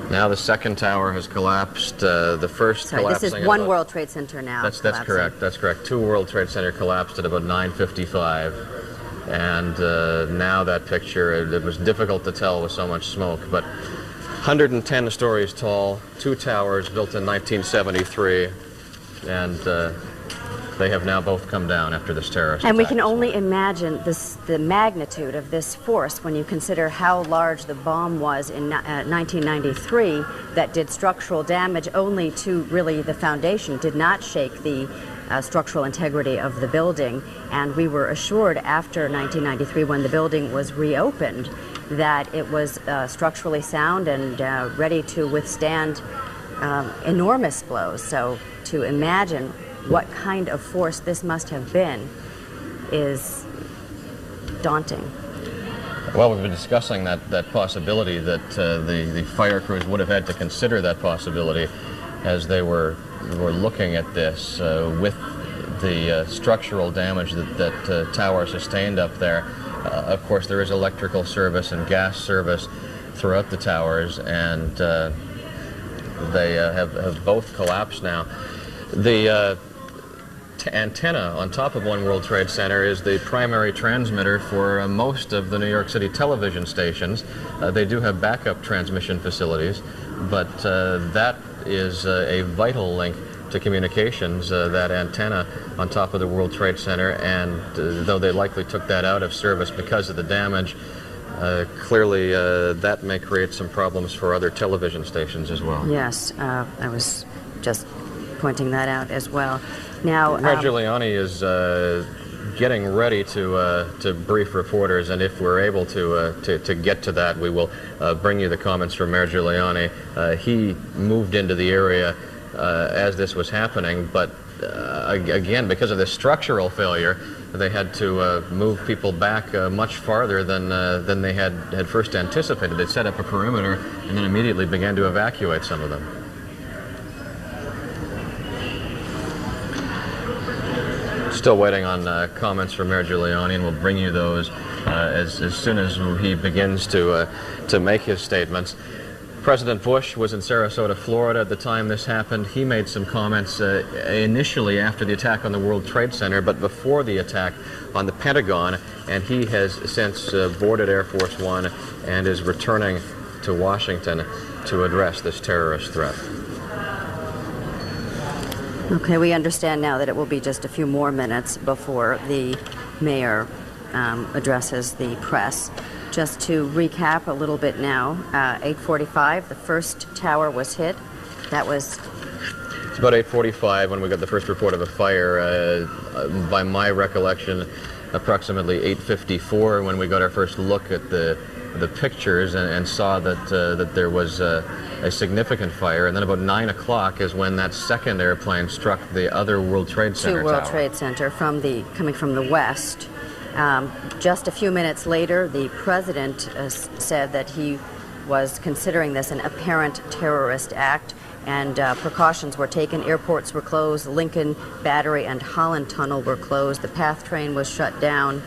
Now the second tower has collapsed. The first collapsing. This is 1 World Trade Center now. That's correct. That's correct. 2 World Trade Center collapsed at about 9:55, and now that picture. It was difficult to tell with so much smoke, but 110 stories tall, 2 towers built in 1973, and they have now both come down after this terrorist And attack. we can only imagine the magnitude of this force when you consider how large the bomb was in 1993 that did structural damage only to really the foundation, did not shake the structural integrity of the building. And we were assured after 1993, when the building was reopened, that it was structurally sound and ready to withstand enormous blows. So to imagine what kind of force this must have been is daunting. Well, we've been discussing that possibility that the fire crews would have had to consider that possibility as they were looking at this with the structural damage that tower sustained up there. Of course, there is electrical service and gas service throughout the towers, and they have both collapsed now. The antenna on top of One World Trade Center is the primary transmitter for most of the New York City television stations. They do have backup transmission facilities, but that is a vital link to communications, that antenna on top of the World Trade Center, and though they likely took that out of service because of the damage, clearly that may create some problems for other television stations as well. Yes, I was just pointing that out as well. Now, Mayor Giuliani is getting ready to brief reporters, and if we're able to get to that, we will bring you the comments from Mayor Giuliani. He moved into the area as this was happening, but again, because of this structural failure, they had to move people back much farther than they had first anticipated. They set up a perimeter and then immediately began to evacuate some of them. Still waiting on comments from Mayor Giuliani, and we'll bring you those as soon as he begins to make his statements. President Bush was in Sarasota, Florida at the time this happened. He made some comments initially after the attack on the World Trade Center, but before the attack on the Pentagon, and he has since boarded Air Force One and is returning to Washington to address this terrorist threat. Okay, we understand now that it will be just a few more minutes before the mayor addresses the press. Just to recap a little bit now, 8:45, the first tower was hit. That was... It's about 8:45 when we got the first report of a fire. By my recollection, approximately 8:54 when we got our first look at the pictures and saw that there was a significant fire. And then about 9 o'clock is when that second airplane struck the other World Trade Center World tower. Trade Center coming from the west. Just a few minutes later, the president said that he was considering this an apparent terrorist act, and precautions were taken. Airports were closed. Lincoln, Battery, and Holland Tunnel were closed. The PATH train was shut down.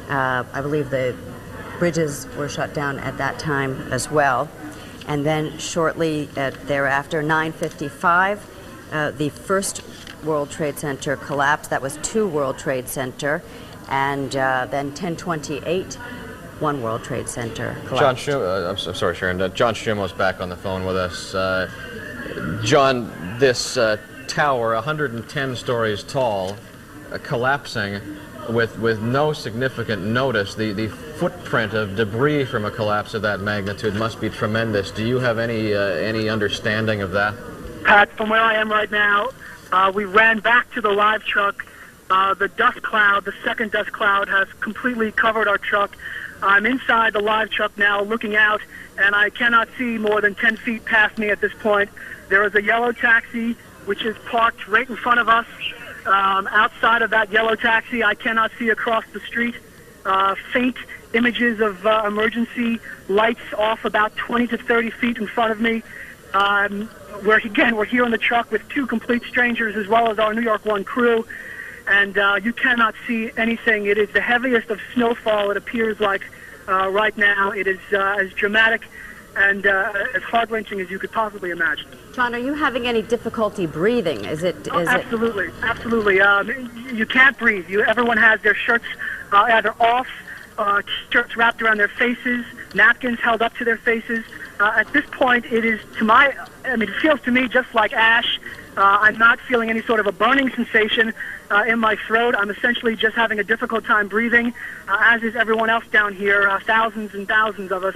I believe the bridges were shut down at that time as well. And then shortly thereafter, 9:55, the first World Trade Center collapsed. That was 2 World Trade Center. And then 10:28, One World Trade Center collapsed. I'm sorry, Sharon. John Schumo's back on the phone with us. John, this tower, 110 stories tall, collapsing with no significant notice. The footprint of debris from a collapse of that magnitude must be tremendous. Do you have any understanding of that? Pat, from where I am right now, we ran back to the live truck. The dust cloud, the second dust cloud, has completely covered our truck. I'm inside the live truck now looking out, and I cannot see more than 10 feet past me at this point. There is a yellow taxi which is parked right in front of us. Outside of that yellow taxi, I cannot see across the street. Faint images of emergency lights off about 20 to 30 feet in front of me. We're here in the truck with 2 complete strangers as well as our New York One crew. And you cannot see anything. It is the heaviest of snowfall, it appears like right now. It is as dramatic and as heart-wrenching as you could possibly imagine. John, are you having any difficulty breathing? Absolutely, absolutely. You can't breathe. Everyone has their shirts either off, shirts wrapped around their faces, napkins held up to their faces. At this point, it feels to me just like ash. I'm not feeling any sort of a burning sensation in my throat. I'm essentially just having a difficult time breathing, as is everyone else down here. Thousands and thousands of us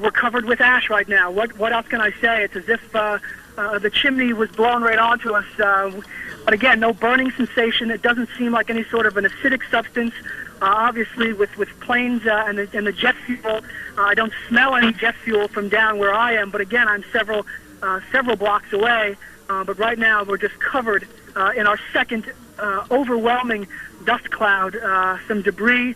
we're covered with ash right now. What else can I say? It's as if the chimney was blown right onto us. But again, no burning sensation. It doesn't seem like any sort of an acidic substance. Obviously, with planes and the jet fuel, I don't smell any jet fuel from down where I am. But again, I'm several blocks away. But right now, we're just covered in our second overwhelming dust cloud. Some debris.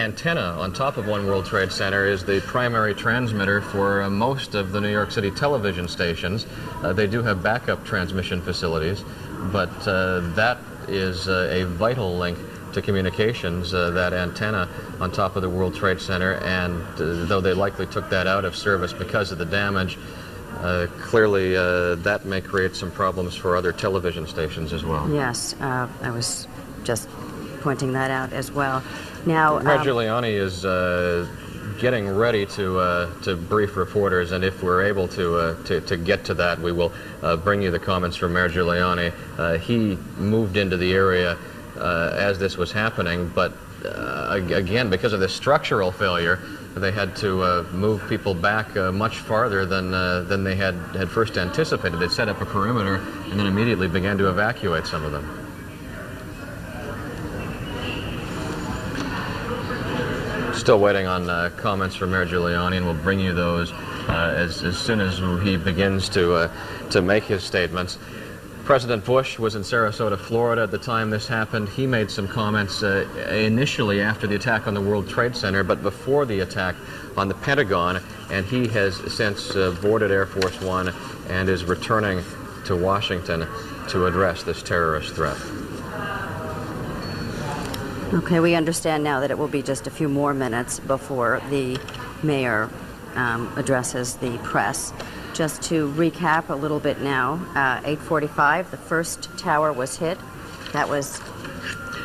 antenna on top of One World Trade Center is the primary transmitter for most of the New York City television stations. They do have backup transmission facilities, but that is a vital link to communications, that antenna on top of the World Trade Center, and though they likely took that out of service because of the damage, clearly that may create some problems for other television stations as well. Yes, I was just pointing that out as well. Now, Mayor Giuliani is getting ready to brief reporters, and if we're able to get to that, we will bring you the comments from Mayor Giuliani. He moved into the area as this was happening, but again, because of this structural failure, they had to move people back much farther than they had first anticipated. They set up a perimeter and then immediately began to evacuate some of them. Still waiting on comments from Mayor Giuliani, and we'll bring you those as soon as he begins to make his statements. President Bush was in Sarasota, Florida at the time this happened. He made some comments initially after the attack on the World Trade Center, but before the attack on the Pentagon, and he has since boarded Air Force One and is returning to Washington to address this terrorist threat. okay, we understand now that it will be just a few more minutes before the mayor addresses the press. Just to recap a little bit now, 8:45, the first tower was hit. That was...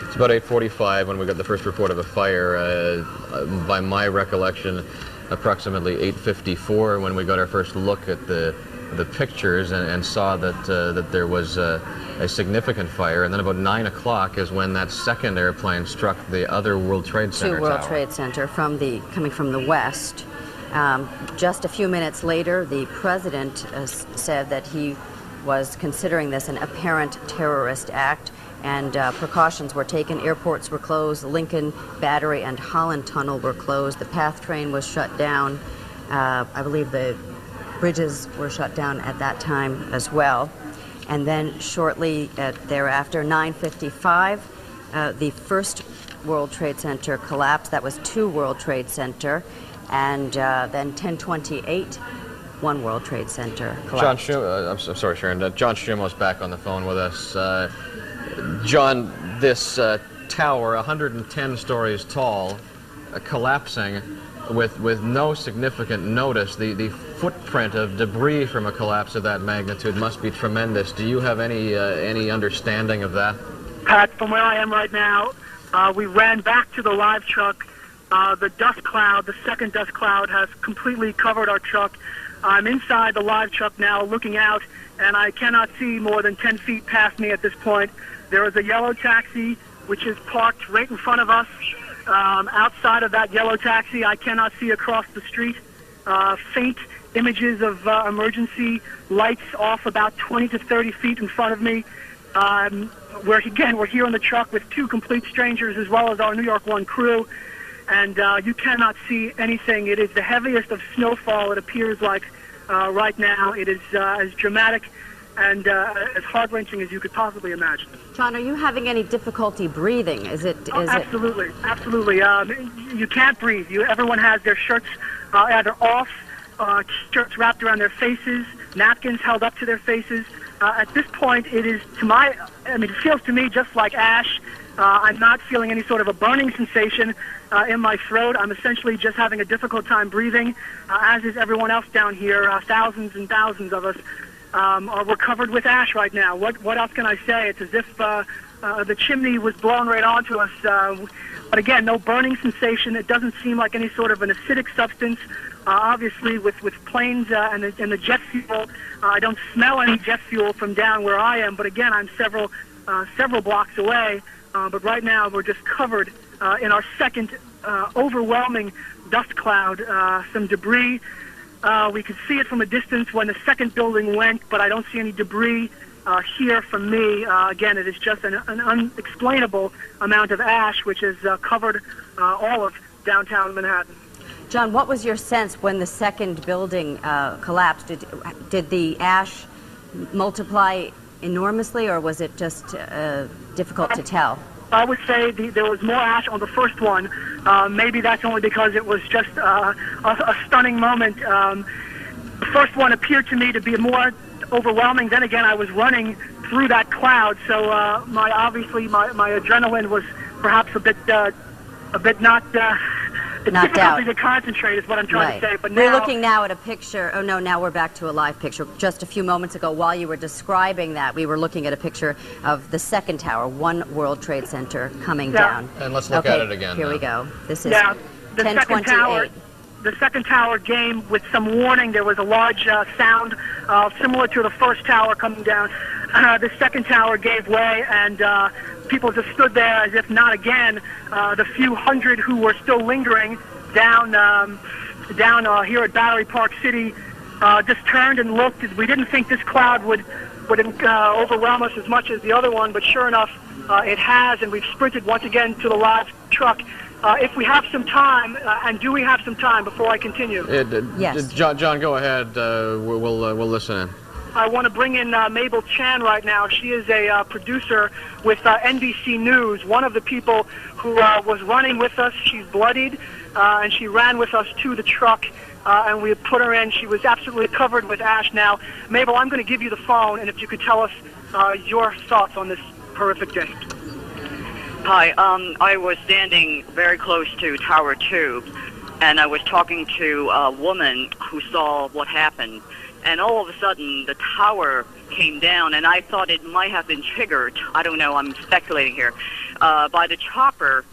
It's about 8:45 when we got the first report of a fire. By my recollection, approximately 8:54 when we got our first look at the pictures and saw that there was a significant fire. And then about 9 o'clock is when that second airplane struck the other World Trade Center World tower. Trade Center coming from the west. Just a few minutes later, the president said that he was considering this an apparent terrorist act, and precautions were taken. Airports were closed. Lincoln, Battery, and Holland Tunnel were closed. The PATH train was shut down. I believe the bridges were shut down at that time as well. And then shortly thereafter, 9:55, the first World Trade Center collapsed. That was 2 World Trade Center. And then 10:28, One World Trade Center collapsed. I'm sorry, Sharon. John Schumo's back on the phone with us. John, this tower, 110 stories tall, collapsing with no significant notice. The footprint of debris from a collapse of that magnitude must be tremendous. Do you have any understanding of that? Pat, from where I am right now, we ran back to the live truck. The dust cloud, the second dust cloud, has completely covered our truck. I'm inside the live truck now looking out, and I cannot see more than 10 feet past me at this point. There is a yellow taxi which is parked right in front of us. Outside of that yellow taxi, I cannot see across the street. Faint images of emergency lights off about 20 to 30 feet in front of me. We're here in the truck with 2 complete strangers as well as our New York 1 crew. And you cannot see anything. It is the heaviest of snowfall, it appears like right now. It is as dramatic and as heart-wrenching as you could possibly imagine. John, are you having any difficulty breathing? Absolutely, absolutely. You can't breathe. Everyone has their shirts either off, shirts wrapped around their faces, napkins held up to their faces. At this point, it feels to me just like ash. I'm not feeling any sort of a burning sensation in my throat. I'm essentially just having a difficult time breathing, as is everyone else down here. Thousands and thousands of us we're covered with ash right now. What else can I say? It's as if the chimney was blown right onto us. But again, no burning sensation. It doesn't seem like any sort of an acidic substance. Obviously, with planes and the jet fuel, I don't smell any jet fuel from down where I am. But again, I'm several blocks away. But right now, we're just covered in our second overwhelming dust cloud. Some debris. We could see it from a distance when the second building went, but I don't see any debris here from me. Again, it is just an unexplainable amount of ash, which has covered all of downtown Manhattan. John, what was your sense when the second building collapsed? Did the ash multiply enormously, or was it just difficult to tell? I would say there was more ash on the first one. Maybe that's only because it was just a stunning moment. The first one appeared to me to be more overwhelming. Then again, I was running through that cloud, so my adrenaline was perhaps a bit knocked out. To concentrate is what I'm trying to say. But we're looking now at a picture. Oh no, now we're back to a live picture. Just a few moments ago, while you were describing that, we were looking at a picture of the second tower, One World Trade Center, coming down. And let's look at it again. Here we go. This is the 1028. The second tower came with some warning. There was a large sound similar to the first tower coming down. The second tower gave way, and people just stood there as if not again. The few hundred who were still lingering down here at Battery Park City just turned and looked. We didn't think this cloud would overwhelm us as much as the other one, but sure enough, it has, and we've sprinted once again to the live truck. If we have some time, and do we have some time before I continue? Yes. John, go ahead. We'll listen in. I want to bring in Mabel Chan right now. She is a producer with NBC News, one of the people who was running with us. She's bloodied, and she ran with us to the truck, and we put her in. She was absolutely covered with ash. Now, Mabel, I'm going to give you the phone, and if you could tell us your thoughts on this horrific day. Hi, I was standing very close to Tower 2, and I was talking to a woman who saw what happened. And all of a sudden, the tower came down, and I thought it might have been triggered, I don't know, I'm speculating here, by the chopper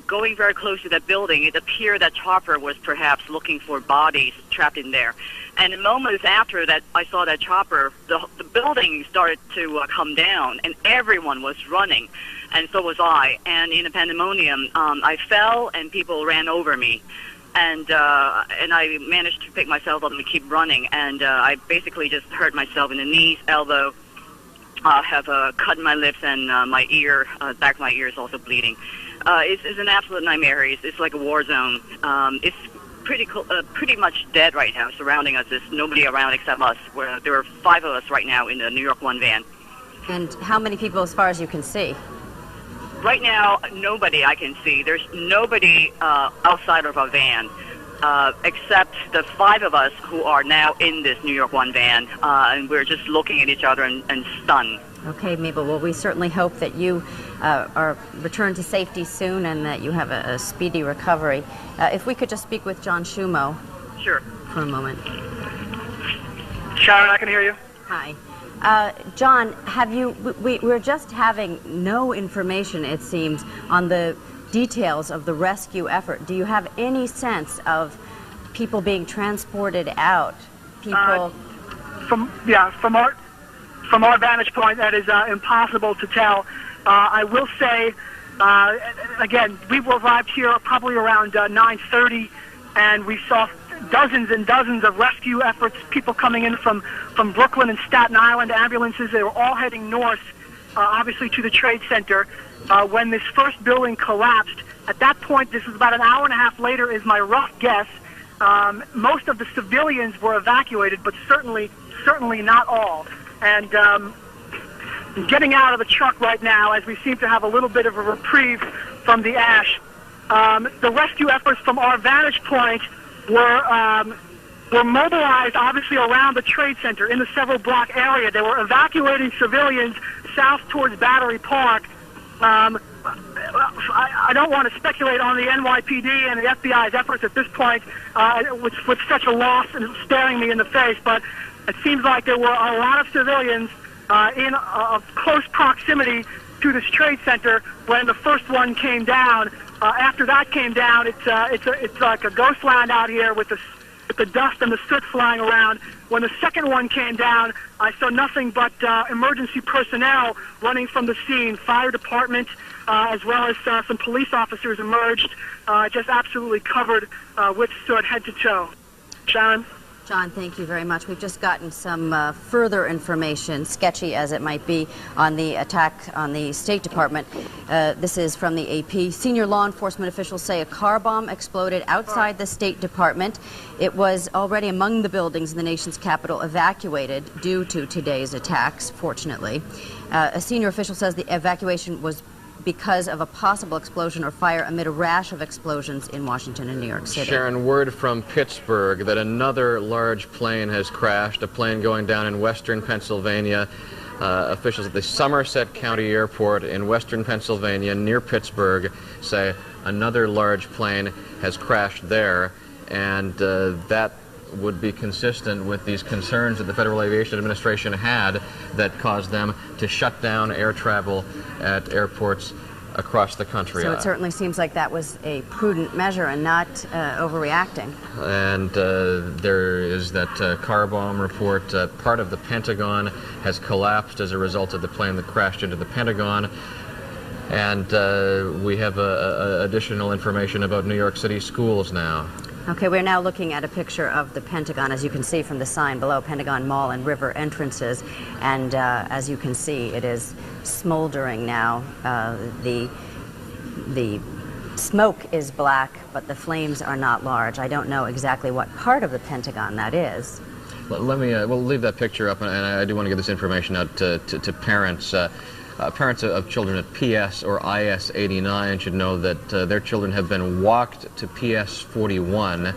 going very close to that building. It appeared that chopper was perhaps looking for bodies trapped in there. And moments after that, I saw that chopper, the building started to come down, and everyone was running, and so was I. And in a pandemonium, I fell, and people ran over me. And I managed to pick myself up and keep running. And I basically just hurt myself in the knees, elbow, have a cut in my lips, and my ear, back of my ear is also bleeding. It's an absolute nightmare. It's like a war zone. It's pretty much dead right now. Surrounding us, there's nobody around except us. There are 5 of us right now in the New York 1 van. And how many people, as far as you can see? Right now, nobody I can see. There's nobody outside of our van except the 5 of us who are now in this New York 1 van, and we're just looking at each other and stunned. Okay, Mabel. Well, we certainly hope that you are returned to safety soon and that you have a speedy recovery. If we could just speak with John Shumo. Sure. For a moment. Sharon, I can hear you. Hi. John, we're just having no information, it seems, on the details of the rescue effort. Do you have any sense of people being transported out? People? From our vantage point, that is impossible to tell. I will say, again, we arrived here probably around 9:30, and we saw dozens and dozens of rescue efforts, people coming in from Brooklyn and Staten Island, ambulances. They were all heading north, obviously to the Trade Center. When this first building collapsed, at that point, this was about an hour and a half later, is my rough guess, most of the civilians were evacuated, but certainly not all. And getting out of the truck right now, as we seem to have a little bit of a reprieve from the ash, the rescue efforts from our vantage point were mobilized, obviously, around the Trade Center in the several block area. They were evacuating civilians south towards Battery Park. I don't want to speculate on the NYPD and the FBI's efforts at this point, with such a loss and staring me in the face, but it seems like there were a lot of civilians in close proximity to this Trade Center when the first one came down. After that came down, it's like a ghost land out here with the dust and the soot flying around. When the second one came down, I saw nothing but emergency personnel running from the scene. Fire department, as well as some police officers emerged, just absolutely covered with soot head to toe. Sharon? John, thank you very much. We've just gotten some further information, sketchy as it might be, on the attack on the State Department. This is from the AP. Senior law enforcement officials say a car bomb exploded outside the State Department. It was already among the buildings in the nation's capital evacuated due to today's attacks, fortunately. A senior official says the evacuation was because of a possible explosion or fire amid a rash of explosions in Washington and New York City. Sharon, word from Pittsburgh that another large plane has crashed, a plane going down in western Pennsylvania. Officials at the Somerset County Airport in western Pennsylvania near Pittsburgh say another large plane has crashed there, and that would be consistent with these concerns that the Federal Aviation Administration had that caused them to shut down air travel at airports across the country. So it certainly seems like that was a prudent measure and not overreacting. And there is that car bomb report. Part of the Pentagon has collapsed as a result of the plane that crashed into the Pentagon. And we have additional information about New York City schools now. Okay, we're now looking at a picture of the Pentagon, as you can see from the sign below, Pentagon Mall and River entrances. And as you can see, it is smoldering now. The smoke is black, but the flames are not large. I don't know exactly what part of the Pentagon that is. Let me, we'll leave that picture up, and I do want to get this information out to parents. Parents of children at PS or IS 89 should know that their children have been walked to PS 41.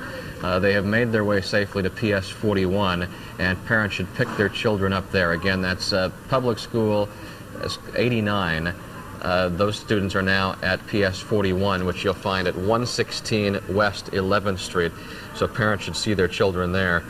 They have made their way safely to PS 41, and parents should pick their children up there. Again, that's public school 89. Those students are now at PS 41, which you'll find at 116 West 11th Street. So parents should see their children there.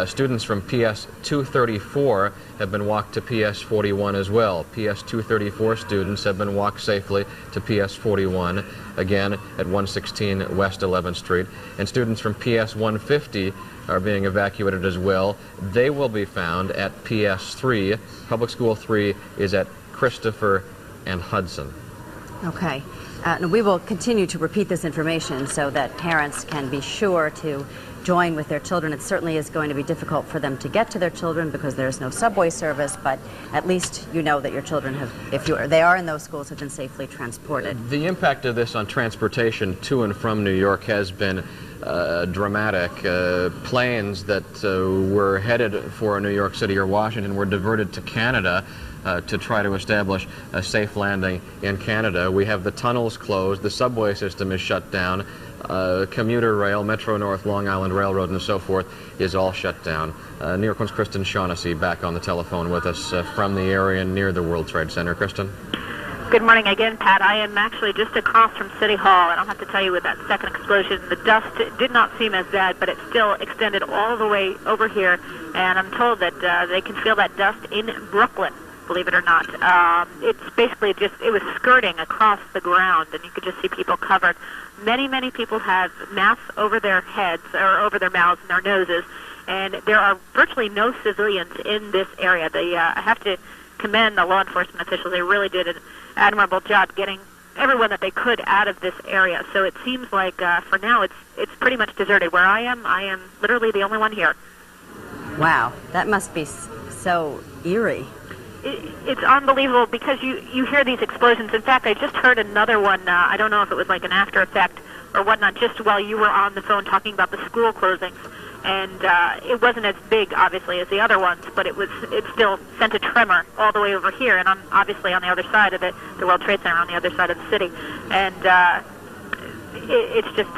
Students from PS 234 have been walked to PS 41 as well. PS 234 students have been walked safely to PS 41, again at 116 West 11th Street. And students from PS 150 are being evacuated as well. They will be found at PS 3. Public School 3 is at Christopher and Hudson. Okay. We will continue to repeat this information so that parents can be sure to join with their children. It certainly is going to be difficult for them to get to their children because there is no subway service, but at least you know that your children have, they are in those schools, have been safely transported. The impact of this on transportation to and from New York has been dramatic. Planes that were headed for New York City or Washington were diverted to Canada to try to establish a safe landing in Canada. We have the tunnels closed, the subway system is shut down, commuter rail, Metro North, Long Island Railroad, and so forth is all shut down. New York One's Kristen Shaughnessy back on the telephone with us from the area near the World Trade Center. Kristen? Good morning again, Pat. I am actually just across from City Hall. I don't have to tell you with that second explosion. The dust did not seem as bad, but it still extended all the way over here. And I'm told that they can feel that dust in Brooklyn, believe it or not. It's basically it was skirting across the ground, and you could just see people covered. Many, many people have masks over their heads or over their mouths and their noses, and there are virtually no civilians in this area. I have to commend the law enforcement officials. They really did an admirable job getting everyone that they could out of this area. So it seems like for now it's pretty much deserted. Where I am literally the only one here. Wow, that must be so eerie. It's unbelievable because you hear these explosions. In fact, I just heard another one. I don't know if it was like an after effect or whatnot, just while you were on the phone talking about the school closings. And it wasn't as big, obviously, as the other ones, but it still sent a tremor all the way over here. And I'm obviously on the other side of the World Trade Center, on the other side of the city. And it's just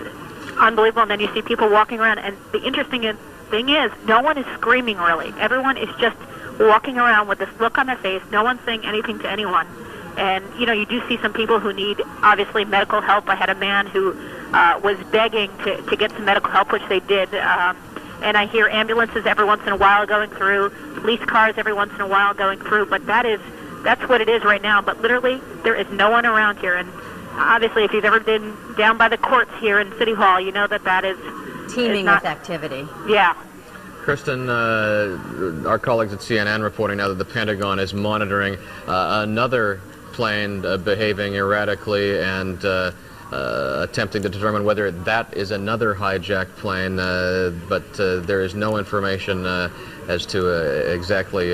unbelievable. And then you see people walking around. And the interesting thing is, no one is screaming, really. Everyone is just walking around with this look on their face. No one's saying anything to anyone. And, you do see some people who need, obviously, medical help. I had a man who was begging to get some medical help, which they did. And I hear ambulances every once in a while going through, police cars every once in a while going through. But that's what it is right now. But literally, there is no one around here. And obviously, if you've ever been down by the courts here in City Hall, you know that is teeming with activity. Yeah. Kristen, our colleagues at CNN reporting now that the Pentagon is monitoring another plane behaving erratically and attempting to determine whether that is another hijacked plane, but there is no information as to exactly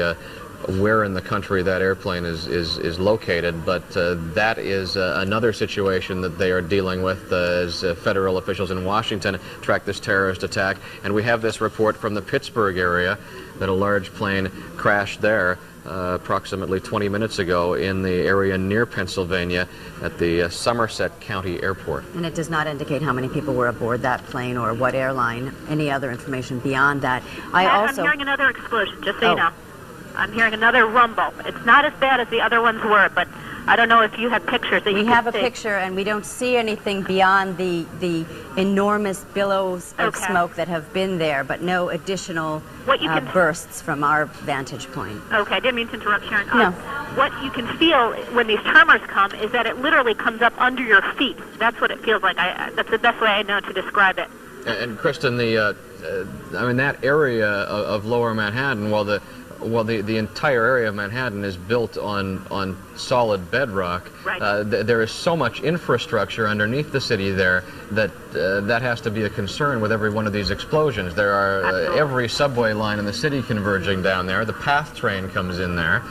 where in the country that airplane is located, but that is another situation that they are dealing with as federal officials in Washington track this terrorist attack. And we have this report from the Pittsburgh area that a large plane crashed there approximately 20 minutes ago in the area near Pennsylvania at the Somerset County Airport. And it does not indicate how many people were aboard that plane or what airline, any other information beyond that. I'm hearing another explosion, just so you know. I'm hearing another rumble. It's not as bad as the other ones were, but I don't know if you have pictures that you can see. We have a picture, and we don't see anything beyond the enormous billows of smoke that have been there, but no additional bursts from our vantage point. Okay, I didn't mean to interrupt, Sharon. No. What you can feel when these tremors come is that it literally comes up under your feet. That's what it feels like. That's the best way I know to describe it. And Kristen, I mean, that area of Lower Manhattan, while the entire area of Manhattan is built on solid bedrock, right. There is so much infrastructure underneath the city there that that has to be a concern with every one of these explosions. There are every subway line in the city converging down there. The PATH train comes in there.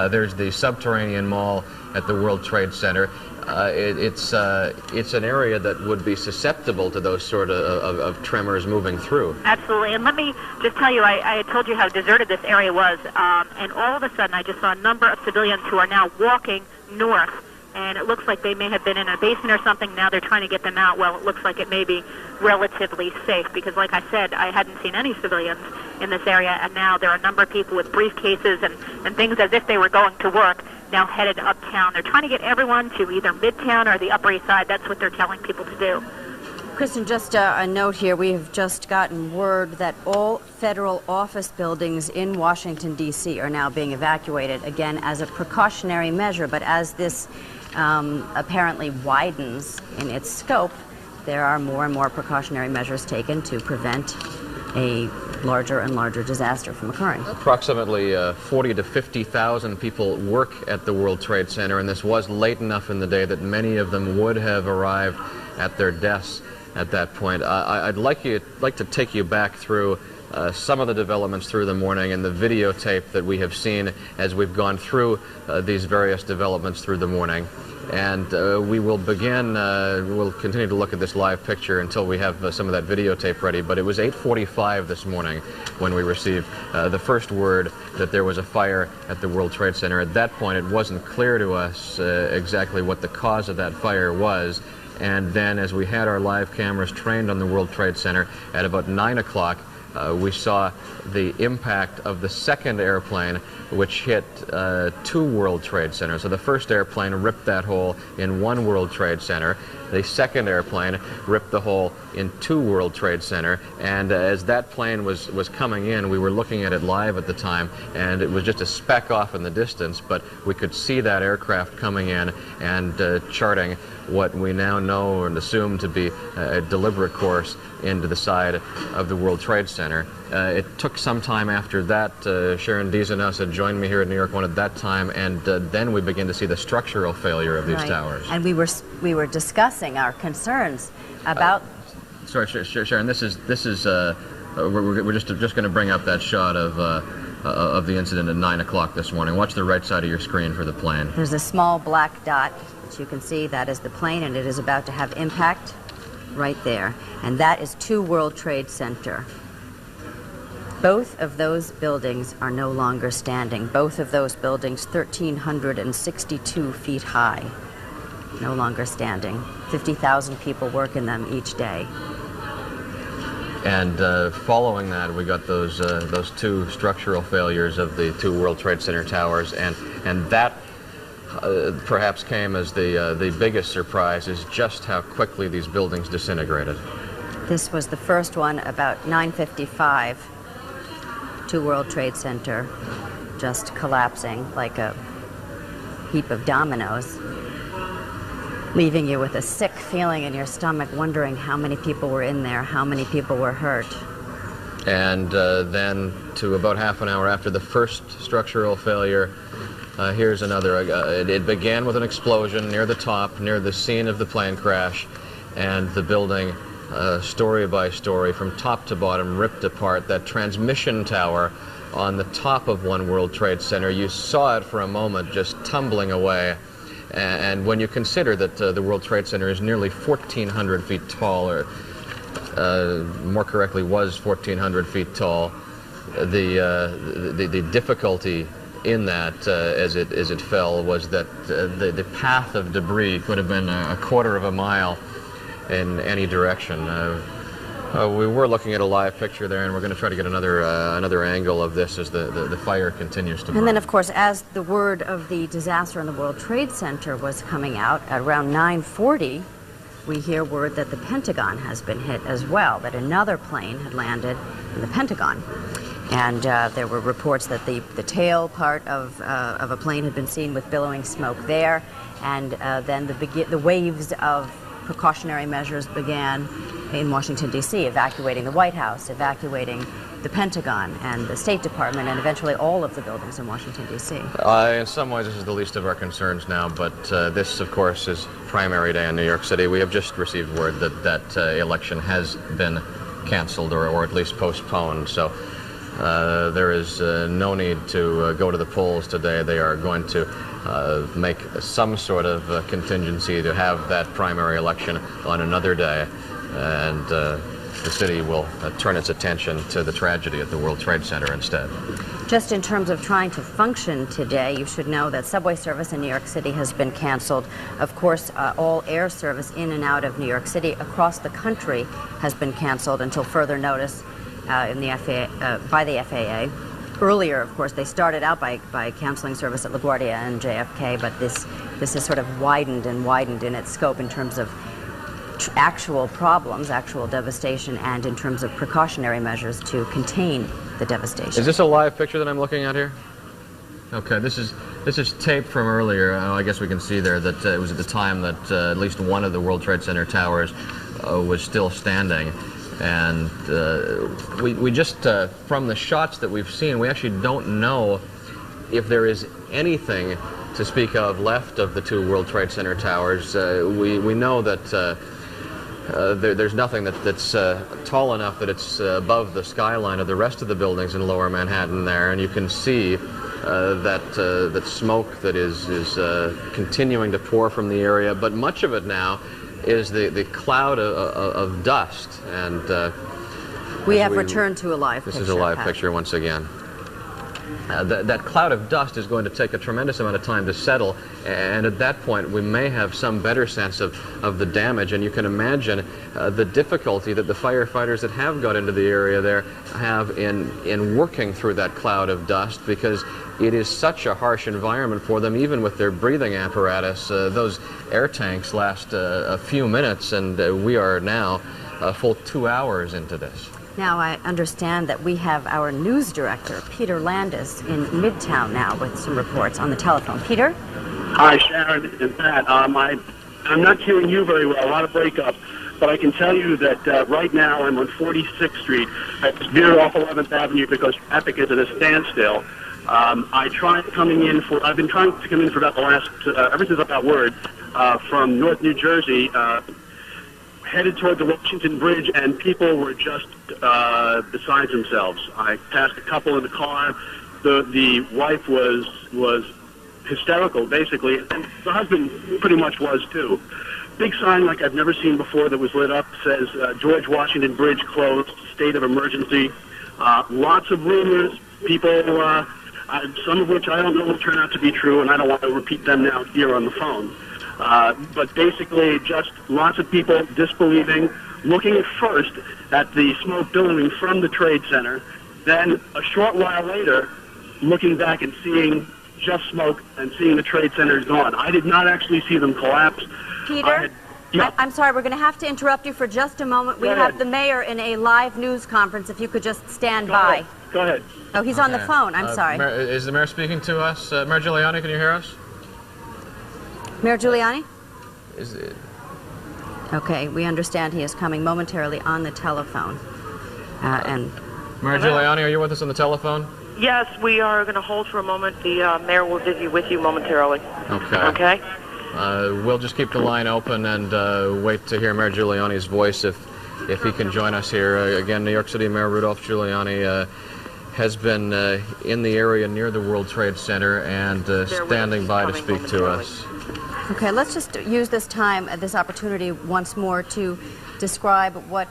There's the subterranean mall at the World Trade Center. It's an area that would be susceptible to those sort of tremors moving through. Absolutely. And let me just tell you, I had told you how deserted this area was, and all of a sudden I just saw a number of civilians who are now walking north, and it looks like they may have been in a basement or something. Now they're trying to get them out. Well, it looks like it may be relatively safe because, like I said, I hadn't seen any civilians in this area, and now there are a number of people with briefcases and things as if they were going to work now headed uptown. They're trying to get everyone to either Midtown or the Upper East Side. That's what they're telling people to do. Kristen, just a note here. We have just gotten word that all federal office buildings in Washington, D.C. are now being evacuated, again, as a precautionary measure. But as this apparently widens in its scope, there are more and more precautionary measures taken to prevent a larger and larger disaster from occurring. Approximately 40 to 50,000 people work at the World Trade Center, and this was late enough in the day that many of them would have arrived at their desks at that point. I'd like to take you back through some of the developments through the morning and the videotape that we have seen as we've gone through these various developments through the morning. And we will begin, we'll continue to look at this live picture until we have some of that videotape ready. But it was 8:45 this morning when we received the first word that there was a fire at the World Trade Center. At that point, it wasn't clear to us exactly what the cause of that fire was. And then as we had our live cameras trained on the World Trade Center at about 9 o'clock, we saw the impact of the second airplane, which hit two World Trade Centers. So the first airplane ripped that hole in one World Trade Center. The second airplane ripped the hole in two World Trade Center. And as that plane was coming in, we were looking at it live at the time, and it was just a speck off in the distance, but we could see that aircraft coming in and charting what we now know and assume to be a deliberate course into the side of the World Trade Center. It took some time after that. Sharon Dees had joined me here at New York One at that time, and then we began to see the structural failure of these towers. And we were discussing our concerns about. Sorry, Sharon. This is we're just going to bring up that shot of the incident at 9 o'clock this morning. Watch the right side of your screen for the plane. There's a small black dot, which you can see. That is the plane, and it is about to have impact right there. And that is 2 World Trade Center. Both of those buildings are no longer standing. Both of those buildings, 1,362 feet high, no longer standing. 50,000 people work in them each day. And following that, we got those 2 structural failures of the 2 World Trade Center towers, and that perhaps came as the biggest surprise, is just how quickly these buildings disintegrated. This was the first one about 9:55. 2 World Trade Center just collapsing like a heap of dominoes, leaving you with a sick feeling in your stomach, wondering how many people were in there, how many people were hurt. And then to about half an hour after the first structural failure, here's another. It began with an explosion near the top, near the scene of the plane crash, and the building, story by story, from top to bottom, ripped apart. That transmission tower on the top of One World Trade Center. You saw it for a moment just tumbling away. And when you consider that the World Trade Center is nearly 1,400 feet tall, or more correctly was 1,400 feet tall, the difficulty in that as it fell was that the path of debris could have been a quarter of a mile in any direction. We were looking at a live picture there, and we're going to try to get another angle of this as the fire continues to burn. And then, of course, as the word of the disaster in the World Trade Center was coming out, at around 9:40, we hear word that the Pentagon has been hit as well, that another plane had landed in the Pentagon. And there were reports that the tail part of a plane had been seen with billowing smoke there, and then the waves of precautionary measures began in Washington, D.C., evacuating the White House, evacuating the Pentagon and the State Department, and eventually all of the buildings in Washington, D.C. In some ways, this is the least of our concerns now, but this, of course, is primary day in New York City. We have just received word that election has been canceled or at least postponed, so there is no need to go to the polls today. They are going to make some sort of contingency to have that primary election on another day, and the city will turn its attention to the tragedy at the World Trade Center instead. Just in terms of trying to function today, you should know that subway service in New York City has been canceled. Of course, all air service in and out of New York City across the country has been canceled until further notice by the FAA. Earlier, of course, they started out by canceling service at LaGuardia and JFK, but this has sort of widened and widened in its scope in terms of actual problems, actual devastation, and in terms of precautionary measures to contain the devastation. Is this a live picture that I'm looking at here? Okay, this is tape from earlier. I guess we can see there that it was at the time that at least one of the World Trade Center towers was still standing. And we just, from the shots that we've seen, we actually don't know if there is anything to speak of left of the two World Trade Center towers. We know that there's nothing that's tall enough that it's above the skyline of the rest of the buildings in Lower Manhattan there, and you can see that smoke that is continuing to pour from the area, but much of it now is the cloud of dust, and we have returned to a live picture. This is a live picture once again. That cloud of dust is going to take a tremendous amount of time to settle, and at that point we may have some better sense of the damage, and you can imagine the difficulty that the firefighters that have got into the area there have in working through that cloud of dust, because it is such a harsh environment for them, even with their breathing apparatus. Those air tanks last a few minutes, and we are now a full 2 hours into this. Now I understand that we have our news director, Peter Landis, in Midtown now with some reports on the telephone. Peter? Hi, Sharon and Pat. I'm not hearing you very well, a lot of breakup, but I can tell you that right now I'm on 46th Street. I veered off 11th Avenue because traffic is at a standstill. I've been trying to come in for about the last, ever since I got word, from North New Jersey, headed toward the Washington Bridge, and people were just beside themselves. I passed a couple in the car. The wife was hysterical, basically, and the husband pretty much was too. Big sign like I've never seen before that was lit up says George Washington Bridge closed, state of emergency. Lots of rumors, people, some of which I don't know will turn out to be true, and I don't want to repeat them now here on the phone. But basically just lots of people disbelieving, looking at first at the smoke billowing from the Trade Center, then a short while later looking back and seeing just smoke and seeing the Trade Center is gone. I did not actually see them collapse. Peter? I'm sorry, we're going to have to interrupt you for just a moment. We have the mayor in a live news conference. If you could just stand by. Go ahead. Oh, he's on the phone. I'm sorry. Is the mayor speaking to us? Mayor Giuliani, can you hear us? Mayor Giuliani? Is it? Okay, we understand he is coming momentarily on the telephone. Mayor Giuliani, are you with us on the telephone? Yes, we are going to hold for a moment. The mayor will visit with you momentarily. Okay. Okay? We'll just keep the line open and wait to hear Mayor Giuliani's voice if he can join us here. Again, New York City Mayor Rudolph Giuliani has been in the area near the World Trade Center and standing by to speak to us. Okay, let's just use this time, this opportunity once more to describe what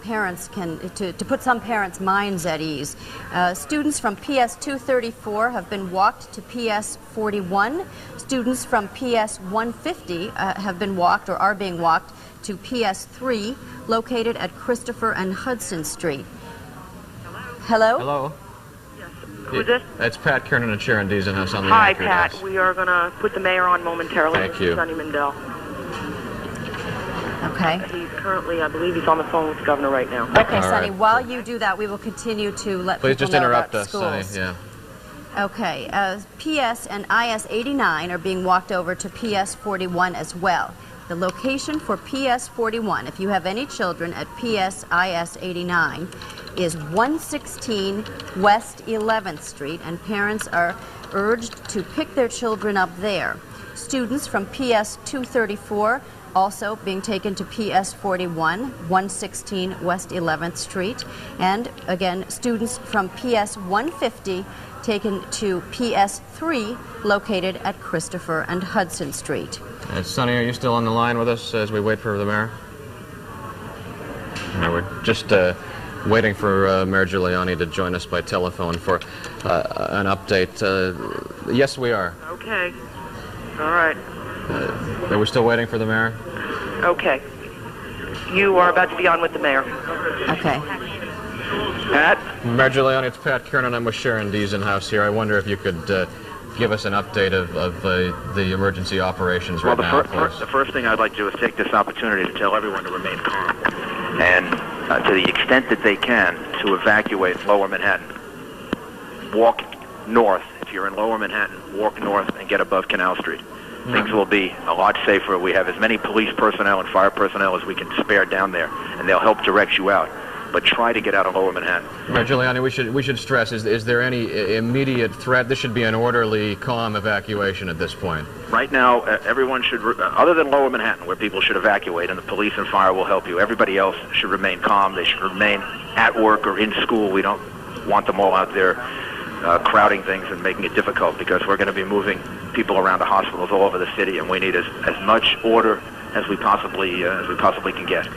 parents can, to put some parents' minds at ease. Students from PS 234 have been walked to PS 41. Students from PS 150 have been walked or are being walked to PS 3, located at Christopher and Hudson Street. Hello? Hello? Who's this? It's Pat Kernan and Sharon Diezenhouse on the Hi, anchor Pat. desk. We are going to put the mayor on momentarily. Thank This you. is Sonny Mandel. Okay. He's currently, I believe he's on the phone with the governor right now. Okay, Sonny, while you do that, we will continue to let Please people just know interrupt about us, Sonny. schools. Yeah. Okay, PS and IS 89 are being walked over to PS 41 as well. The location for PS 41, if you have any children at PS IS 89, is 116 West 11th Street, and parents are urged to pick their children up there. Students from PS 234 also being taken to PS 41, 116 West 11th Street, and again, students from PS 150 taken to PS 3, located at Christopher and Hudson Street. Sonny, are you still on the line with us as we wait for the mayor? No, we're just waiting for Mayor Giuliani to join us by telephone for an update. Yes, we are. Okay. All right. Are we still waiting for the mayor? Okay. You are about to be on with the mayor. Okay. Pat? Mayor Giuliani, it's Pat Kernan. I'm with Sharon Diezenhouse here. I wonder if you could give us an update of the emergency operations right now, please. The first thing I'd like to do is take this opportunity to tell everyone to remain calm and, to the extent that they can, to evacuate Lower Manhattan. Walk north. If you're in Lower Manhattan, walk north and get above Canal Street. Things will be a lot safer. We have as many police personnel and fire personnel as we can spare down there, and they'll help direct you out. But try to get out of Lower Manhattan. Mayor Giuliani, we should stress, is there any immediate threat? This should be an orderly, calm evacuation at this point. Right now, everyone should, other than Lower Manhattan, where people should evacuate, and the police and fire will help you, everybody else should remain calm. They should remain at work or in school. We don't want them all out there crowding things and making it difficult, because we're going to be moving people around to hospitals all over the city, and we need as much order as we possibly can get.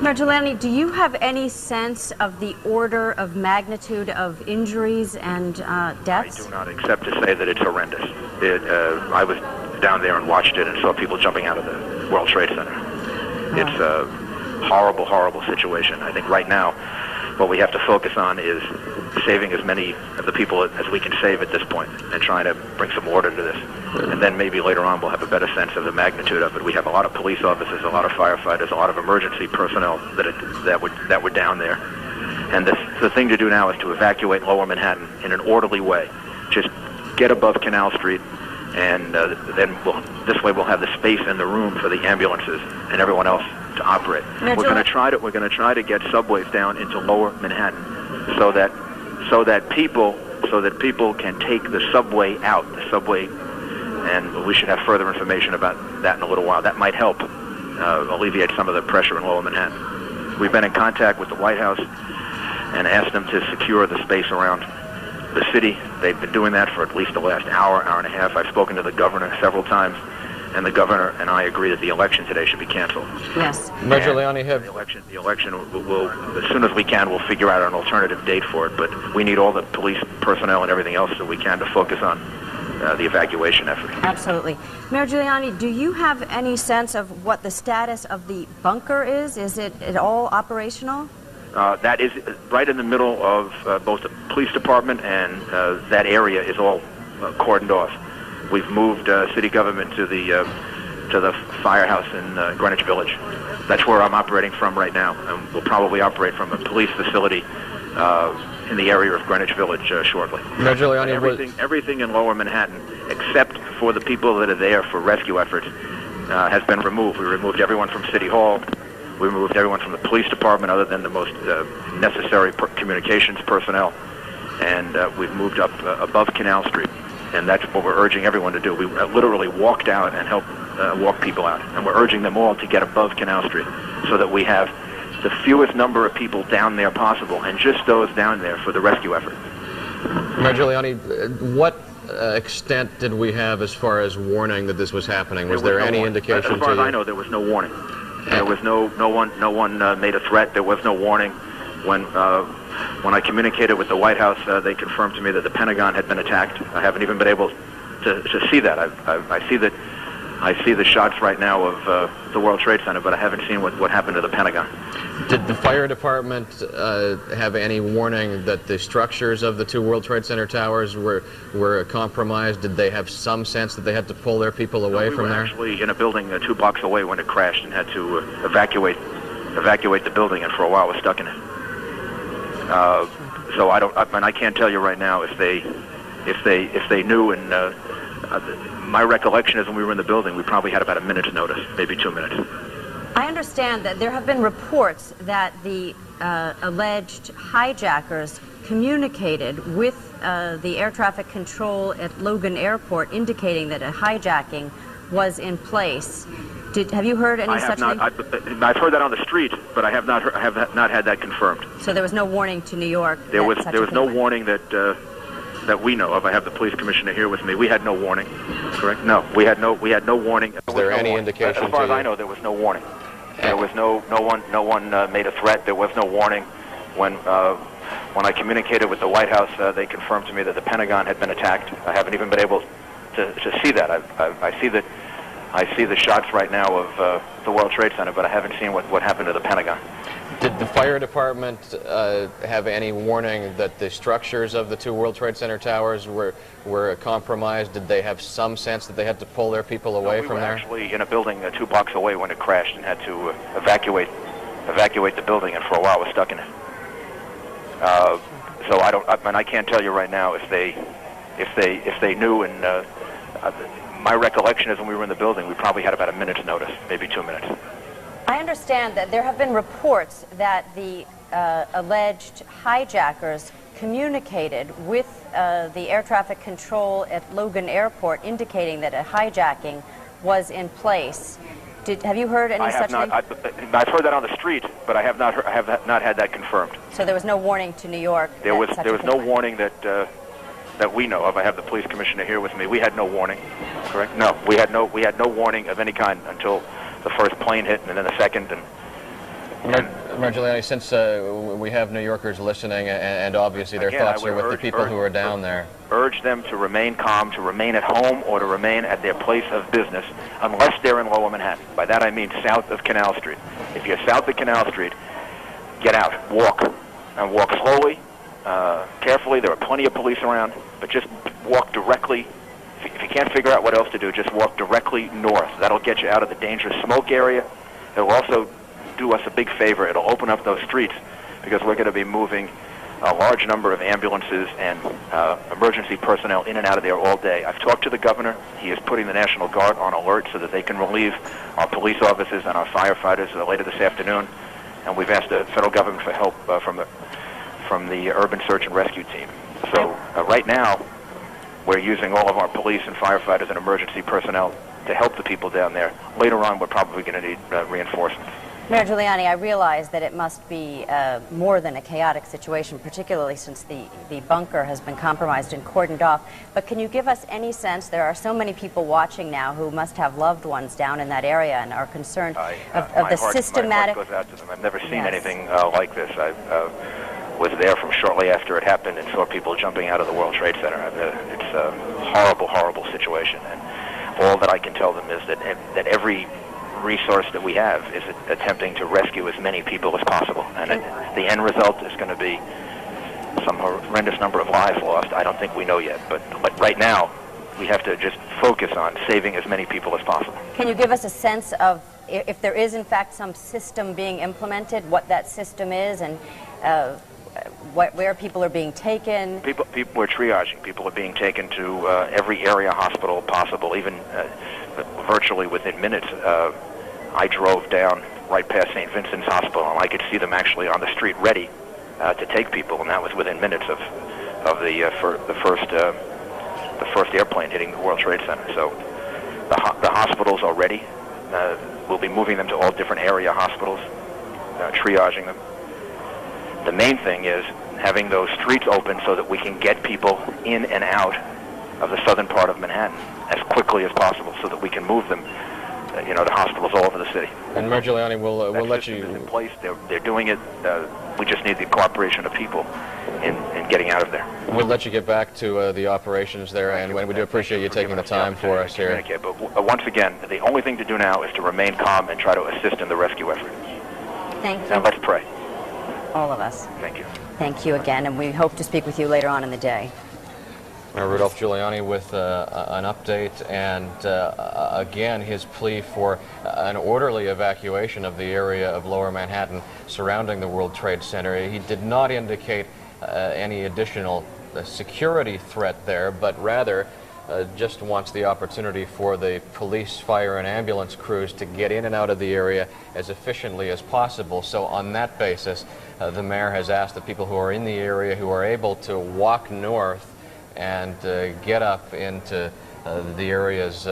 Mayor Giuliani, do you have any sense of the order of magnitude of injuries and deaths? I do not, except to say that it's horrendous. I was down there and watched it and saw people jumping out of the World Trade Center. It's a horrible, horrible situation. I think right now what we have to focus on is saving as many of the people as we can save at this point and trying to bring some order to this. And then maybe later on we'll have a better sense of the magnitude of it. We have a lot of police officers, a lot of firefighters, a lot of emergency personnel that were down there. And the thing to do now is to evacuate Lower Manhattan in an orderly way. Just get above Canal Street, and then this way we'll have the space and the room for the ambulances and everyone else to operate. We're going to try to get subways down into Lower Manhattan so that people can take the subway out. The subway, and we should have further information about that in a little while. That might help alleviate some of the pressure in Lower Manhattan. We've been in contact with the White House and asked them to secure the space around the city. They've been doing that for at least the last hour and a half. I've spoken to the governor several times, and the governor and I agree that the election today should be canceled. Yes. Mayor Giuliani, the election will, as soon as we can, we'll figure out an alternative date for it, but we need all the police personnel and everything else that we can to focus on the evacuation effort. Absolutely. Mayor Giuliani, do you have any sense of what the status of the bunker is? Is it at all operational? That is right in the middle of both the police department, and that area is all cordoned off. We've moved city government to the firehouse in Greenwich Village. That's where I'm operating from right now, and we'll probably operate from a police facility in the area of Greenwich Village shortly. Mayor Giuliani, everything in Lower Manhattan, except for the people that are there for rescue efforts, has been removed. We removed everyone from City Hall. We removed everyone from the police department other than the most necessary communications personnel. And we've moved up above Canal Street. And that's what we're urging everyone to do. We literally walked out and helped walk people out. And we're urging them all to get above Canal Street so that we have the fewest number of people down there possible, and just those down there for the rescue effort. Mayor Giuliani, what extent did we have as far as warning that this was happening? Was there any indication? As far as I know, there was no warning. There was no one made a threat. There was no warning. When I communicated with the White House, they confirmed to me that the Pentagon had been attacked. I haven't even been able to see that. I see the shots right now of the World Trade Center, but I haven't seen what happened to the Pentagon. Did the fire department have any warning that the structures of the two World Trade Center towers were compromised? Did they have some sense that they had to pull their people away from there? We were actually in a building 2 blocks away when it crashed and had to evacuate the building, and for a while was stuck in it. So I can't tell you right now if they knew. And my recollection is when we were in the building, we probably had about a minute's notice, maybe 2 minutes. I understand that there have been reports that the alleged hijackers communicated with the air traffic control at Logan Airport, indicating that a hijacking was in place. Have you heard any such thing? I've heard that on the street, but I have not had that confirmed. So there was no warning to New York? There was no warning that we know of. I have the police commissioner here with me. We had no warning. Correct? No, we had no warning. Is there any indication? As far as I know, there was no warning. There was no one made a threat. There was no warning. When I communicated with the White House, they confirmed to me that the Pentagon had been attacked. I haven't even been able to see that. I see the shots right now of the World Trade Center, but I haven't seen what happened to the Pentagon. Did the fire department have any warning that the structures of the two World Trade Center towers were compromised? Did they have some sense that they had to pull their people away from there? We were actually in a building 2 blocks away when it crashed and had to evacuate the building, and for a while was stuck in it. So I can't tell you right now if they knew. And my recollection is when we were in the building, we probably had about a minute's notice, maybe 2 minutes. I understand that there have been reports that the alleged hijackers communicated with the air traffic control at Logan Airport, indicating that a hijacking was in place. Have you heard any such thing? I've heard that on the street, but I have not had that confirmed. So there was no warning to New York? There was no warning that we know of. I have the police commissioner here with me. We had no warning. Correct? No, we had no warning of any kind until the first plane hit, and then the second. Mayor Giuliani, since we have New Yorkers listening, and obviously their thoughts are with the people who are down there. Urge them to remain calm, to remain at home, or to remain at their place of business, unless they're in Lower Manhattan. By that I mean south of Canal Street. If you're south of Canal Street, get out, walk, and walk slowly, carefully. There are plenty of police around, but just walk directly. If you can't figure out what else to do, just walk directly north. That'll get you out of the dangerous smoke area. It'll also do us a big favor. It'll open up those streets, because we're going to be moving a large number of ambulances and emergency personnel in and out of there all day. I've talked to the governor. He is putting the National Guard on alert so that they can relieve our police officers and our firefighters later this afternoon. And we've asked the federal government for help from the urban search and rescue team. So right now, we're using all of our police and firefighters and emergency personnel to help the people down there. Later on, we're probably going to need reinforcements. Mayor Giuliani, I realize that it must be more than a chaotic situation, particularly since the bunker has been compromised and cordoned off. But can you give us any sense? There are so many people watching now who must have loved ones down in that area and are concerned of the systematic... My heart goes out to them. I've never seen anything like this. I was there from shortly after it happened and saw people jumping out of the World Trade Center. It's a horrible, horrible situation. And all that I can tell them is that every resource that we have is attempting to rescue as many people as possible. And the end result is going to be some horrendous number of lives lost. I don't think we know yet. But right now, we have to just focus on saving as many people as possible. Can you give us a sense of, if there is in fact some system being implemented, what that system is, and where people are being taken? People are triaging. People are being taken to every area hospital possible, even virtually within minutes. I drove down right past St. Vincent's Hospital, and I could see them actually on the street ready to take people, and that was within minutes of the first airplane hitting the World Trade Center. So the hospitals are ready. We'll be moving them to all different area hospitals, triaging them. The main thing is having those streets open so that we can get people in and out of the southern part of Manhattan as quickly as possible, so that we can move them, to hospitals all over the city. And Mayor Giuliani, we'll let you. In place, they're doing it. We just need the cooperation of people in getting out of there. We'll let you get back to the operations there, and we do appreciate you taking the time for us here. But once again, the only thing to do now is to remain calm and try to assist in the rescue effort. Thank you. Now let's pray. All of us. Thank you. Thank you again, and we hope to speak with you later on in the day. Rudolph Giuliani with an update, and again his plea for an orderly evacuation of the area of Lower Manhattan surrounding the World Trade Center. He did not indicate any additional security threat there, but rather just wants the opportunity for the police, fire, and ambulance crews to get in and out of the area as efficiently as possible. So on that basis, the mayor has asked the people who are in the area, who are able to walk north and get up into the areas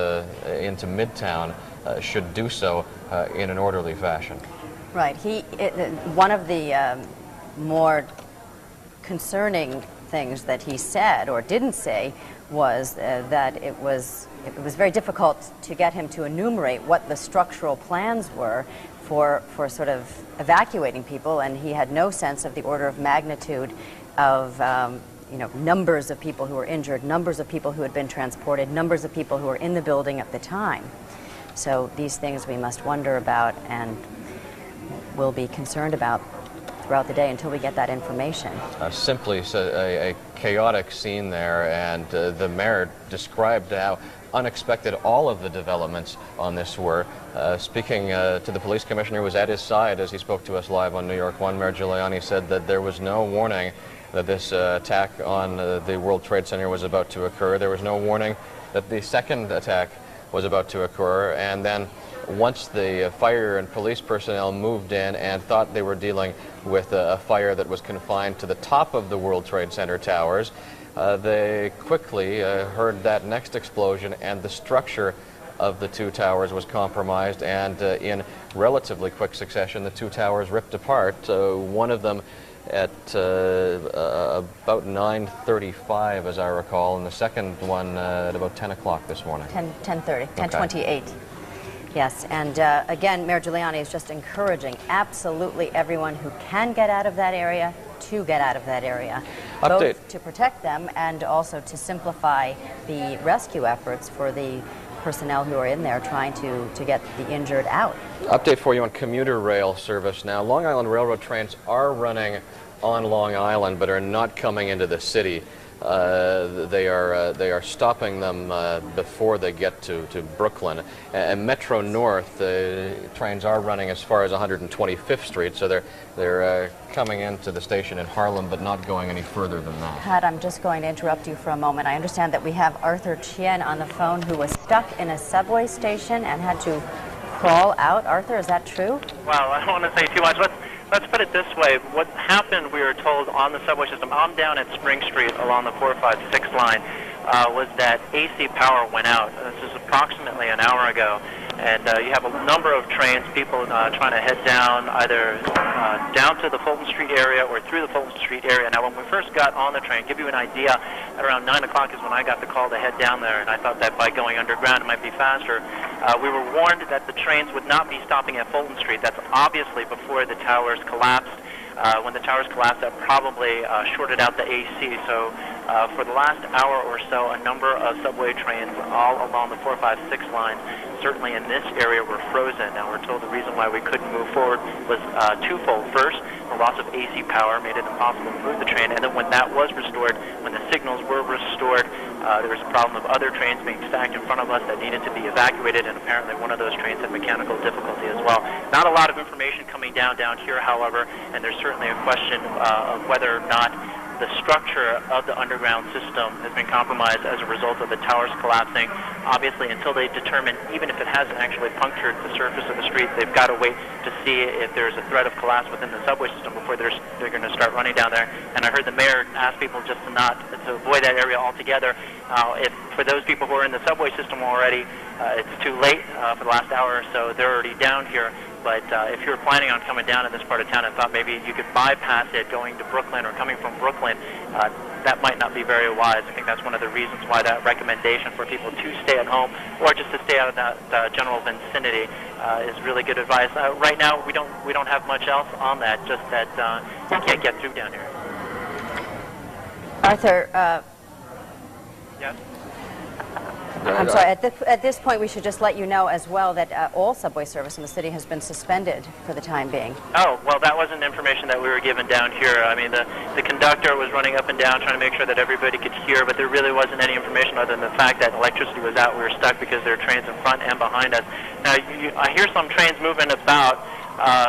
into Midtown, should do so in an orderly fashion. Right. One of the more concerning things that he said or didn't say was that it was very difficult to get him to enumerate what the structural plans were for sort of evacuating people, and he had no sense of the order of magnitude of numbers of people who were injured, numbers of people who had been transported, numbers of people who were in the building at the time. So these things we must wonder about and will be concerned about throughout the day until we get that information. Simply a chaotic scene there, and the mayor described how unexpected all of the developments on this were. Speaking to the police commissioner who was at his side as he spoke to us live on New York 1, Mayor Giuliani said that there was no warning that this attack on the World Trade Center was about to occur. There was no warning that the second attack was about to occur, and then once the fire and police personnel moved in and thought they were dealing with a fire that was confined to the top of the World Trade Center towers, they quickly heard that next explosion, and the structure of the two towers was compromised, and in relatively quick succession the two towers ripped apart, one of them at about 9:35, as I recall, and the second one at about 10 o'clock this morning. 10:30, 10:28. Yes, and again, Mayor Giuliani is just encouraging absolutely everyone who can get out of that area to get out of that area, both to protect them and also to simplify the rescue efforts for the personnel who are in there trying to get the injured out. Update for you on commuter rail service now. Long Island Railroad trains are running on Long Island but are not coming into the city. They are stopping them before they get to Brooklyn. And Metro North, the trains are running as far as 125th Street, so they're coming into the station in Harlem but not going any further than that. Pat, I'm just going to interrupt you for a moment. I understand that we have Arthur Chien on the phone who was stuck in a subway station and had to crawl out. Arthur, is that true? Well, I don't want to say too much. Let's put it this way. What happened, we were told, on the subway system, I'm down at Spring Street along the 456 line, was that AC power went out. This is approximately an hour ago. And you have a number of trains, people trying to head down, either down to the Fulton Street area or through the Fulton Street area. Now, when we first got on the train, give you an idea, at around 9 o'clock is when I got the call to head down there, and I thought that by going underground it might be faster. We were warned that the trains would not be stopping at Fulton Street. That's obviously before the towers collapsed. When the towers collapsed, that probably shorted out the AC. So for the last hour or so, a number of subway trains all along the 456 line, certainly in this area, were frozen. Now, we're told the reason why we couldn't move forward was twofold. First, the loss of AC power made it impossible to move the train, and then when that was restored, when the signals were restored, there was a problem of other trains being stacked in front of us that needed to be evacuated, and apparently one of those trains had mechanical difficulty as well. Not a lot of information coming down here, however, and there's certainly a question of whether or not the structure of the underground system has been compromised as a result of the towers collapsing. Obviously, until they determine, even if it hasn't actually punctured the surface of the street, they've got to wait to see if there's a threat of collapse within the subway system before they're going to start running down there. And I heard the mayor ask people just to avoid that area altogether. If for those people who are in the subway system already, it's too late for the last hour or so. They're already down here. But if you're planning on coming down in this part of town and thought maybe you could bypass it going to Brooklyn or coming from Brooklyn, that might not be very wise. I think that's one of the reasons why that recommendation for people to stay at home or just to stay out of that general vicinity is really good advice. Right now, we don't have much else on that, just that you can't get through down here. Arthur, yes? I'm sorry, at this point we should just let you know as well that all subway service in the city has been suspended for the time being. Oh, well, that wasn't information that we were given down here. I mean, the conductor was running up and down trying to make sure that everybody could hear, but there really wasn't any information other than the fact that electricity was out. We were stuck because there are trains in front and behind us. Now, I hear some trains moving about.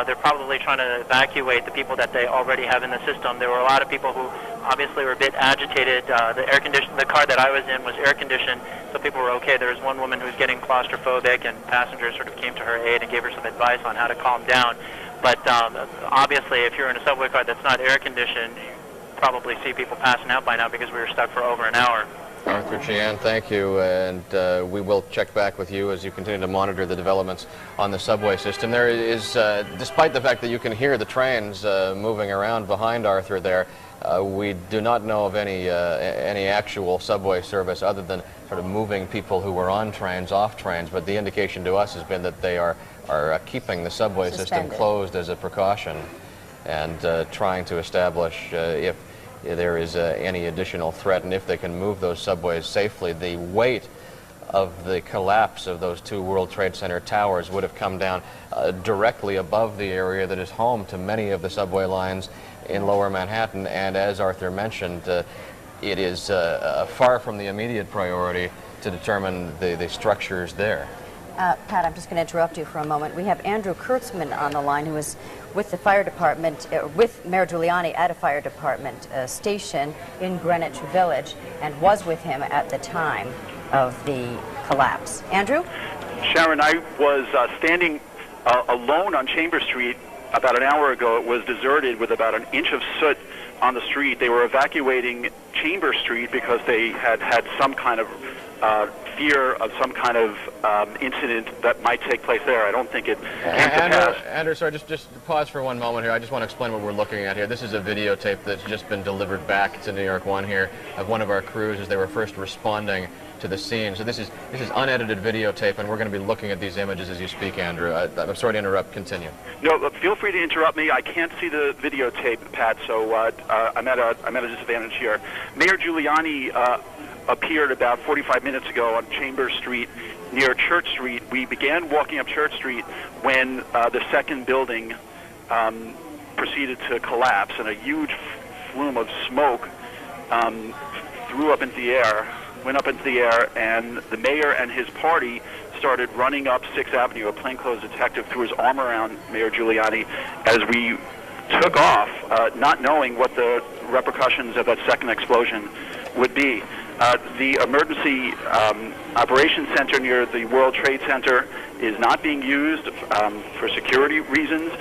They're probably trying to evacuate the people that they already have in the system. There were a lot of people who obviously were a bit agitated. The car that I was in was air conditioned, so people were okay. There was one woman who was getting claustrophobic, and passengers sort of came to her aid and gave her some advice on how to calm down. But obviously, if you're in a subway car that's not air conditioned, you probably see people passing out by now because we were stuck for over an hour. Arthur Chian, thank you, and we will check back with you as you continue to monitor the developments on the subway system. There is, despite the fact that you can hear the trains moving around behind Arthur there, we do not know of any actual subway service other than sort of moving people who were on trains off trains, but the indication to us has been that they are keeping the subway system closed as a precaution and trying to establish if there is any additional threat, and if they can move those subways safely. The weight of the collapse of those two World Trade Center towers would have come down directly above the area that is home to many of the subway lines in Lower Manhattan, and as Arthur mentioned, it is far from the immediate priority to determine the structures there. Pat, I'm just going to interrupt you for a moment. We have Andrew Kurtzman on the line, who is with the fire department, with Mayor Giuliani at a fire department station in Greenwich Village, and was with him at the time of the collapse. Andrew? Sharon, I was standing alone on Chambers Street about an hour ago. It was deserted with about an inch of soot on the street. They were evacuating Chambers Street because they had some kind of fear of some kind of incident that might take place there. I don't think it came to pass. Andrew, sorry, just pause for one moment here. I just want to explain what we're looking at here. This is a videotape that's just been delivered back to New York 1 here of one of our crews as they were first responding to the scene. So this is unedited videotape, and we're going to be looking at these images as you speak, Andrew. I'm sorry to interrupt. Continue. No, feel free to interrupt me. I can't see the videotape, Pat, so I'm at a disadvantage here. Mayor Giuliani appeared about 45 minutes ago on Chambers Street near Church Street. We began walking up Church Street when the second building proceeded to collapse, and a huge flume of smoke went up into the air, and the mayor and his party started running up 6th Avenue. A plainclothes detective threw his arm around Mayor Giuliani as we took off, not knowing what the repercussions of that second explosion would be. The emergency operations center near the World Trade Center is not being used for security reasons.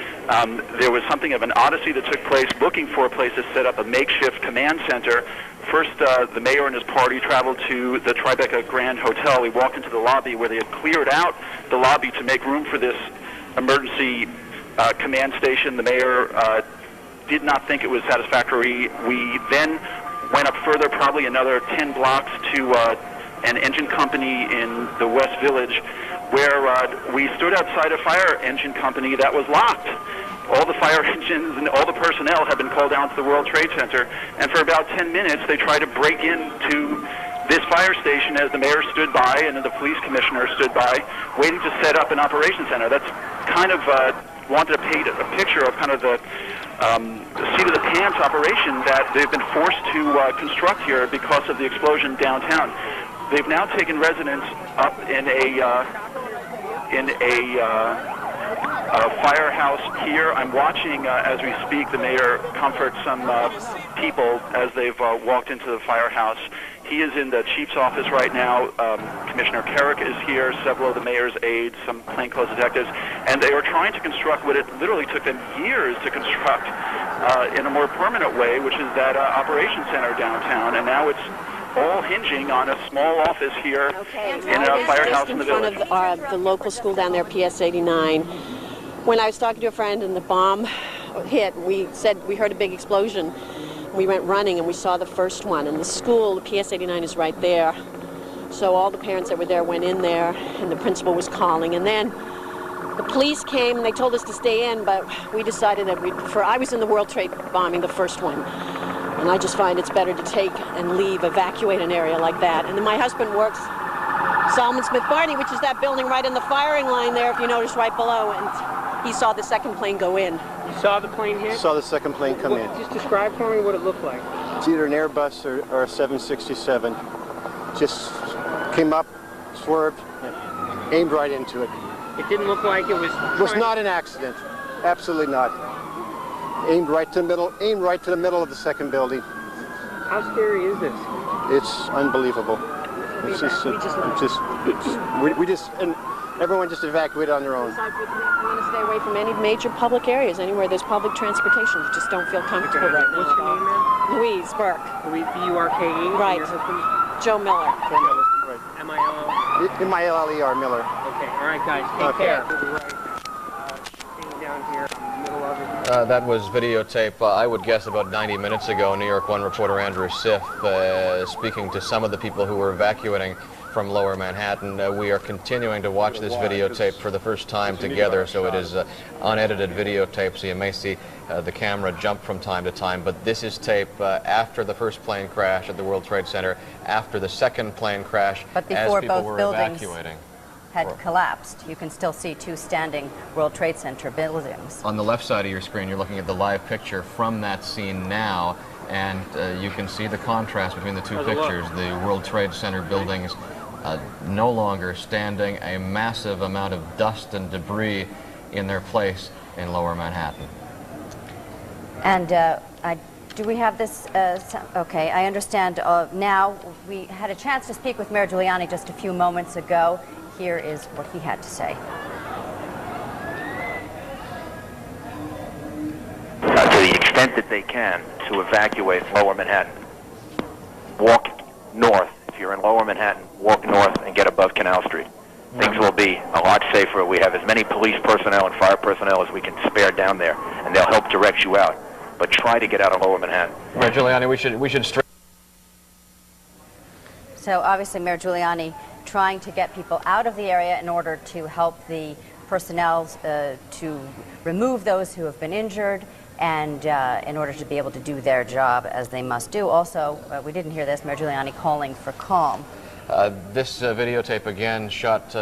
There was something of an odyssey that took place looking for a place to set up a makeshift command center. First, the mayor and his party traveled to the Tribeca Grand Hotel. We walked into the lobby where they had cleared out the lobby to make room for this emergency command station. The mayor did not think it was satisfactory. We then went up further, probably another 10 blocks, to an engine company in the West Village, where we stood outside a fire engine company that was locked. All the fire engines and all the personnel had been called down to the World Trade Center, and for about 10 minutes they tried to break into this fire station as the mayor stood by and the police commissioner stood by, waiting to set up an operations center. That's kind of wanted to paint a picture of kind of the seat-of-the-pants operation that they've been forced to construct here because of the explosion downtown. They've now taken residents up in a firehouse here. I'm watching as we speak. The mayor comforts some people as they've walked into the firehouse. He is in the chief's office right now. Commissioner Carrick is here, several of the mayor's aides, some plainclothes detectives, and they are trying to construct what it literally took them years to construct in a more permanent way, which is that operations center downtown, and now it's all hinging on a small office here in a firehouse in the village. In front of the local school down there, PS 89. when I was talking to a friend and the bomb hit, we said we heard a big explosion. We went running and we saw the first one. And the school, the PS 89 is right there. So all the parents that were there went in there, and the principal was calling. And then the police came and they told us to stay in, but we decided that we'd prefer. I was in the World Trade bombing, the first one. And I just find it's better to take and leave, evacuate an area like that. And then my husband works Solomon Smith Barney, which is that building right in the firing line there, if you notice, right below. And he saw the second plane go in. You saw the plane hit? Saw the second plane come in. Just describe for me what it looked like. It's either an Airbus or a 767. Just came up, swerved, aimed right into it. It didn't look like it was... It was not an accident. Absolutely not. Aimed right to the middle of the second building. How scary is this? It's unbelievable. It's just, and everyone just evacuated on their own. Besides, we want to stay away from any major public areas, anywhere there's public transportation. We just don't feel comfortable right now. What's your name, ma'am? Louise Burke. Louise, B-U-R-K-E? Right. Your husband? Joe Miller. Joe Miller, right. M-I-L-L? M-I-L-L-E-R, Miller. Okay, all right, guys, take care. We'll be right down here in the middle of it. That was videotape, I would guess, about 90 minutes ago. New York 1 reporter Andrew Siff speaking to some of the people who were evacuating from Lower Manhattan. We are continuing to watch this videotape for the first time together, so it is unedited videotape, so you may see the camera jump from time to time, but this is tape after the first plane crash at the World Trade Center, after the second plane crash, but as before people both were buildings evacuating. Had collapsed. You can still see two standing World Trade Center buildings. On the left side of your screen, you're looking at the live picture from that scene now, and you can see the contrast between the two pictures. The World Trade Center buildings no longer standing, a massive amount of dust and debris in their place in Lower Manhattan. And do we have this? Okay, I understand now. We had a chance to speak with Mayor Giuliani just a few moments ago. Here is what he had to say. To the extent that they can, to evacuate Lower Manhattan. Walk north. If you're in Lower Manhattan, walk north and get above Canal Street. Things will be a lot safer. We have as many police personnel and fire personnel as we can spare down there, and they'll help direct you out. But try to get out of Lower Manhattan. Mayor Giuliani, we should So obviously Mayor Giuliani trying to get people out of the area in order to help the personnel to remove those who have been injured, and in order to be able to do their job as they must do. Also, we didn't hear this, Mayor Giuliani calling for calm. This videotape again shot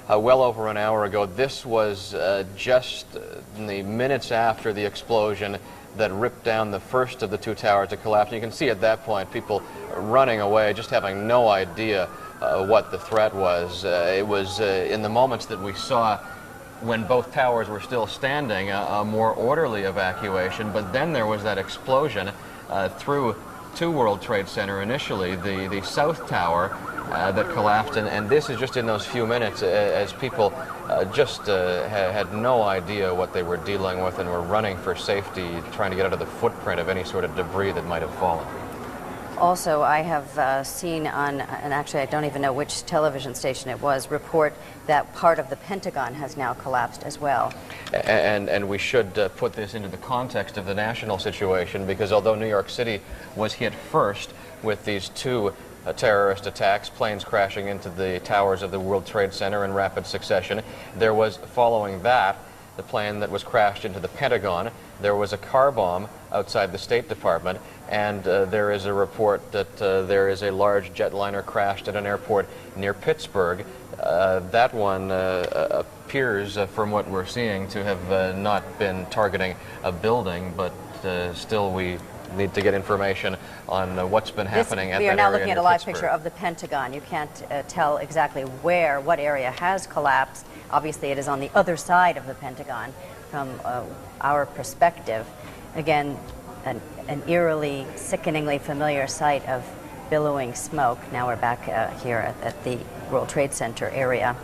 well over an hour ago. This was just the minutes after the explosion that ripped down the first of the two towers to collapse. And you can see at that point people running away, just having no idea what the threat was. It was in the moments that we saw when both towers were still standing, a more orderly evacuation, but then there was that explosion through to World Trade Center initially, the South Tower that collapsed, and this is just in those few minutes as people just had no idea what they were dealing with and were running for safety, trying to get out of the footprint of any sort of debris that might have fallen. Also, I have seen on, and actually I don't even know which television station it was, report that part of the Pentagon has now collapsed as well. And we should put this into the context of the national situation, because although New York City was hit first with these two terrorist attacks, planes crashing into the towers of the World Trade Center in rapid succession, there was, following that, the plane that was crashed into the Pentagon. There was a car bomb outside the State Department, and there is a report that there is a large jetliner crashed at an airport near Pittsburgh. That one appears, from what we're seeing, to have not been targeting a building, but still we need to get information on what's been happening at that area. We are now looking at a live Pittsburgh. picture of the Pentagon. You can't tell exactly what area has collapsed. Obviously, it is on the other side of the Pentagon from our perspective. Again, an eerily, sickeningly familiar sight of billowing smoke. Now we're back here at the World Trade Center area.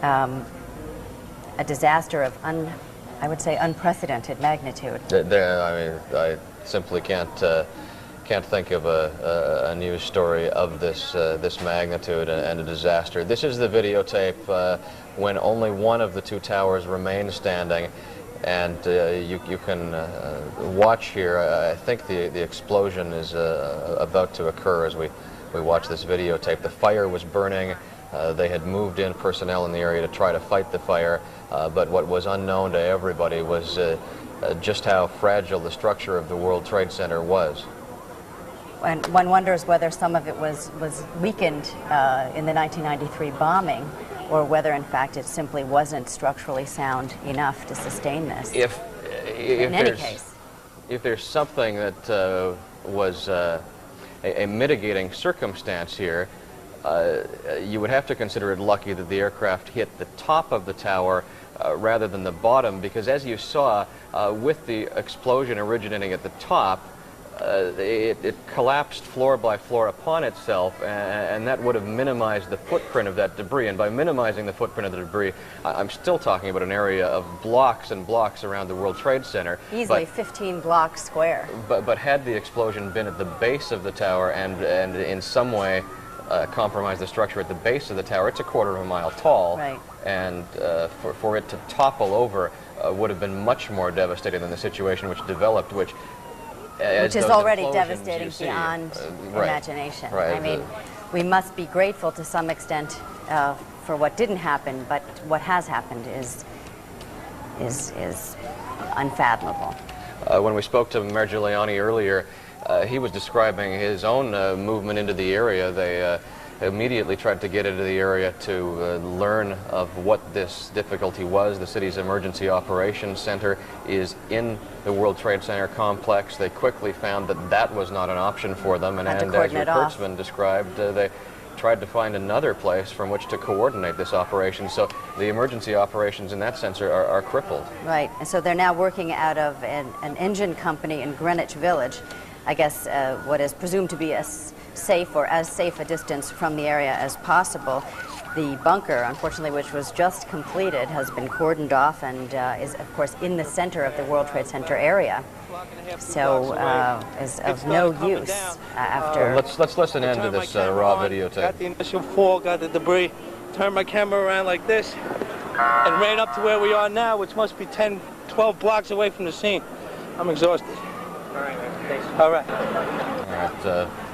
A disaster of, I would say, unprecedented magnitude. I mean, I simply can't Can't think of a news story of this magnitude and a disaster. This is the videotape when only one of the two towers remained standing, and you can watch here. I think the explosion is about to occur as we watch this videotape. The fire was burning. They had moved in personnel in the area to try to fight the fire, but what was unknown to everybody was just how fragile the structure of the World Trade Center was. And one wonders whether some of it was weakened in the 1993 bombing, or whether in fact it simply wasn't structurally sound enough to sustain this. In any case, if there's something that was a mitigating circumstance here, you would have to consider it lucky that the aircraft hit the top of the tower rather than the bottom, because as you saw, with the explosion originating at the top, it collapsed floor by floor upon itself, and that would have minimized the footprint of that debris. And by minimizing the footprint of the debris, I'm still talking about an area of blocks and blocks around the World Trade Center. Easily 15 blocks square. But had the explosion been at the base of the tower and in some way compromised the structure at the base of the tower, it's a quarter of a mile tall, right. And for it to topple over would have been much more devastating than the situation which developed, which is already devastating beyond imagination. Right. I mean, we must be grateful to some extent for what didn't happen, but what has happened is unfathomable. When we spoke to Mayor Giuliani earlier, he was describing his own movement into the area. They immediately tried to get into the area to learn of what this difficulty was. The city's emergency operations center is in the World Trade Center complex. They quickly found that that was not an option for them, and as Rick Kurtzman described, they tried to find another place from which to coordinate this operation. So the emergency operations in that sense are crippled. Right, and so they're now working out of an engine company in Greenwich Village. I guess what is presumed to be a safe or as safe a distance from the area as possible. The bunker, unfortunately, which was just completed, has been cordoned off and is, of course, in the center of the World Trade Center area. So is of no use after... Let's listen in to this raw videotape. Got the initial fall, got the debris, turned my camera around like this, and ran up to where we are now, which must be 10, 12 blocks away from the scene. I'm exhausted. All right, man. Thanks. All right. All right.